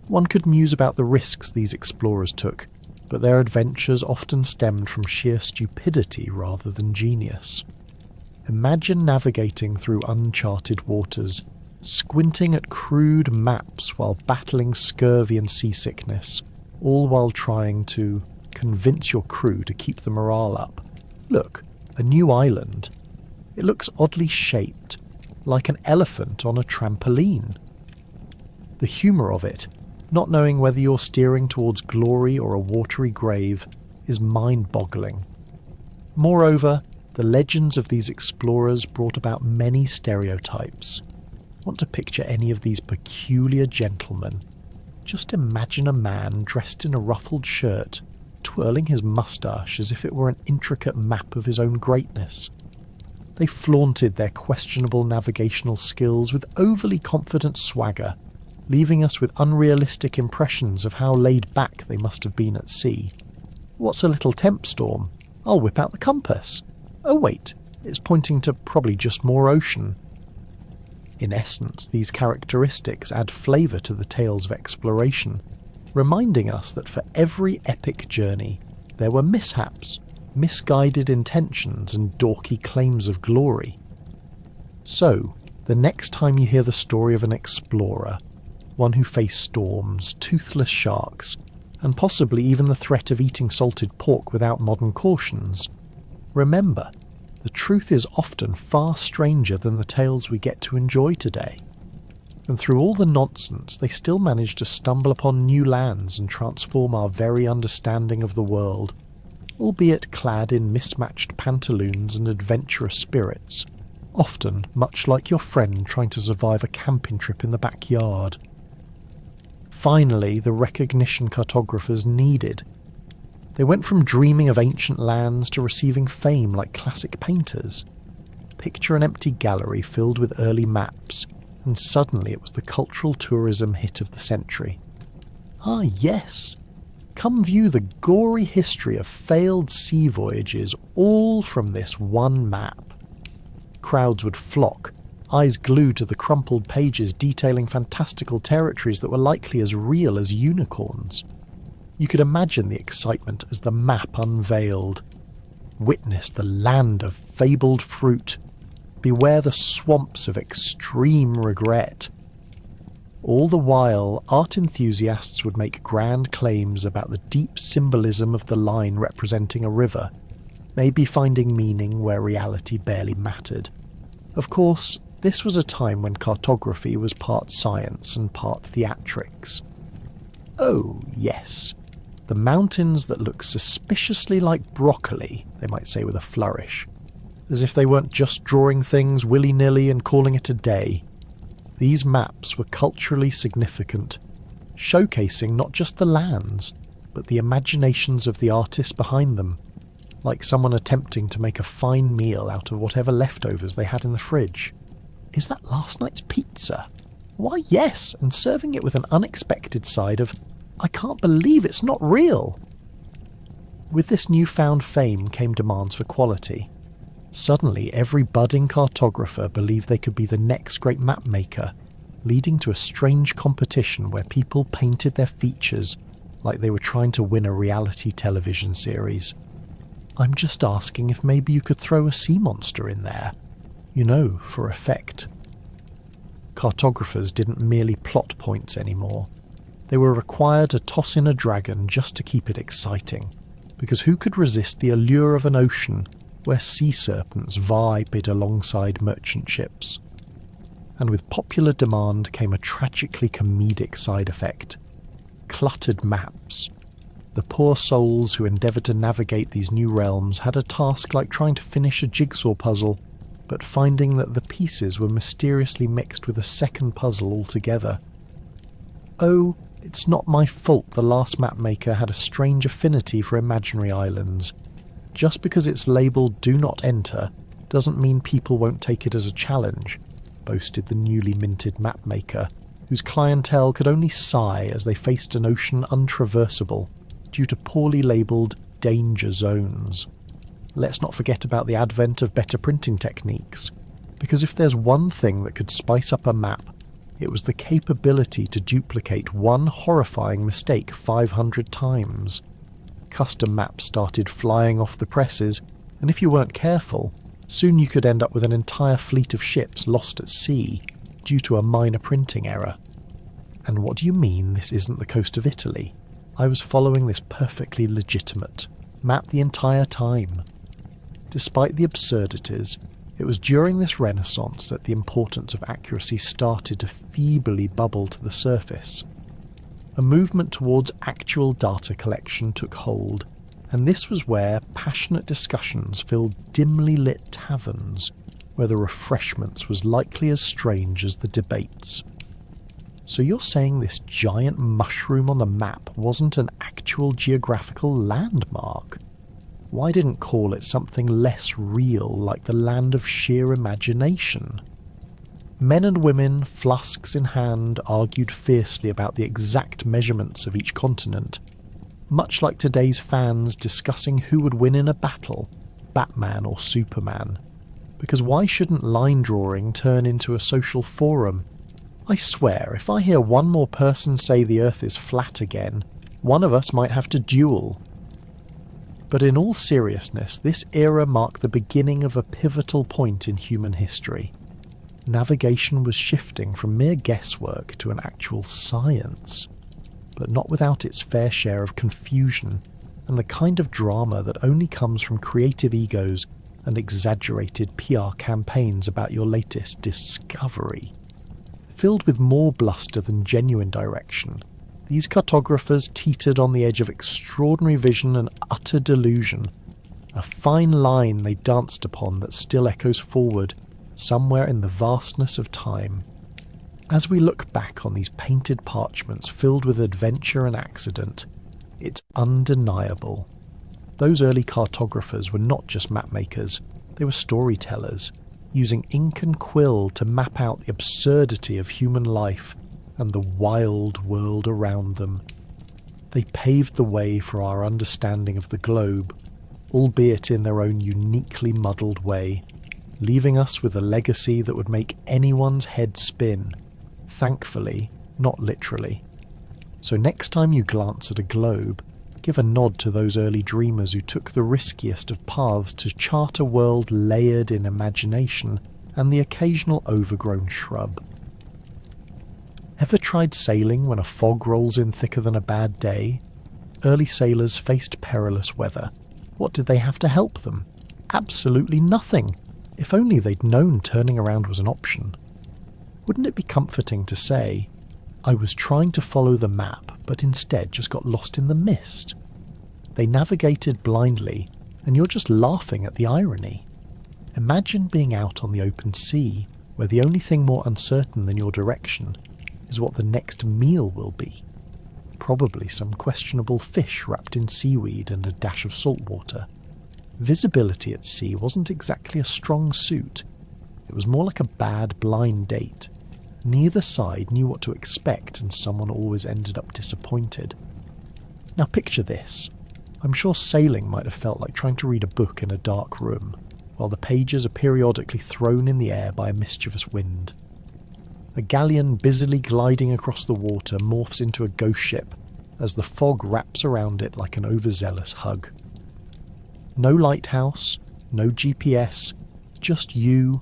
One could muse about the risks these explorers took, but their adventures often stemmed from sheer stupidity rather than genius. Imagine navigating through uncharted waters, squinting at crude maps while battling scurvy and seasickness, all while trying to convince your crew to keep the morale up. Look, a new island. It looks oddly shaped, like an elephant on a trampoline. The humour of it, not knowing whether you're steering towards glory or a watery grave, is mind-boggling. Moreover, the legends of these explorers brought about many stereotypes. Want to picture any of these peculiar gentlemen? Just imagine a man dressed in a ruffled shirt, twirling his moustache as if it were an intricate map of his own greatness. They flaunted their questionable navigational skills with overly confident swagger, leaving us with unrealistic impressions of how laid back they must have been at sea. What's a little temp storm? I'll whip out the compass. Oh wait, it's pointing to probably just more ocean. In essence, these characteristics add flavour to the tales of exploration. reminding us that for every epic journey, there were mishaps, misguided intentions, and dorky claims of glory. So, the next time you hear the story of an explorer, one who faced storms, toothless sharks, and possibly even the threat of eating salted pork without modern cautions, remember, the truth is often far stranger than the tales we get to enjoy today. And through all the nonsense, they still manage to stumble upon new lands and transform our very understanding of the world, albeit clad in mismatched pantaloons and adventurous spirits, often much like your friend trying to survive a camping trip in the backyard. Finally, the recognition cartographers needed. They went from dreaming of ancient lands to receiving fame like classic painters. Picture an empty gallery filled with early maps, and suddenly it was the cultural tourism hit of the century. Ah yes, come view the gory history of failed sea voyages, all from this one map. Crowds would flock, eyes glued to the crumpled pages detailing fantastical territories that were likely as real as unicorns. You could imagine the excitement as the map unveiled. Witness the land of fabled fruit. Beware the swamps of extreme regret. All the while, art enthusiasts would make grand claims about the deep symbolism of the line representing a river, maybe finding meaning where reality barely mattered. Of course, this was a time when cartography was part science and part theatrics. Oh, yes. The mountains that look suspiciously like broccoli, they might say with a flourish, as if they weren't just drawing things willy-nilly and calling it a day. These maps were culturally significant, showcasing not just the lands, but the imaginations of the artists behind them, like someone attempting to make a fine meal out of whatever leftovers they had in the fridge. Is that last night's pizza? Why yes, and serving it with an unexpected side of, I can't believe it's not real. With this newfound fame came demands for quality. Suddenly, every budding cartographer believed they could be the next great map maker, leading to a strange competition where people painted their features like they were trying to win a reality television series. I'm just asking if maybe you could throw a sea monster in there. You know, for effect. Cartographers didn't merely plot points anymore. They were required to toss in a dragon just to keep it exciting, because who could resist the allure of an ocean where sea serpents vied alongside merchant ships? And with popular demand came a tragically comedic side effect: cluttered maps. The poor souls who endeavoured to navigate these new realms had a task like trying to finish a jigsaw puzzle, but finding that the pieces were mysteriously mixed with a second puzzle altogether. Oh, it's not my fault the last mapmaker had a strange affinity for imaginary islands. Just because it's labelled "Do Not Enter" doesn't mean people won't take it as a challenge, boasted the newly minted mapmaker, whose clientele could only sigh as they faced an ocean untraversable due to poorly labelled danger zones. Let's not forget about the advent of better printing techniques, because if there's one thing that could spice up a map, it was the capability to duplicate one horrifying mistake 500 times. Custom maps started flying off the presses, and if you weren't careful, soon you could end up with an entire fleet of ships lost at sea due to a minor printing error. And what do you mean this isn't the coast of Italy? I was following this perfectly legitimate map the entire time. Despite the absurdities, it was during this renaissance that the importance of accuracy started to feebly bubble to the surface. A movement towards actual data collection took hold, and this was where passionate discussions filled dimly lit taverns, where the refreshments was likely as strange as the debates. So you're saying this giant mushroom on the map wasn't an actual geographical landmark? Why didn't call it something less real, like the land of sheer imagination? Men and women, flasks in hand, argued fiercely about the exact measurements of each continent, much like today's fans discussing who would win in a battle, Batman or Superman. Because why shouldn't line drawing turn into a social forum? I swear, if I hear one more person say the Earth is flat again, one of us might have to duel. But in all seriousness, this era marked the beginning of a pivotal point in human history. Navigation was shifting from mere guesswork to an actual science, but not without its fair share of confusion and the kind of drama that only comes from creative egos and exaggerated PR campaigns about your latest discovery. Filled with more bluster than genuine direction, these cartographers teetered on the edge of extraordinary vision and utter delusion, a fine line they danced upon that still echoes forward, somewhere in the vastness of time. As we look back on these painted parchments filled with adventure and accident, it's undeniable. Those early cartographers were not just mapmakers, they were storytellers, using ink and quill to map out the absurdity of human life and the wild world around them. They paved the way for our understanding of the globe, albeit in their own uniquely muddled way, leaving us with a legacy that would make anyone's head spin. Thankfully, not literally. So next time you glance at a globe, give a nod to those early dreamers who took the riskiest of paths to chart a world layered in imagination and the occasional overgrown shrub. Ever tried sailing when a fog rolls in thicker than a bad day? Early sailors faced perilous weather. What did they have to help them? Absolutely nothing. If only they'd known turning around was an option. Wouldn't it be comforting to say, I was trying to follow the map, but instead just got lost in the mist? They navigated blindly, and you're just laughing at the irony. Imagine being out on the open sea, where the only thing more uncertain than your direction is what the next meal will be. Probably some questionable fish wrapped in seaweed and a dash of salt water. Visibility at sea wasn't exactly a strong suit. It was more like a bad blind date. Neither side knew what to expect, and someone always ended up disappointed. Now picture this. I'm sure sailing might have felt like trying to read a book in a dark room, while the pages are periodically thrown in the air by a mischievous wind. A galleon busily gliding across the water morphs into a ghost ship as the fog wraps around it like an overzealous hug. No lighthouse, no GPS, just you,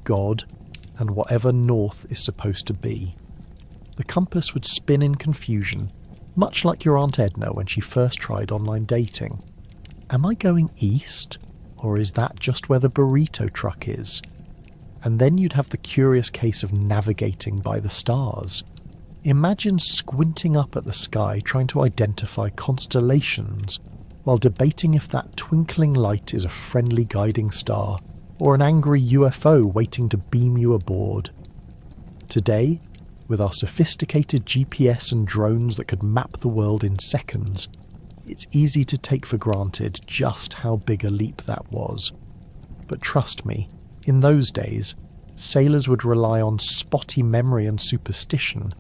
God, and whatever north is supposed to be. The compass would spin in confusion, much like your Aunt Edna when she first tried online dating. Am I going east, or is that just where the burrito truck is? And then you'd have the curious case of navigating by the stars. Imagine squinting up at the sky trying to identify constellations, while debating if that twinkling light is a friendly guiding star, or an angry UFO waiting to beam you aboard. Today, with our sophisticated GPS and drones that could map the world in seconds, it's easy to take for granted just how big a leap that was. But trust me, in those days, sailors would rely on spotty memory and superstition,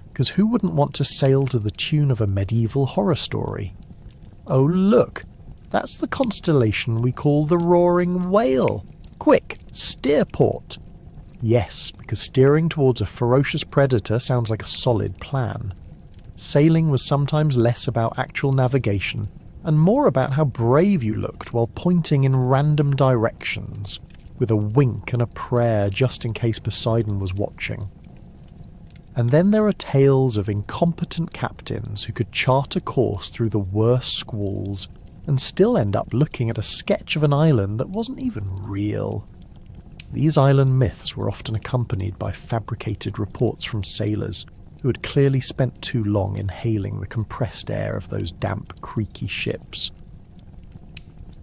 because who wouldn't want to sail to the tune of a medieval horror story? Oh look, that's the constellation we call the Roaring Whale. Quick, steer port. Yes, because steering towards a ferocious predator sounds like a solid plan. Sailing was sometimes less about actual navigation, and more about how brave you looked while pointing in random directions, with a wink and a prayer just in case Poseidon was watching. And then there are tales of incompetent captains who could chart a course through the worst squalls and still end up looking at a sketch of an island that wasn't even real. These island myths were often accompanied by fabricated reports from sailors who had clearly spent too long inhaling the compressed air of those damp, creaky ships.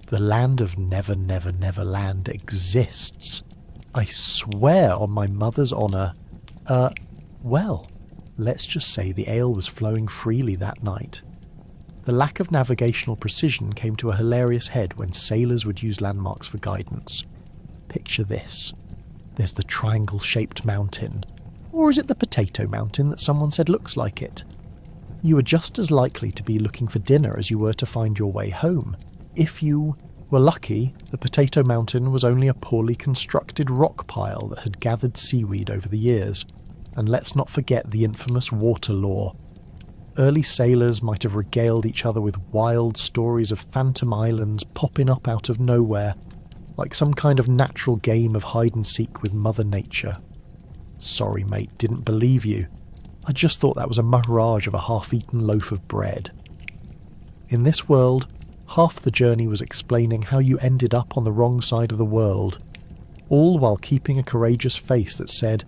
The land of Never Never Never Land exists. I swear on my mother's honour. Well, let's just say the ale was flowing freely that night. The lack of navigational precision came to a hilarious head when sailors would use landmarks for guidance. Picture this. There's the triangle-shaped mountain. Or is it the potato mountain that someone said looks like it? You were just as likely to be looking for dinner as you were to find your way home. If you were lucky, the potato mountain was only a poorly constructed rock pile that had gathered seaweed over the years. And let's not forget the infamous water law. Early sailors might have regaled each other with wild stories of phantom islands popping up out of nowhere, like some kind of natural game of hide and seek with Mother Nature. Sorry mate, didn't believe you. I just thought that was a mirage of a half-eaten loaf of bread. In this world, half the journey was explaining how you ended up on the wrong side of the world, all while keeping a courageous face that said,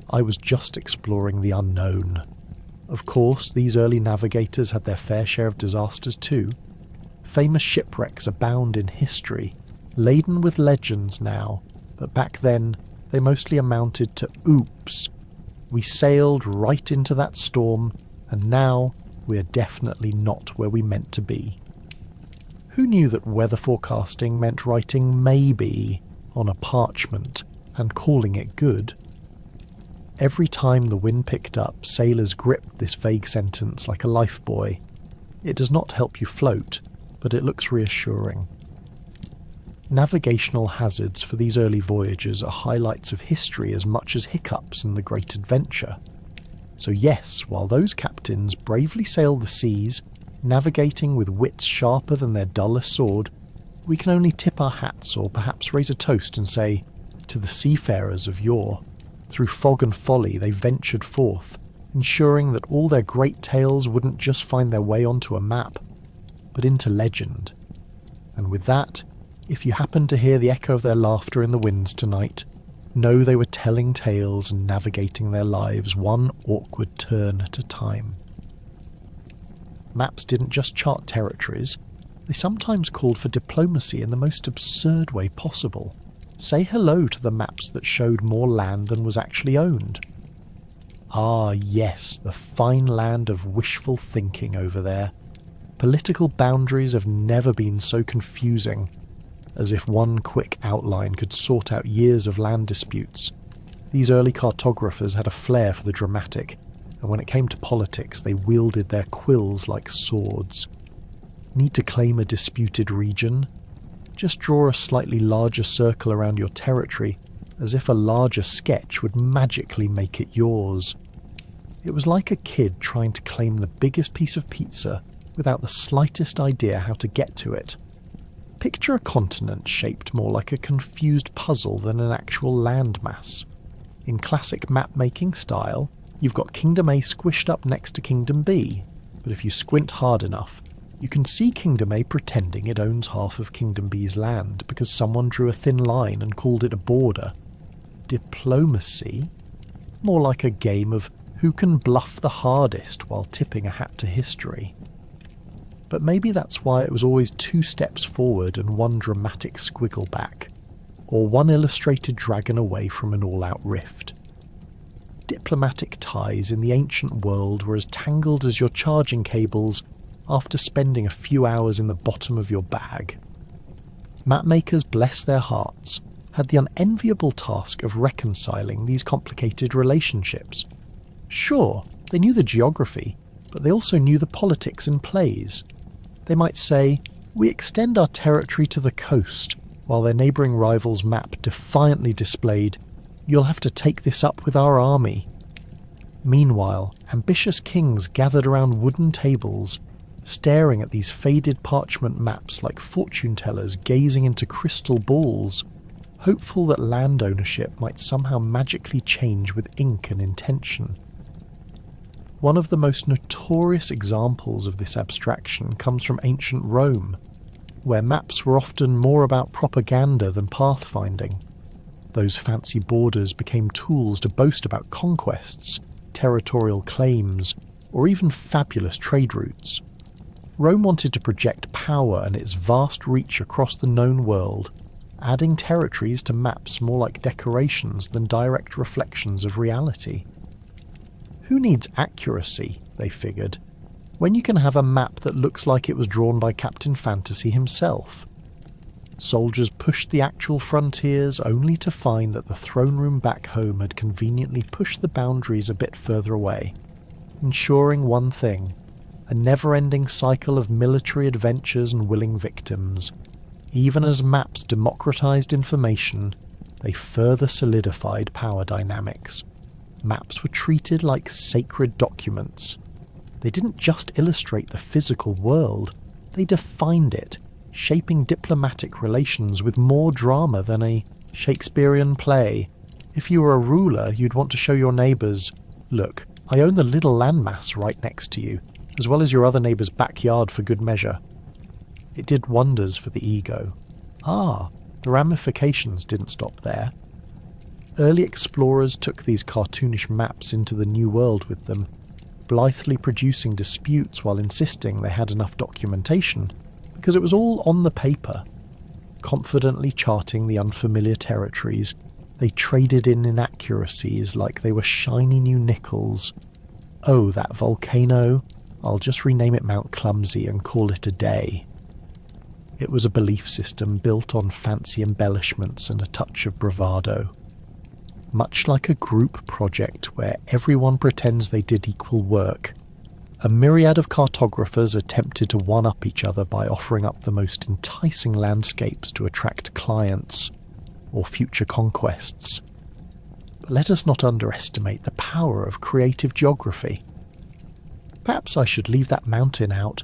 I was just exploring the unknown. Of course, these early navigators had their fair share of disasters too. Famous shipwrecks abound in history, laden with legends now, but back then they mostly amounted to oops. We sailed right into that storm, and now we are definitely not where we meant to be. Who knew that weather forecasting meant writing maybe on a parchment and calling it good? Every time the wind picked up, sailors gripped this vague sentence like a lifebuoy. It does not help you float, but it looks reassuring. Navigational hazards for these early voyages are highlights of history as much as hiccups in the great adventure. So yes, while those captains bravely sailed the seas, navigating with wits sharper than their dullest sword, we can only tip our hats or perhaps raise a toast and say, to the seafarers of yore. Through fog and folly they ventured forth, ensuring that all their great tales wouldn't just find their way onto a map, but into legend. And with that, if you happen to hear the echo of their laughter in the winds tonight, know they were telling tales and navigating their lives one awkward turn at a time. Maps didn't just chart territories, they sometimes called for diplomacy in the most absurd way possible. Say hello to the maps that showed more land than was actually owned. Ah yes, the fine land of wishful thinking over there. Political boundaries have never been so confusing, as if one quick outline could sort out years of land disputes. These early cartographers had a flair for the dramatic, and when it came to politics they wielded their quills like swords. Need to claim a disputed region? Just draw a slightly larger circle around your territory, as if a larger sketch would magically make it yours. It was like a kid trying to claim the biggest piece of pizza without the slightest idea how to get to it. Picture a continent shaped more like a confused puzzle than an actual landmass. In classic map-making style, you've got Kingdom A squished up next to Kingdom B, but if you squint hard enough, you can see Kingdom A pretending it owns half of Kingdom B's land because someone drew a thin line and called it a border. Diplomacy? More like a game of who can bluff the hardest while tipping a hat to history. But maybe that's why it was always 2 steps forward and 1 dramatic squiggle back, or 1 illustrated dragon away from an all-out rift. Diplomatic ties in the ancient world were as tangled as your charging cables after spending a few hours in the bottom of your bag. Mapmakers, bless their hearts, had the unenviable task of reconciling these complicated relationships. Sure, they knew the geography, but they also knew the politics and plays. They might say, we extend our territory to the coast, while their neighbouring rival's map defiantly displayed, you'll have to take this up with our army. Meanwhile, ambitious kings gathered around wooden tables, staring at these faded parchment maps like fortune-tellers gazing into crystal balls, hopeful that land ownership might somehow magically change with ink and intention. One of the most notorious examples of this abstraction comes from ancient Rome, where maps were often more about propaganda than pathfinding. Those fancy borders became tools to boast about conquests, territorial claims, or even fabulous trade routes. Rome wanted to project power and its vast reach across the known world, adding territories to maps more like decorations than direct reflections of reality. Who needs accuracy, they figured, when you can have a map that looks like it was drawn by Captain Fantasy himself? Soldiers pushed the actual frontiers only to find that the throne room back home had conveniently pushed the boundaries a bit further away, ensuring one thing: a never-ending cycle of military adventures and willing victims. Even as maps democratized information, they further solidified power dynamics. Maps were treated like sacred documents. They didn't just illustrate the physical world, they defined it, shaping diplomatic relations with more drama than a Shakespearean play. If you were a ruler, you'd want to show your neighbours, "Look, I own the little landmass right next to you, as well as your other neighbour's backyard for good measure." It did wonders for the ego. The ramifications didn't stop there. Early explorers took these cartoonish maps into the New World with them, blithely producing disputes while insisting they had enough documentation, because it was all on the paper. Confidently charting the unfamiliar territories, they traded in inaccuracies like they were shiny new nickels. "Oh, that volcano? I'll just rename it Mount Clumsy and call it a day." It was a belief system built on fancy embellishments and a touch of bravado. Much like a group project where everyone pretends they did equal work, a myriad of cartographers attempted to one-up each other by offering up the most enticing landscapes to attract clients or future conquests. But let us not underestimate the power of creative geography. Perhaps I should leave that mountain out,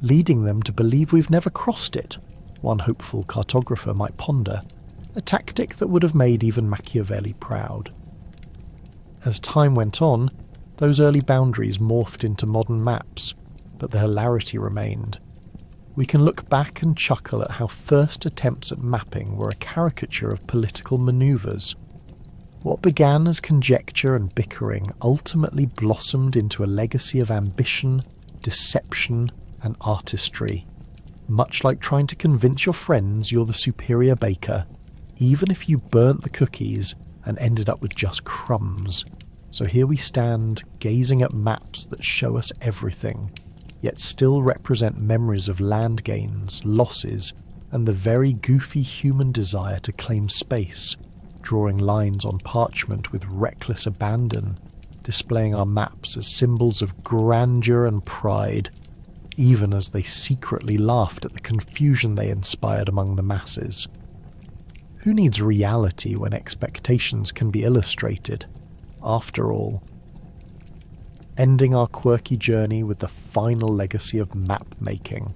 leading them to believe we've never crossed it, one hopeful cartographer might ponder, a tactic that would have made even Machiavelli proud. As time went on, those early boundaries morphed into modern maps, but the hilarity remained. We can look back and chuckle at how first attempts at mapping were a caricature of political manoeuvres. What began as conjecture and bickering ultimately blossomed into a legacy of ambition, deception, and artistry. Much like trying to convince your friends you're the superior baker, even if you burnt the cookies and ended up with just crumbs. So here we stand, gazing at maps that show us everything, yet still represent memories of land gains, losses, and the very goofy human desire to claim space, drawing lines on parchment with reckless abandon, displaying our maps as symbols of grandeur and pride, even as they secretly laughed at the confusion they inspired among the masses. Who needs reality when expectations can be illustrated, after all? Ending our quirky journey with the final legacy of map-making.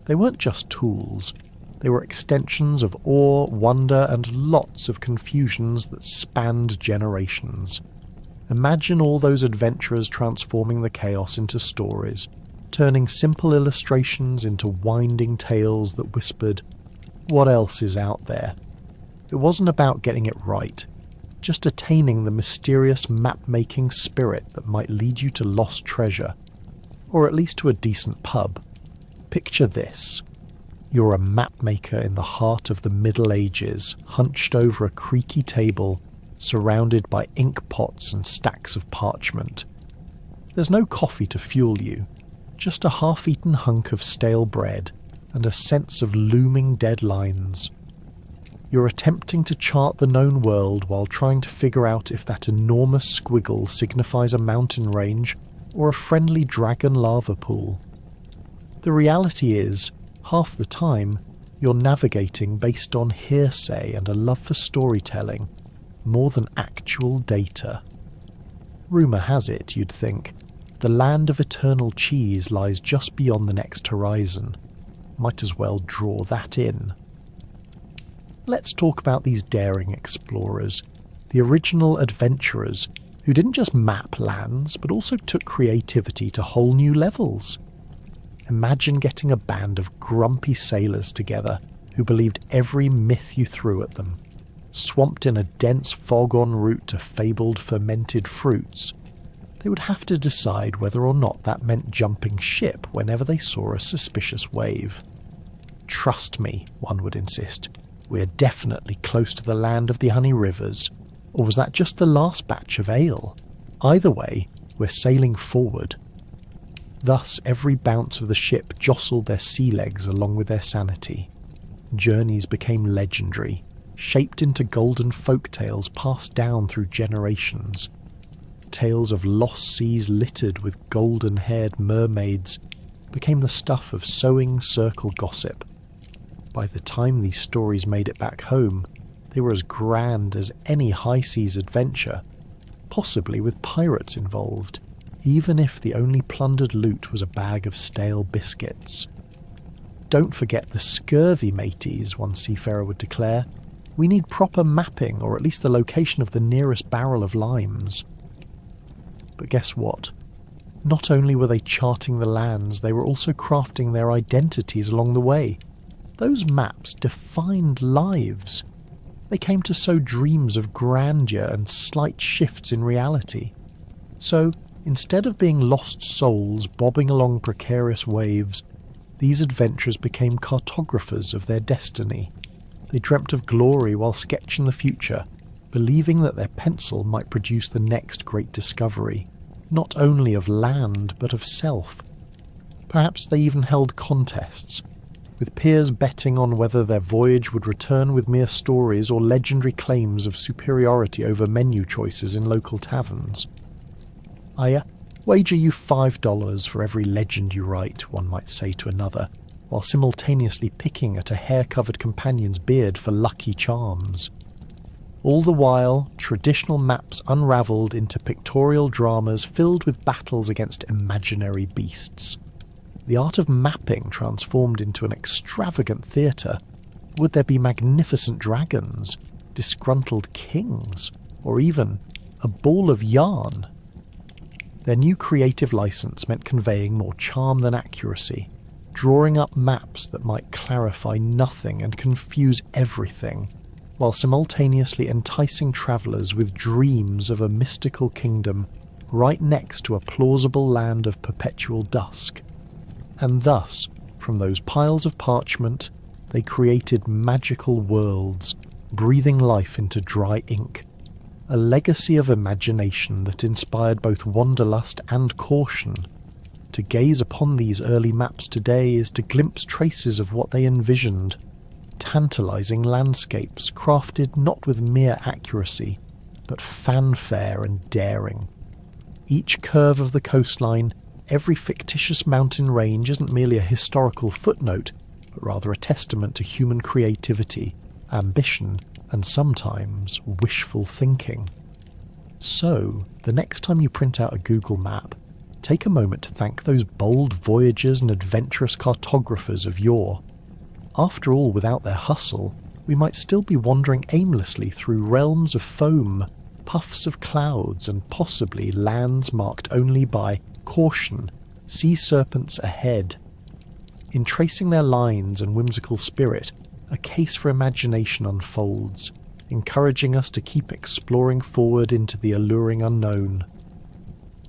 They weren't just tools, they were extensions of awe, wonder, and lots of confusions that spanned generations. Imagine all those adventurers transforming the chaos into stories, turning simple illustrations into winding tales that whispered, "What else is out there?" It wasn't about getting it right, just attaining the mysterious map-making spirit that might lead you to lost treasure, or at least to a decent pub. Picture this. You're a map-maker in the heart of the Middle Ages, hunched over a creaky table, surrounded by ink pots and stacks of parchment. There's no coffee to fuel you, just a half-eaten hunk of stale bread and a sense of looming deadlines. You're attempting to chart the known world while trying to figure out if that enormous squiggle signifies a mountain range or a friendly dragon lava pool. The reality is, half the time, you're navigating based on hearsay and a love for storytelling, more than actual data. Rumour has it, you'd think, the land of eternal cheese lies just beyond the next horizon. Might as well draw that in. Let's talk about these daring explorers, the original adventurers, who didn't just map lands, but also took creativity to whole new levels. Imagine getting a band of grumpy sailors together who believed every myth you threw at them, swamped in a dense fog en route to fabled fermented fruits. They would have to decide whether or not that meant jumping ship whenever they saw a suspicious wave. "Trust me," one would insist, "we're definitely close to the land of the honey rivers. Or was that just the last batch of ale? Either way, we're sailing forward." Thus, every bounce of the ship jostled their sea legs along with their sanity. Journeys became legendary, shaped into golden folk tales passed down through generations. Tales of lost seas littered with golden-haired mermaids became the stuff of sewing circle gossip. By the time these stories made it back home, they were as grand as any high seas adventure, possibly with pirates involved, even if the only plundered loot was a bag of stale biscuits. Don't forget the scurvy, mateys, one seafarer would declare. We need proper mapping, or at least the location of the nearest barrel of limes. But guess what? Not only were they charting the lands, they were also crafting their identities along the way. Those maps defined lives. They came to sow dreams of grandeur and slight shifts in reality. So, instead of being lost souls bobbing along precarious waves, these adventurers became cartographers of their destiny. They dreamt of glory while sketching the future, believing that their pencil might produce the next great discovery, not only of land but of self. Perhaps they even held contests, with peers betting on whether their voyage would return with mere stories or legendary claims of superiority over menu choices in local taverns. I wager you $5 for every legend you write, one might say to another, while simultaneously picking at a hair-covered companion's beard for lucky charms. All the while, traditional maps unravelled into pictorial dramas filled with battles against imaginary beasts. The art of mapping transformed into an extravagant theatre. Would there be magnificent dragons, disgruntled kings, or even a ball of yarn? Their new creative license meant conveying more charm than accuracy, drawing up maps that might clarify nothing and confuse everything, while simultaneously enticing travellers with dreams of a mystical kingdom right next to a plausible land of perpetual dusk. And thus, from those piles of parchment, they created magical worlds, breathing life into dry ink, a legacy of imagination that inspired both wanderlust and caution. To gaze upon these early maps today is to glimpse traces of what they envisioned, tantalizing landscapes crafted not with mere accuracy, but fanfare and daring. Each curve of the coastline, every fictitious mountain range isn't merely a historical footnote, but rather a testament to human creativity, ambition, and sometimes wishful thinking. So, the next time you print out a Google map, take a moment to thank those bold voyagers and adventurous cartographers of yore. After all, without their hustle, we might still be wandering aimlessly through realms of foam, puffs of clouds, and possibly lands marked only by caution, sea serpents ahead. In tracing their lines and whimsical spirit, a case for imagination unfolds, encouraging us to keep exploring forward into the alluring unknown.